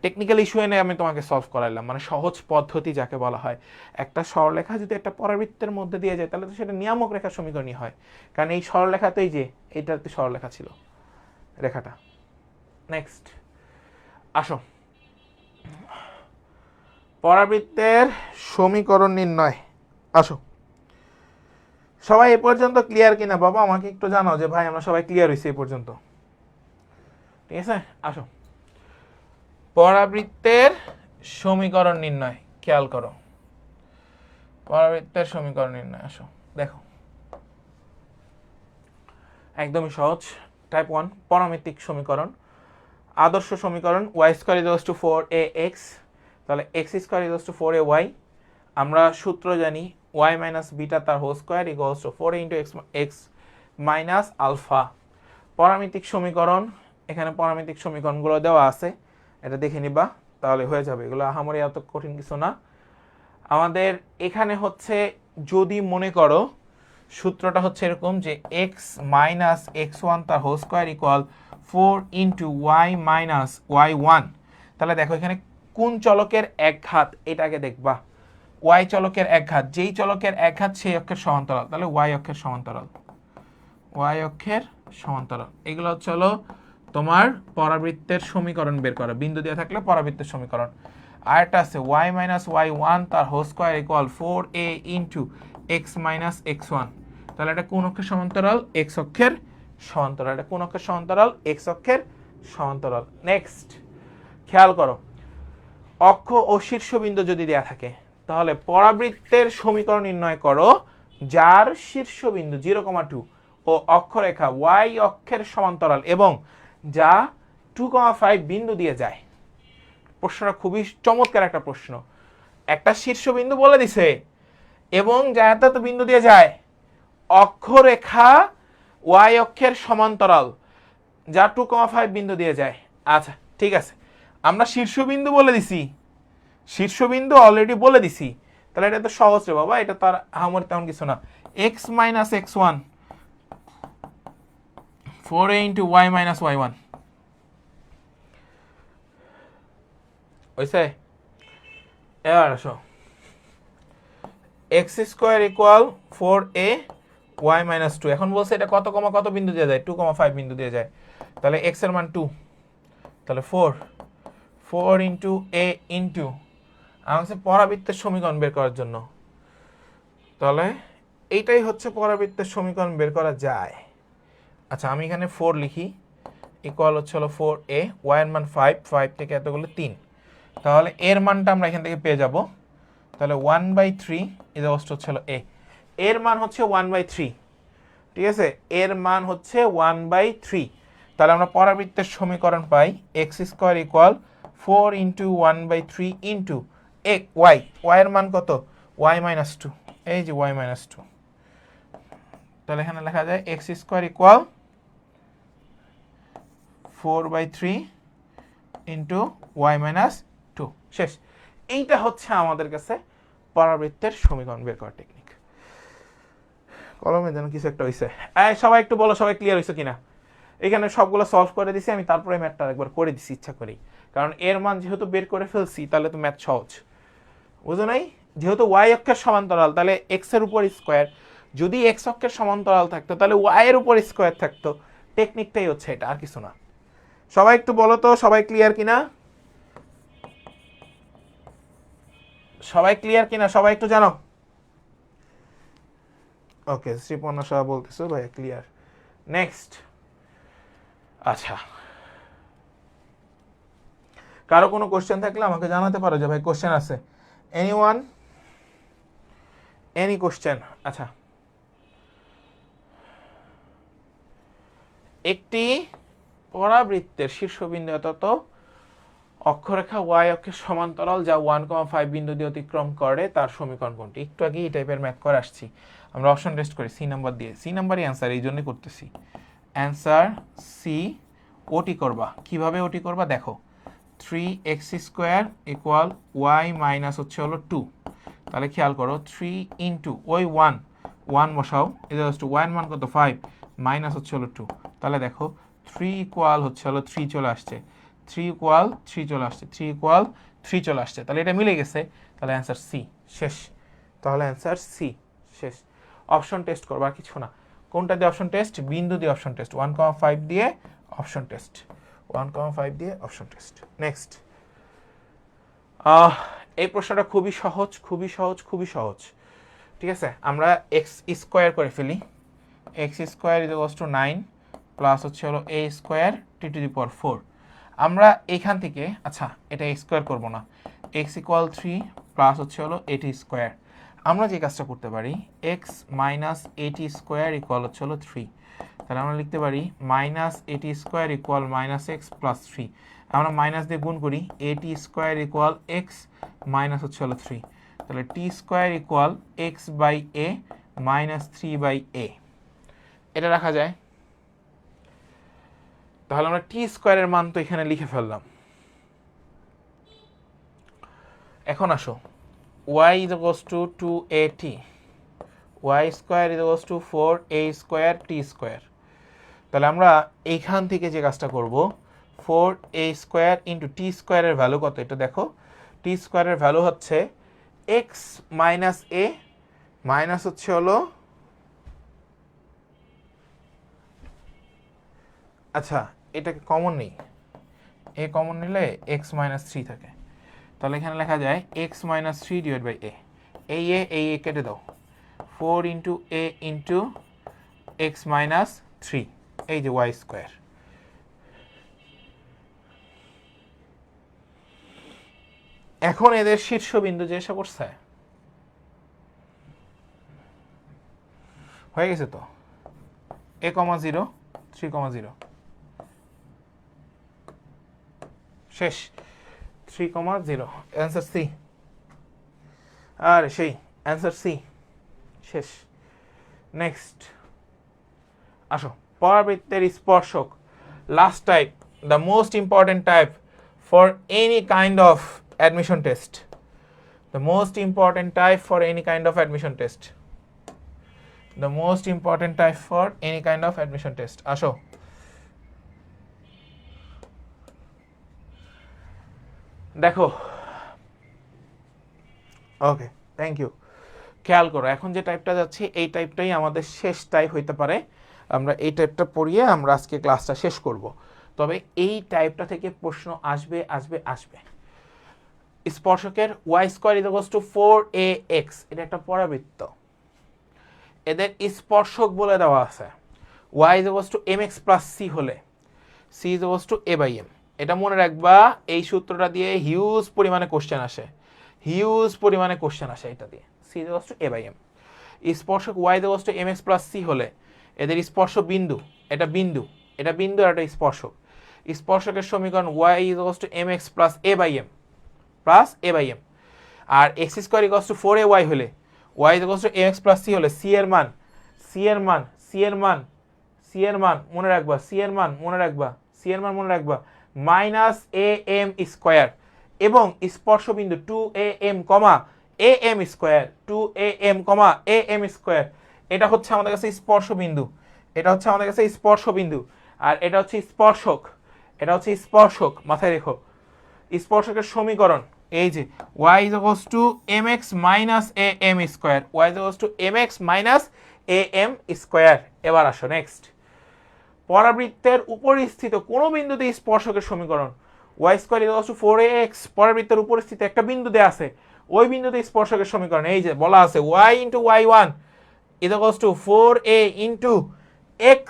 টেকনিক্যাল ইস্যু এনে আমি তোমাকে সলভ করাইলাম, মানে সহজ পদ্ধতি যাকে বলা হয়। একটা সরলরেখা যদি একটা পরাবৃত্তের মধ্যে দিয়ে যায় তাহলে তো সেটা নিয়ামক রেখার সমীকরণই হয়, কারণ এই সরলরেখাতেই যে এইটা একটি সরলরেখা ছিল রেখাটা। নেক্সট আসো, পরাবৃত্তের সমীকরণ নির্ণয়। আসো, সবাই এ পর্যন্ত ক্লিয়ার কিনা বাবা আমাকে একটু জানাও যে ভাই আমরা সবাই ক্লিয়ার হয়েছি এ পর্যন্ত। ঠিক আছে, আসো, পরাবৃত্তের সমীকরণ নির্ণয়। খেয়াল করো, পরাবৃত্তের সমীকরণ নির্ণয়। আসো দেখো, একদমই সহজ। টাইপ 1 পরামিতিক সমীকরণ, আদর্শ সমীকরণ y square equals to 4ax, তাহলে x square equals to 4ay। আমরা সূত্র জানি y মাইনাস বিটা তার whole square equals to 4 into x minus alpha. পরামিতিক সমীকরণ, এখানে পরামিতিক সমীকরণগুলো দেওয়া আছে, এটা দেখে নিবা তাহলে হয়ে যাবে। এগুলো আহামরি এত কঠিন কিছু না। আমাদের এখানে হচ্ছে যদি মনে করো সূত্রটা হচ্ছে এরকম যে x মাইনাস x1 তার whole square equal 4 into y minus y1। তাহলে দেখো এখানে কোন চলকের এক ঘাত এটাকে দেখবা, y চলকের এক ঘাত, যেই চলকের এক ঘাত সেই অক্ষের সমান্তরাল, তাহলে y অক্ষের সমান্তরাল। এগুলো হচ্ছে হলো তোমার পরাবৃত্তের সমীকরণ বের করা, বিন্দু দেওয়া থাকলে পরাবৃত্তের সমীকরণ। আরেকটা আছে y মাইনাস y1 তার whole square equal 4a into x minus x1। তাহলে এটা কোন অক্ষের সমান্তরাল? x অক্ষের সমান্তরাল। এটা কোন অক্ষের সমান্তরাল? x অক্ষের সমান্তরাল। নেক্সট খেয়াল করো, অক্ষ ও শীর্ষবিন্দু যদি দেয়া থাকে তাহলে পরাবৃত্তের সমীকরণ নির্ণয় করো যার শীর্ষবিন্দু 0,2 ও অক্ষরেখা y অক্ষের সমান্তরাল এবং যা 2,5 বিন্দু দিয়ে যায়। প্রশ্নটা খুবই চমৎকার একটা প্রশ্ন। একটা শীর্ষবিন্দু বলে দিছে, এবং যাতে তো বিন্দু দিয়ে যায় অক্ষরেখা ওয়াই অক্ষের সমান্তরাল যা 2,5 বিন্দু দিয়ে যায়। আচ্ছা ঠিক আছে, আমরা শীর্ষবিন্দু বলে দিছি, শীর্ষবিন্দু অলরেডি বলে দিছি, তাহলে এটা তো সহজ রে বাবা, এটা তার আমার তেমন কিছু না। X minus X one 4a into Y minus Y one হয়েছে। এবার আসো, X square equal 4a Y minus 2। এখন বলছে এটা কত কমা কত বিন্দু দিয়ে যায়, 2,5 বিন্দু দিয়ে যায়। তাহলে এক্স এর মান 2, তাহলে 4 ইন্টু এ ইন্টু আমাকে পরাবৃত্তের সমীকরণ বের করার জন্য, তাহলে এইটাই হচ্ছে পরাবৃত্তের সমীকরণ বের করা যায়। আচ্ছা আমি এখানে 4 লিখি, ইকুয়াল হচ্ছে হলো 4a, ওয়াই এর মান 5 থেকে এতগুলো 3, তাহলে এর মানটা আমরা এখান থেকে পেয়ে যাব। তাহলে 1/3 ইজ হচ্ছে হলো a, এর মান হচ্ছে 1/3, ঠিক আছে, এর মান হচ্ছে 1/3। তাহলে আমরা পরাবৃত্তের সমীকরণ পাই x square equal 4 into 1/3 into y, y এর মান কত, ওয়াই মাইনাস 2, এই যে ওয়াই মাইনাস 2। তাহলে এখানে লেখা যায় X square equal 4/3 into Y minus 2। শেষ। এইটা হচ্ছে আমাদের কাছে পরাবৃত্তের সমীকরণ বের করার টেকনিক। কলমে যেন কিছু একটা হয়েছে, সবাই একটু বলো, সবাই ক্লিয়ার হয়েছে কিনা? এখানে সবগুলো সলভ করে দিছি আমি, তারপরে ম্যাথটা একবার করে দিছি ইচ্ছা করেই, কারণ এর মান যেহেতু বের করে ফেলছি তাহলে তো ম্যাথ সহজ, বুঝো নাই? যেহেতু ওয়াই অক্ষের সমান্তরাল তাহলে এক্স এর উপর স্কোয়ার, যদি এক্স অক্ষের সমান্তরাল থাকতো তাহলে ওয়াই এর উপর স্কোয়ার থাকতো। টেকনিকটাই হচ্ছে এটা, আর কিছু না। সবাই একটু বলো তো, সবাই ক্লিয়ার কিনা? সবাই ক্লিয়ার কিনা? সবাই একটু জানো। ওকে, শ্রীপর্ণা সাহা বলতেছো ভাইয়া ক্লিয়ার। নেক্সট। আচ্ছা, কারো কোনো কোশ্চেন থাকলে আমাকে জানাতে পারো যে ভাই কোশ্চেন আছে। Anyone, any question? আচ্ছা, একটি পরাবৃত্তের শীর্ষবিন্দু অর্থাৎ অক্ষরেখা ওয়াই অক্ষের সমান্তরাল যা 1,5 বিন্দু দিয়ে অতিক্রম করে তার সমীকরণ কোনটি? একটু আগে এই টাইপের ম্যাথ করে আসছি, আমরা অপশন টেস্ট করি সি নাম্বার দিয়ে। সি নাম্বারই অ্যান্সার, এই জন্যই করতেছি। Answer C. ওটি করবা, কিভাবে ওটি করবা দেখো, 3x square equal Y minus হচ্ছে হলো 2। তাহলে খেয়াল করো 3 ইন্টু ওই 1 বসাও, এটা হচ্ছে ওয়াই এর মান কত 5, মাইনাস হচ্ছে হলো 2। তাহলে দেখো 3 ইকুয়াল হচ্ছে হলো 3 চলে আসছে, 3 ইকুয়াল 3 চলে আসছে, 3 ইকুয়াল 3 চলে আসছে, তাহলে এটা মিলে গেছে। তাহলে অ্যান্সার সি। শেষ। তাহলে অ্যান্সার সি। শেষ। অপশন টেস্ট করবো, আর কিছু না। কোনটা দিয়ে অপশন টেস্ট? বিন্দু দিয়ে অপশন টেস্ট, 1,5 দিয়ে অপশন টেস্ট, 1,5 দিয়ে অপশন টেস্ট। নেক্সট। এই প্রশ্নটা খুবই সহজ, খুবই সহজ, খুবই সহজ। ঠিক আছে, আমরা এক্স স্কোয়ার করে ফেলি। X square is to 9 plus হচ্ছে হলো এ স্কোয়ার টি টু দি পাওয়ার 4। আমরা এখান থেকে, আচ্ছা এটা স্কোয়ার করব না, এক্স ইকুয়াল 3 প্লাস হচ্ছে হলো এটি স্কোয়ার। আমরা যে কাজটা করতে পারি, এক্স মাইনাস এটি স্কোয়ার ইকুয়াল হচ্ছে হলো 3। তাহলে আমরা লিখতে পারি মাইনাস এটি square equal minus x plus 3। আমরা মাইনাস দিয়ে গুণ করি, এটি স্কোয়ার ইকুয়াল এক্স মাইনাস হচ্ছে হলো 3। তাহলে t square equal x by a minus 3/a। এটা রাখা যায়। তাহলে আমরা টি স্কোয়ারের মান তো এখানে লিখে ফেললাম। এখন আসো, y is equals to 2at, y square is equals to 4a square t square। তাহলে আমরা এইখান থেকে যে কাজটা করব, 4a স্কোয়ার ইন্টু টি স্কোয়ারের ভ্যালু কত এটা দেখো, টি স্কোয়ারের ভ্যালু হচ্ছে x মাইনাস এ মাইনাস হচ্ছে হলো, আচ্ছা এটাকে কমন নেই, এ কমন নিলে x মাইনাস 3 থাকে। তাহলে এখানে লেখা যায় x মাইনাস 3 ডিভাইড বাই এ, এই এ কেটে দাও, 4 ইন্টু এ ইন্টু এক্স মাইনাস 3, এই যে ওয়াই স্কোয়ার। এখন এদের শীর্ষবিন্দু যে এসে করছে, হয়ে গেছে তো, a, 0, 3, 0। শেষ। 3, 0, অ্যান্সার সি। আর সেই অ্যান্সার সি। শেষ। নেক্সট আসো, পরাবৃত্তের স্পর্শক, last type, the most important type for any kind of admission test, the most important type for any kind of admission test, the most important type for any kind of admission test. আসো, দেখো, ওকে, থ্যাংক ইউ। খেয়াল করো, এখন যে টাইপটা যাচ্ছে এই টাইপটাই আমাদের শেষ টাইপ হইতে পারে। আমরা এই টাইপটা পড়িয়ে আমরা আজকে ক্লাসটা শেষ করব। তবে এই টাইপটা থেকে প্রশ্ন আসবে আসবে আসবে। স্পর্শকের y square equals to 4ax, এটা একটা পরাবৃত্ত, এদের স্পর্শক বলে দেওয়া আছে y equals to mx plus c হলে c equals to a by m। এটা মনে রাখবা, এই সূত্রটা দিয়ে হিউজ পরিমাণে কোশ্চেন আসে, হিউজ পরিমাণে কোশ্চেন আসে এটা দিয়ে, c equals to a by m। স্পর্শক y equals to mx plus c হলে এদের স্পর্শ বিন্দু, এটা বিন্দু, এটা বিন্দু আর এটা স্পর্শক। স্পর্শকের সমীকরণ y equals to mx plus a by m plus a by m। আর x square equals to 4ay হলে y equals to mx plus c হলে সি এর মান, সি এর মান, সি এর মান, সি এর মান মনে রাখবা, সি এর মান মনে রাখবা, সি এর মান মনে রাখবা মাইনাস am স্কোয়ার, এবং স্পর্শবিন্দু 2am comma am square, 2am comma am square, এটা হচ্ছে আমাদের কাছে স্পর্শবিন্দু, এটা হচ্ছে আমাদের কাছে স্পর্শবিন্দু, আর এটা হচ্ছে স্পর্শক, এটা হচ্ছে স্পর্শক, মাথায় রেখো। স্পর্শকের সমীকরণ এই যে y is equals to mx minus am square, y is equals to mx minus am square. এবার আসো নেক্সট, পরাবৃত্তের উপরিস্থিত কোন বিন্দুতে স্পর্শকের সমীকরণ y square is equals to 4ax, পরাবৃত্তের উপরিস্থিত একটা বিন্দু দেয়া আছে, ওই বিন্দুতে স্পর্শকের সমীকরণ এই যে বলা আছে y into y1 is equals to 4a into x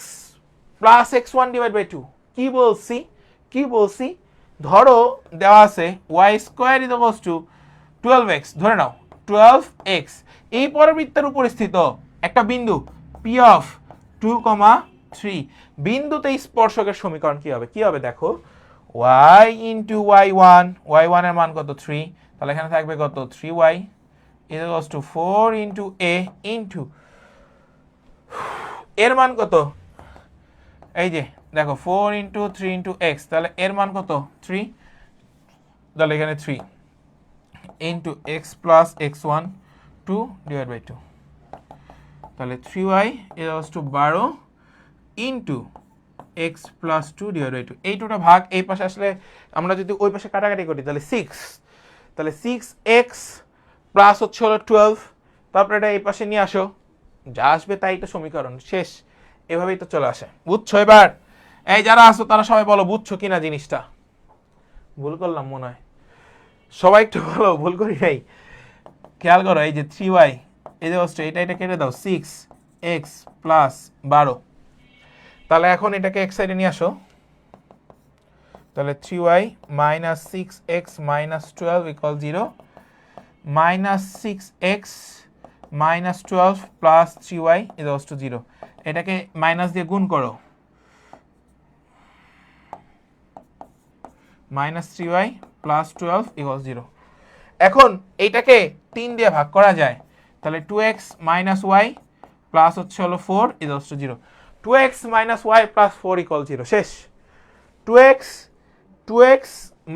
plus x1 divided by 2। কি বলছি, কি বলছি, ধরো দেওয়া আছে y square is equals two 12x, ধরে নাও 12x, এই পরাবৃত্তের উপর স্থিত একটা বিন্দু p অফ 2,3, বিন্দুতে স্পর্শকের সমীকরণ কি হবে, কি হবে দেখো, y ইনটু y1, y1 এর মান কত 3, তাহলে এখানে থাকবে কত 3y is equals to 4 into a into এর মান কত, এই যে দেখো 4 ইন্টু 3 ইন্টু এক্স, তাহলে এর মান কত 3, তাহলে এখানে 3 into x plus x1 2 divide by 2, তাহলে 3y equals to 12 into x plus 2 divide by 2। এই দুটো ভাগ এই পাশে আসলে আমরা যদি ওই পাশে কাটাকাটি করি তাহলে 6, তাহলে 6x প্লাস হচ্ছে হলো 12, তারপরে এটা এই পাশে নিয়ে আসো, যা আসবে তাই তো সমীকরণ, শেষ। এভাবেই তো চলে আসে, বুঝছো? এবার এই যারা আসো তারা সবাই বলো বুঝছো কিনা জিনিসটা, ভুল করলাম মনে হয়, সবাই একটু বলো ভুল করি নাই। খেয়াল করো এই যে 3y এই যে এটা এটা কেটে দাও 6x প্লাস 12, তাহলে এখন এটাকে এক সাইডে নিয়ে আসো, তাহলে 3y minus 6x minus 12 equal 0, minus 6x minus 12 plus 3y equal to 0, এটাকে মাইনাস দিয়ে গুণ করো, মাইনাস 3y প্লাস 12 ইকুয়াল 0। এখন এইটাকে 3 দিয়ে ভাগ করা যায়, তাহলে 2x মাইনাস y প্লাস হচ্ছে হলো 4 equal to 0, 2x minus y plus 4 equal 0, শেষ। 2x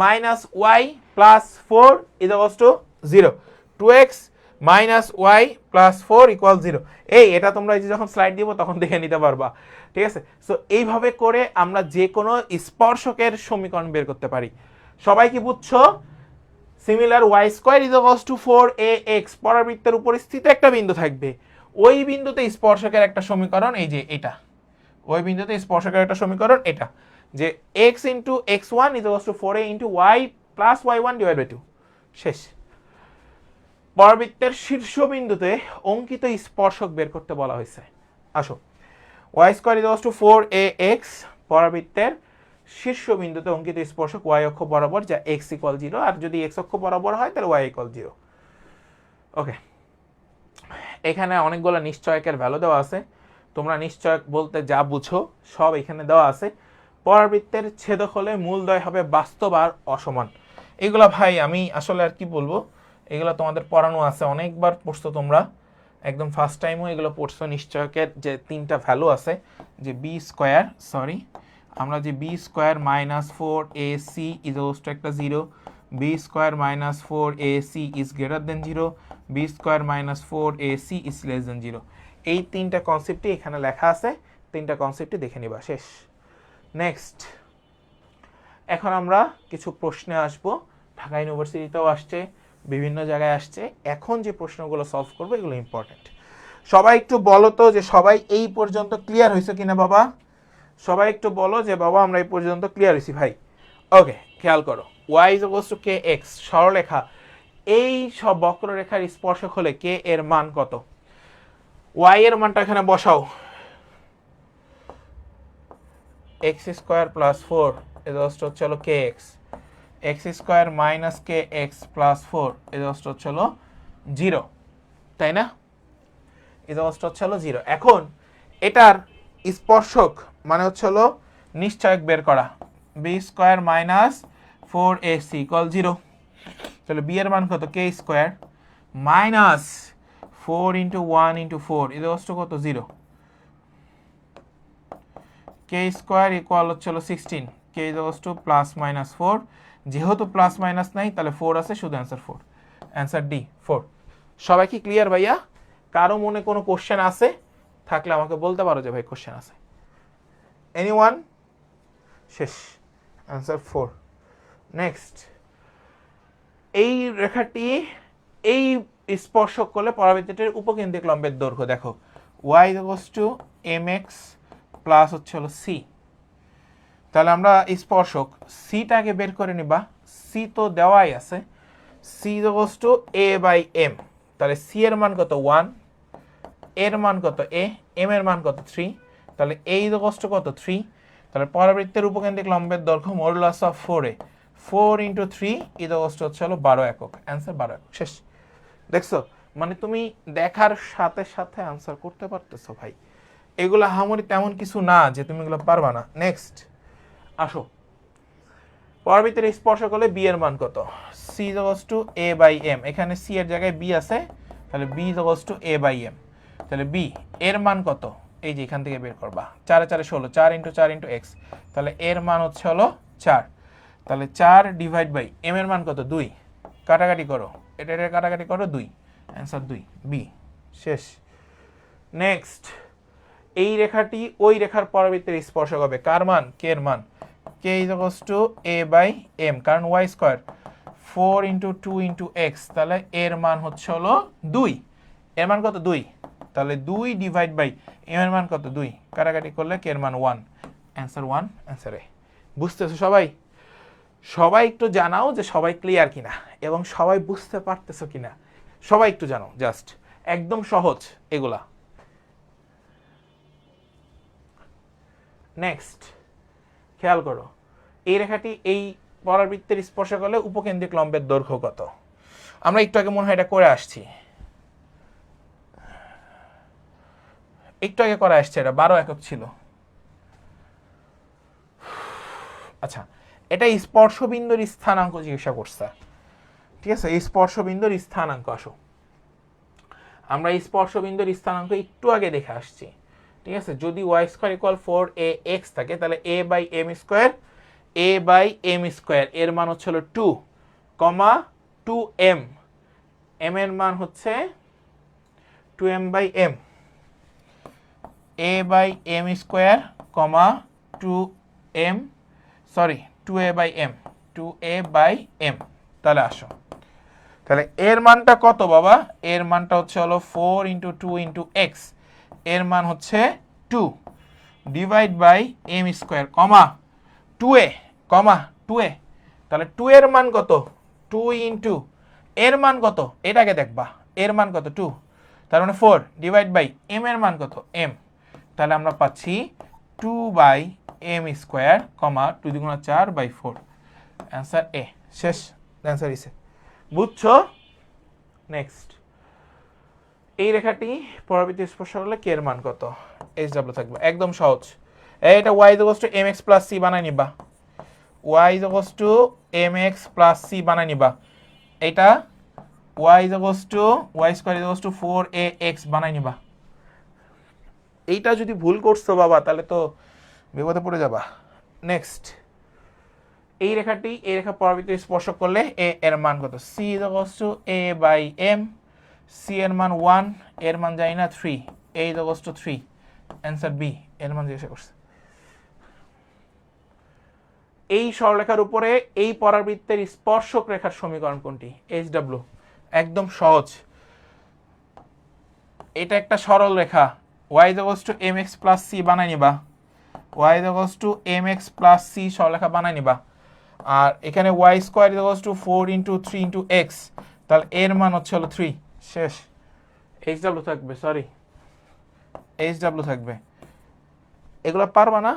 minus y plus 4 equal to 0, 2x minus Y plus 4 equal 0। এই এটা তোমরা এই যে যখন স্লাইড দিব তখন দেখে নিতে পারবা, ঠিক আছে? সো এইভাবে করে আমরা যে কোনো স্পর্শকের সমীকরণ বের করতে পারি। সবাই কি বুঝছো? Similar y square is equals to 4ax, পরাবৃত্তের উপর স্থিত একটা বিন্দু থাকবে, ওই বিন্দুতে স্পর্শকের একটা সমীকরণ এই যে এটা, ওই বিন্দুতে স্পর্শকের একটা সমীকরণ এটা, যে x into x1 is equals to 4a into y plus y1 divide by 2, শেষ। পরাবৃত্তের শীর্ষবিন্দুতে অঙ্কিত স্পর্শক বের করতে বলা হয়েছে। আসো, y square is equals to 4ax, পরাবৃত্তের শীর্ষবিন্দুতে অঙ্কিত স্পর্শক y অক্ষ বরাবর, যা x ইকুয়াল 0, আর যদি x অক্ষ বরাবর হয় তাহলে y ইকুয়াল 0। ওকে, এখানে অনেকগুলো নিশ্চয়কের ভ্যালু দেওয়া আছে, তোমরা নিশ্চয়ক বলতে যা বুঝো সব এখানে দেওয়া আছে। পরাবৃত্তের ছেদক হলে মূলদ্বয় হবে বাস্তব আর অসমান। এগুলা ভাই আমি আসলে আর কি বলবো, এগুলো তোমাদের পড়ানো আছে, অনেকবার পড়ছো তোমরা, একদম ফার্স্ট টাইমও এগুলো পড়ছো নিশ্চয়কের যে তিনটা ভ্যালু আছে, যে বি স্কোয়ার, সরি আমরা যে b square minus four a c is to একটা zero, b square minus four a c is greater than zero, b square minus four a c is less than zero. এই তিনটা কনসেপ্টই এখানে লেখা আছে, তিনটা কনসেপ্টই দেখে নিবা, শেষ। নেক্সট, এখন আমরা কিছু প্রশ্নে আসবো, ঢাকা ইউনিভার্সিটিতেও আসছে, বিভিন্ন জায়গায় আসছে। এখন যে প্রশ্নগুলো সলভ করবো এগুলো ইম্পর্টেন্ট। সবাই একটু বলো তো যে সবাই এই পর্যন্ত ক্লিয়ার হয়েছে কিনা বাবা? সবাই একটু বলো যে বাবা আমরা এই পর্যন্ত ক্লিয়ার হয়েছি ভাই। ওকে, খেয়াল করো, y is equals two K x, সরলরেখা, এই সব বক্ররেখার স্পর্শক হলে কে এর মান কত? y এর মানটা এখানে বসাও, এক্স স্কোয়ার প্লাস ফোর হচ্ছে হলো কে এক্স, এক্স স্কোয়ার মাইনাস কে এক্স প্লাস ফোর হচ্ছে হলো জিরো, তাই না? হচ্ছে হলো জিরো। এখন এটার স্পর্শক মানে হচ্ছে হলো নিশ্চয়ক বের করা, b square minus four a c equal zero. তাহলে বি এর মান কত? K square minus four into one into four হচ্ছে কত? জিরো। কে স্কোয়ার ইকুয়াল হচ্ছে হলো 16, k is to plus minus four, যেহেতু প্লাস মাইনাস নাই তাহলে ফোর আছে, শুধু অ্যান্সার ফোর, অ্যান্সার ডি 4। সবাই কি ক্লিয়ার ভাইয়া? কারো মনে কোনো কোশ্চেন আছে থাকলে আমাকে বলতে পারো যে ভাই কোশ্চেন আছে। এনিওয়ান? শেষ, অ্যান্সার 4। নেক্সট, এই রেখাটি এই স্পর্শক করলে পরাবৃত্তটির উপকেন্দ্রিক লম্বের দৈর্ঘ্য দেখো, y equals to mx plus হচ্ছে হলো c। তাহলে আমরা স্পর্শক সিটাকে বের করে নিবা, সি তো দেওয়াই আছে, c equals to a by m। তাহলে সি এর মান কত? 1, এর মান কত? a, m এর মান কত? 3, তাহলে a ইকুয়ালস টু কত? 3। তাহলে পরাবৃত্তের উপকেন্দ্রিক লম্বের দৈর্ঘ্য modulus of 4a, 4 into 3 equals to হচ্ছে হলো 12 একক, অ্যান্সার 12 একক, শেষ। দেখছো, মানে তুমি দেখার সাথে সাথে আনসার করতে পারতেছো ভাই। এগুলো হামরি তেমন কিছু না যে তুমি এগুলো পারবা না। নেক্সট আসো, পরাবৃত্তের স্পর্শক হলে বি এর মান কত? C equals to a by m, এখানে সি এর জায়গায় বি আছে, তাহলে b equals to a by m. তাহলে বি এর মান কত? এই যে এখান থেকে বের করবা, 4 4 16, 4 ইন্টু 4 ইন্টু এক্স, তাহলে এর মান হচ্ছে হলো 4। তাহলে 4 ডিভাইড বাই এম এর মান কত? 2, কাটাকাটি করো, এটা কাটাকাটি করো, 2, অ্যান্সার 2, বি, শেষ। নেক্সট, এই রেখাটি ওই রেখার পরাবৃত্তের স্পর্শক হবে, কার মান? কে এর মান, k equals to a by m, কারণ y square 4 into 2 into x, তাহলে এর মান হচ্ছে হলো 2, এর মান কত? 2, তাহলে 2 ডিভাইড বাই এম এর মান কত? 2, কাটাকাটি করলে কে এর মান 1, অ্যান্সার 1, অ্যান্সার এ। বুঝতেছো সবাই? সবাই একটু জানাও যে সবাই ক্লিয়ার কিনা এবং সবাই বুঝতে পারতেছো কিনা, সবাই একটু জানো, জাস্ট একদম সহজ এগুলা। নেক্সট, খেয়াল করো, এই রেখাটি এই পরাবৃত্তের স্পর্শক হলে উপকেন্দ্রিক লম্বের দৈর্ঘ্য কত? আমরা একটু আগে মনে হয় এটা করে আসছি, একটু আগে করে আসছে, এটা 12 একক ছিল। আচ্ছা, এটা স্পর্শবিন্দুর স্থানাঙ্ক জিজ্ঞাসা করছে, ঠিক আছে? এই স্পর্শবিন্দুর স্থানাঙ্ক, আসো আমরা এই স্পর্শবিন্দুর স্থানাঙ্ক একটু আগে দেখে আসছি, ঠিক আছে? যদি ওয়াই স্কোয়ার ইকুয়াল 4ax থাকে তাহলে a by m square, a by m square এর মান হচ্ছে হলো 2, 2m, m এর মান হচ্ছে 2m by m, a by m square, 2m, sorry 2a by m, 2a by m। তাহলে আসো, তাহলে এর মানটা কত বাবা? এর মানটা হচ্ছে হলো 4 ইন্টু 2 ইন্টু এক্স, এর মান হচ্ছে 2, divide by m square, 2a, 2a, তাহলে 2 এর মান কত? 2 ইন্টু এর মান কত? এটাকে দেখবা, এর মান কত? 2, তার মানে 4 ডিভাইড বাই এম এর মান কত? m, তাহলে আমরা পাচ্ছি 2 by m square, 2 2 4 by 4, answer a, শেষ, অ্যান্সার ইসে। বুঝছো? নেক্সট, এই রেখাটি পরাবৃত্তের স্পর্শক হলে কে এর মান কত? এইচ ডাব্লিউ থাকবে, একদম সহজ। এটা y equals to mx plus c বানাই নিবা, y equals to mx plus c বানাই নিবা। এটা y is equals to y square is equals to 4ax বানাই নিবা। এইটা যদি ভুল করছো বাবা তাহলে তো বিপদে পড়ে যাবা। নেক্সট, এই রেখাটি এই রেখা পরাবৃত্ত স্পর্শক করলে a এর মান কত? c is equals to a/m, c এর মান 1, এর মান জানি না 3, a is equals to 3, answer b, এর মান জিজ্ঞাসা করছে। এই সরলরেখার উপরে এই পরাবৃত্তের স্পর্শক রেখার সমীকরণ কোনটি? HW, একদম সহজ। এটা একটা সরল রেখা, y is equals to mx plus c বানাই নিবা, y is equals to mx plus c সরলরেখা বানাই নিবা। আর এখানে y square is equals to 4 into 3 into x, তাহলে এর মান হচ্ছে হলো 3, শেষ। HW থাকবে, সরি HW থাকবে। এগুলো পারবা না?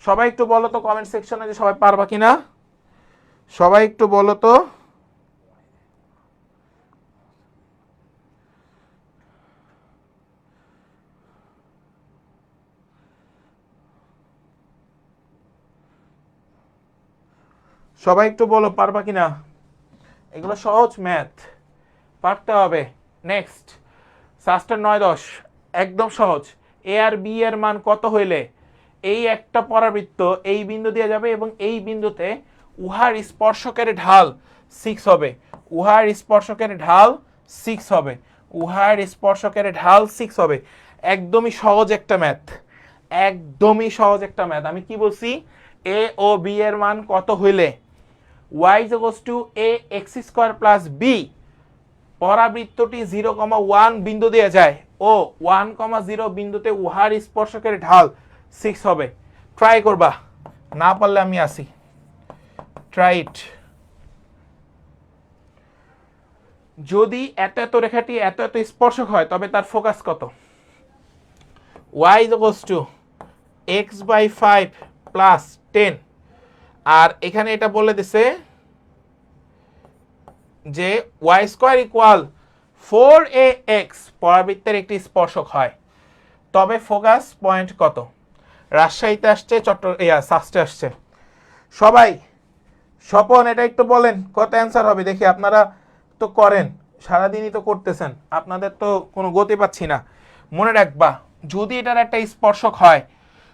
সবাই একটু বলো তো কমেন্ট সেকশনে যে সবাই পারবা কিনা, সবাই একটু বলো তো। সবাই একটু বলো পারবা কিনা, এগুলো সহজ ম্যাথ, পারতে হবে। নেক্সট, সাস্টার 9-10 একদম সহজ। এ আর বি এর মান কত হইলে এই একটা পরাবৃত্ত এই বিন্দু দিয়ে যাবে এবং এই বিন্দুতে উহার স্পর্শকের ঢাল 6 হবে, উহার স্পর্শকের ঢাল 6 হবে, উহার স্পর্শকের ঢাল 6 হবে। একদমই সহজ একটা ম্যাথ, একদমই সহজ একটা ম্যাথ। আমি কি বলছি? এ ও বি এর মান কত হইলে y is equals to ax square plus b, পরাবৃত্তটি 0,1 বিন্দু দিয়ে যায় ও 1,0 বিন্দুতে উহার স্পর্শকের ঢাল 6 হবে। ট্রাই করবা, না পারলে আমি আসি, ট্রাই ইট। যদি এত এত রেখাটি এত এত স্পর্শক হয় তবে তার ফোকাস কত? y is equals to x/5 plus 10, আর এখানে এটা বলে দিছে যে y স্কয়ার ইকুয়াল 4ax পরাবৃত্তের একটি স্পর্শক হয়, তবে ফোকাস পয়েন্ট কত? রাজশাহীতে আসছে, সাস্টে আসছে। সবাই স্বপন এটা একটু বলেন কত অ্যান্সার হবে দেখি। আপনারা তো করেন, সারাদিনই তো করতেছেন, আপনাদের তো কোনো গতি পাচ্ছি না। মনে রাখবা, যদি এটার একটা স্পর্শক হয়,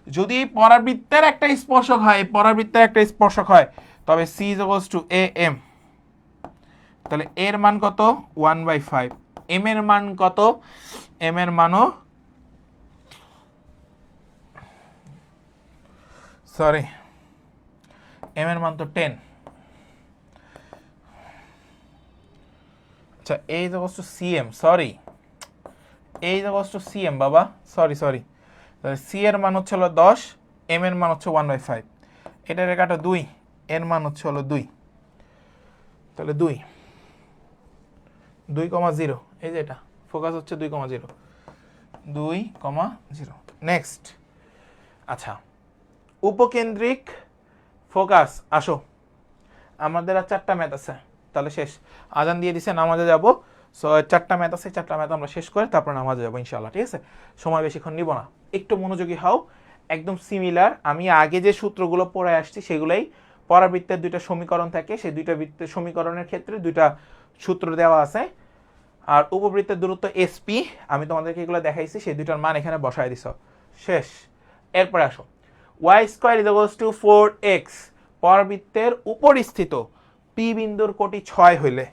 যদি পরাবৃত্তের একটা স্পর্শক হয়, পরাবৃত্তের একটা স্পর্শক হয়, তবে c is equals to am, তাহলে এর মান কত? 1/5। m এর মান কত? m এর মানও সরি m এর মান তো 10। আচ্ছা, a is equals to cm, sorry a is equals to cm বাবা, সরি তাহলে c এর মান হচ্ছে হলো 10, m এর মান হচ্ছে 1/5। এটা রেখাটা 2, এর মান হচ্ছে হলো 2, তাহলে 2,0, এই যে এটা ফোকাস হচ্ছে 2,0, 2,0। নেক্সট, আচ্ছা উপকেন্দ্রিক ফোকাস, আসো আমাদের আর 4টা ম্যাথ আছে, তাহলে শেষ। আজান দিয়ে দিছে, নামাজে যাব। সো 4টা ম্যাথ আছে, 4টা ম্যাথ আমরা শেষ করে তারপর নামাজে যাবো ইনশাআল্লাহ, ঠিক আছে? সময় বেশিক্ষণ নিব না, একটু মনোযোগী হও। একদম সিমিলার, আমি আগে যে সূত্রগুলো পড়ে আসছি সেগুলোই। পরাবৃত্তের 2টা সমীকরণ থাকে, সেই 2টা বৃত্তের সমীকরণের ক্ষেত্রে 2টা সূত্র দেওয়া আছে। আর উপবৃত্তের দূরত্ব এসপি, আমি তোমাদেরকে এগুলো দেখাইছি, সেই 2টার মান এখানে বসায় দিছ, শেষ। এরপরে আসো, y square is equals to 4x পরাবৃত্তের উপরিস্থিত পি বিন্দুর কোটি 6 হইলে,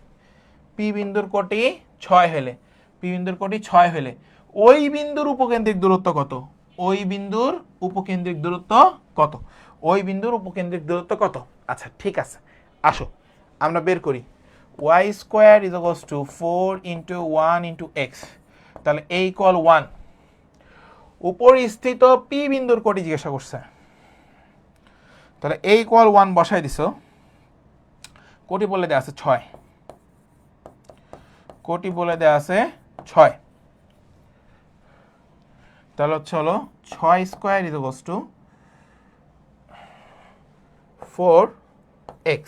পি বিন্দুর কোটি 6 হইলে, পি বিন্দুর কোটি 6 হইলে ওই বিন্দুর উপকেন্দ্রিক দূরত্ব কত? ওই বিন্দুর উপকেন্দ্রিক দূরত্ব কত? ওই বিন্দুর উপকেন্দ্রিক দূরত্ব কত? আচ্ছা ঠিক আছে, আসো আমরা বের করি। y square is equals to 4 into 1 into x, তাহলে a ইকুয়াল 1। উপরিস্থিত পি বিন্দুর কোটি জিজ্ঞাসা করছে, তাহলে a ইকুয়াল 1 বসাই দিছো। কোটি বলে দেওয়া আছে 6, কোটি বলে দেওয়া আছে 6, তাহলে হচ্ছে হলো 6 square is equals to 4x,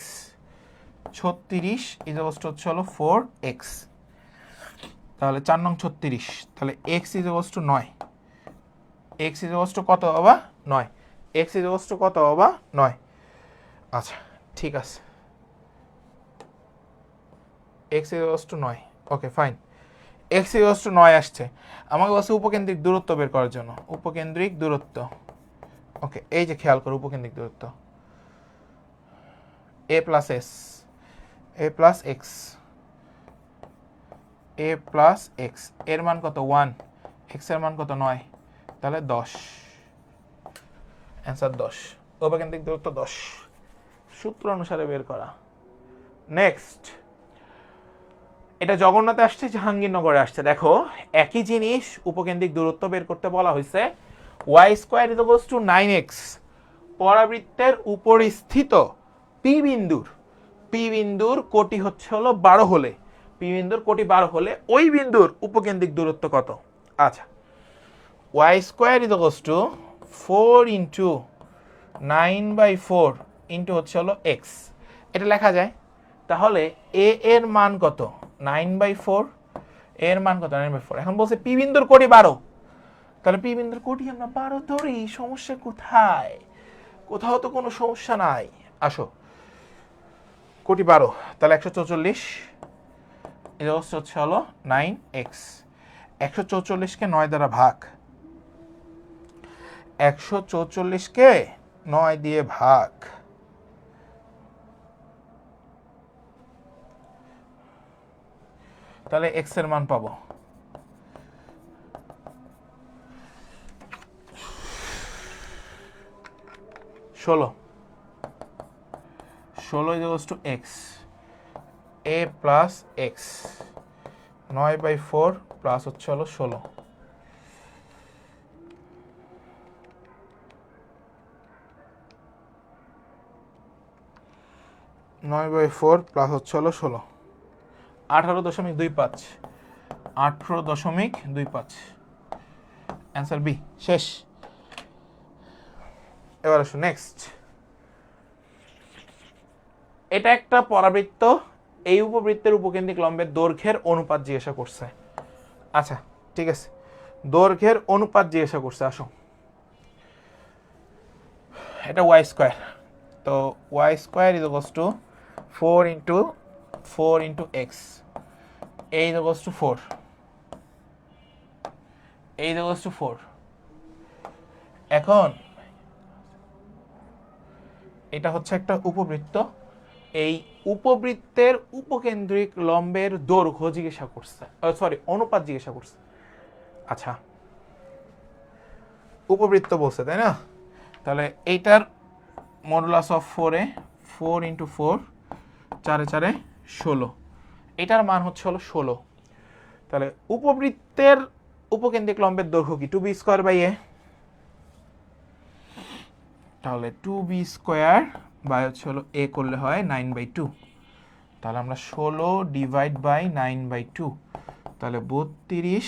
36 is equals two হচ্ছে হলো 4x, তাহলে 4 নং 36, তাহলে x is equals two 9, x is equals two কত বাবা? 9, x ইজ ইকুয়ালস টু কত বাবা? 9। আচ্ছা ঠিক আছে, x equals to 9, okay fine. X equals to 9 আসছে, আমাকে বলছে উপকেন্দ্রিক দূরত্ব বের করার জন্য। উপকেন্দ্রিক দূরত্ব, ওকে এই যে খেয়াল করো উপকেন্দ্রিক দূরত্ব এ প্লাস এস, এ প্লাস এক্স, এ প্লাস এক্স, এর মান কত 1, এক্স এর মান কত 9, তাহলে 10, অ্যান্সার 10, উপকেন্দ্রিক দূরত্ব 10, সূত্র অনুসারে বের করা। নেক্সট, এটা জগন্নাথে আসছে, জাহাঙ্গীরনগরে আসছে। দেখো একই জিনিস, উপকেন্দ্রিক দূরত্ব বের করতে বলা হয়েছে, y square equals to 9x, পরাবৃত্তের উপর স্থিত পি বিন্দুর কোটি হচ্ছে হলো 12 হলে, পি বিন্দুর কোটি 12 হলে ওই বিন্দুর উপকেন্দ্রিক দূরত্ব কত? আচ্ছা, y square equals to 4 into 9/4 into হচ্ছে হলো এক্স, এটা লেখা যায়। তাহলে এ এর মান কত? 9/4, এর মান কত? 9/4। এখন বলছে পি বিন্দুর কোটি 12, তাহলে পি বিন্দুর কোটি আমরা 12 ধরি, সমস্যা কোথায়? কোথাও তো কোনো সমস্যা নাই। আসো, কোটি 12, তাহলে 144, এটা হচ্ছে হলো 9x, 144কে 9 দ্বারা ভাগ, 144কে 9 দিয়ে ভাগ, তাহলে x এর মান পাবো 16, 16 equals to x, a plus x, 9/4 plus হচ্ছে হলো 16, নয় বাই 4 প্লাস হচ্ছে হলো 16, 18.25, 18.25, অ্যান্সার বি। শেষ। এবার আসো নেক্সট, এটা একটা পরাবৃত্ত, এই উপবৃত্তের উপকেন্দ্রিক লম্বের দৈর্ঘ্যের অনুপাত জিজ্ঞাসা করছে। আচ্ছা ঠিক আছে, দৈর্ঘ্যের অনুপাত জিজ্ঞাসা করছে। আসো, এটা ওয়াই স্কোয়ার, তো y square equals to 4 into 4 into x, a equals to 4, a equals to 4। এখন এটা হচ্ছে একটা উপবৃত্ত, এই উপবৃত্তের উপকেন্দ্রিক লম্বের দৈর্ঘ্য জিজ্ঞাসা করছে, সরি অনুপাত জিজ্ঞাসা করছে। আচ্ছা, উপবৃত্ত বলছে তাই না, তাহলে এইটার মডুলাস অফ 4 4 ইন্টু 4, 4 4 16, এটার মান হচ্ছে হলো 16। তাহলে উপবৃত্তের উপকেন্দ্রিক লম্বের দৈর্ঘ্য কি? 2b স্কোয়ার বাই এ, তাহলে 2b স্কোয়ার বাই হচ্ছে হলো এ করলে হয় 9/2, তাহলে আমরা 16 ডিভাইড বাই 9/2, তাহলে 32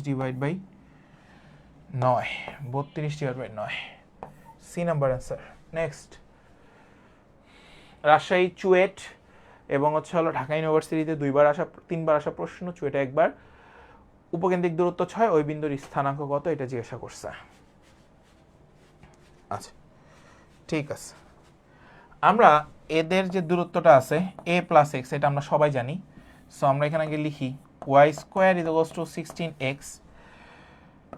divide by 9, 32 divide by 9, c number answer. Next, Rajshahi CUET এবং হচ্ছে হলো ঢাকা ইউনিভার্সিটিতে 3বার আসা প্রশ্ন, চুয়েটে একবার। উপকেন্দ্রিক দূরত্ব 6, ওই বিন্দুর স্থানাঙ্ক কত, এটা জিজ্ঞাসা করছে। আচ্ছা ঠিক আছে, আমরা এদের যে দূরত্বটা আছে এ প্লাস এক্স, এটা আমরা সবাই জানি। সো আমরা এখানে আগে লিখি Y square equals to 16x,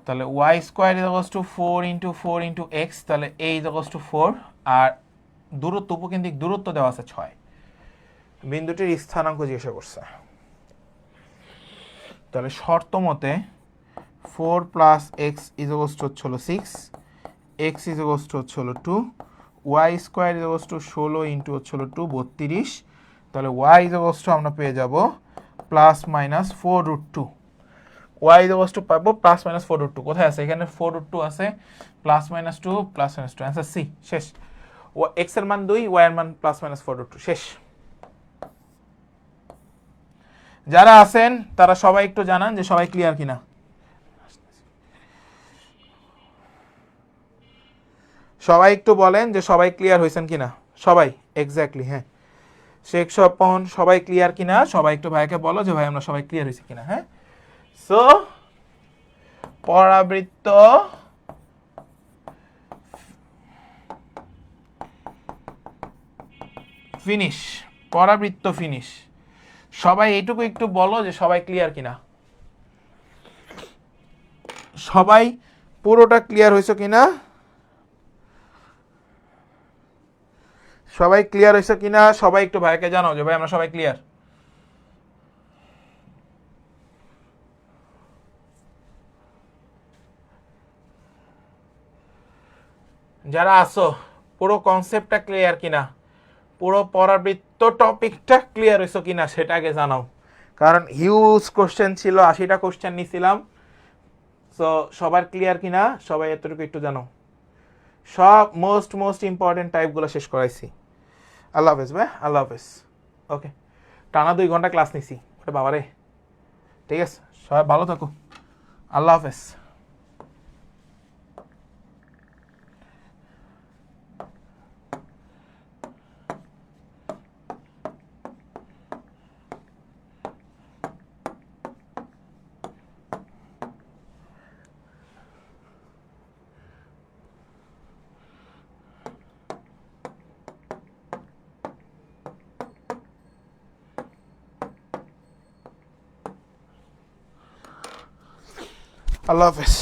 তাহলে Y square equals to 4 into 4 into x, তাহলে এ ইকুয়ালস টু 4, আর দূরত্ব উপকেন্দ্রিক দূরত্ব দেওয়া আছে 6, বিন্দুটির স্থানাঙ্ক জিজ্ঞাসা করছে। তাহলে শর্ত মতে 4 প্লাস এক্স ইকুয়ালস টু হচ্ছে হলো 6, এক্স ইকুয়ালস টু হচ্ছে হলো 2, y square equals to 16 into হচ্ছে হলো 2, 32, তাহলে ওয়াই ইকুয়ালস টু আমরা পেয়ে যাব plus minus 4√2, y equals to পাবো প্লাস মাইনাস 4√2, কোথায় আছে? এখানে 4√2 আছে, plus minus 2 plus minus 2, answer C. শেষ। ও এক্স এর মান 2, ওয়াই এর মান প্লাস মাইনাস 4√2, শেষ। যারা আছেন তারা সবাই একটু জানান যে সবাই ক্লিয়ার কিনা, সবাই একটু বলেন যে সবাই ক্লিয়ার হয়েছেন কিনা, সবাই এক্স্যাক্টলি, হ্যাঁ শেখ স্বপন, সবাই ক্লিয়ার কিনা, সবাই একটু ভাইকে বলো যে ভাই আমরা সবাই ক্লিয়ার হয়েছি কিনা। হ্যাঁ, সো পরাবৃত্ত ফিনিশ, পরাবৃত্ত ফিনিশ, সবাই এইটুকু একটু বলো যে সবাই ক্লিয়ার কিনা, সবাই পুরোটা ক্লিয়ার হয়েছে কিনা, সবাই ক্লিয়ার হয়েছে কিনা, সবাই একটু ভাইকে জানাও যে ভাই আমরা সবাই ক্লিয়ার। যারা আসো পুরো কনসেপ্টটা ক্লিয়ার কিনা, পুরো পরাবৃত্ত টপিকটা ক্লিয়ার হয়েছে কিনা সেটা আগে জানাও, কারণ হিউজ কোশ্চেন ছিল, 80টা কোশ্চেন নিছিলাম। সো সবার ক্লিয়ার কিনা সবাই এতটুকু একটু জানো। সব মোস্ট ইম্পর্টেন্ট টাইপগুলো শেষ করাইছি। আল্লাহ হাফেজ ভাই, আল্লাহ হাফেজ। ওকে, টানা 2 ঘন্টা ক্লাস নিছি ওরে বাবারে। ঠিক আছে, সবাই ভালো থাকো, আল্লাহ হাফেজ। আল্লাহ হাফেজ।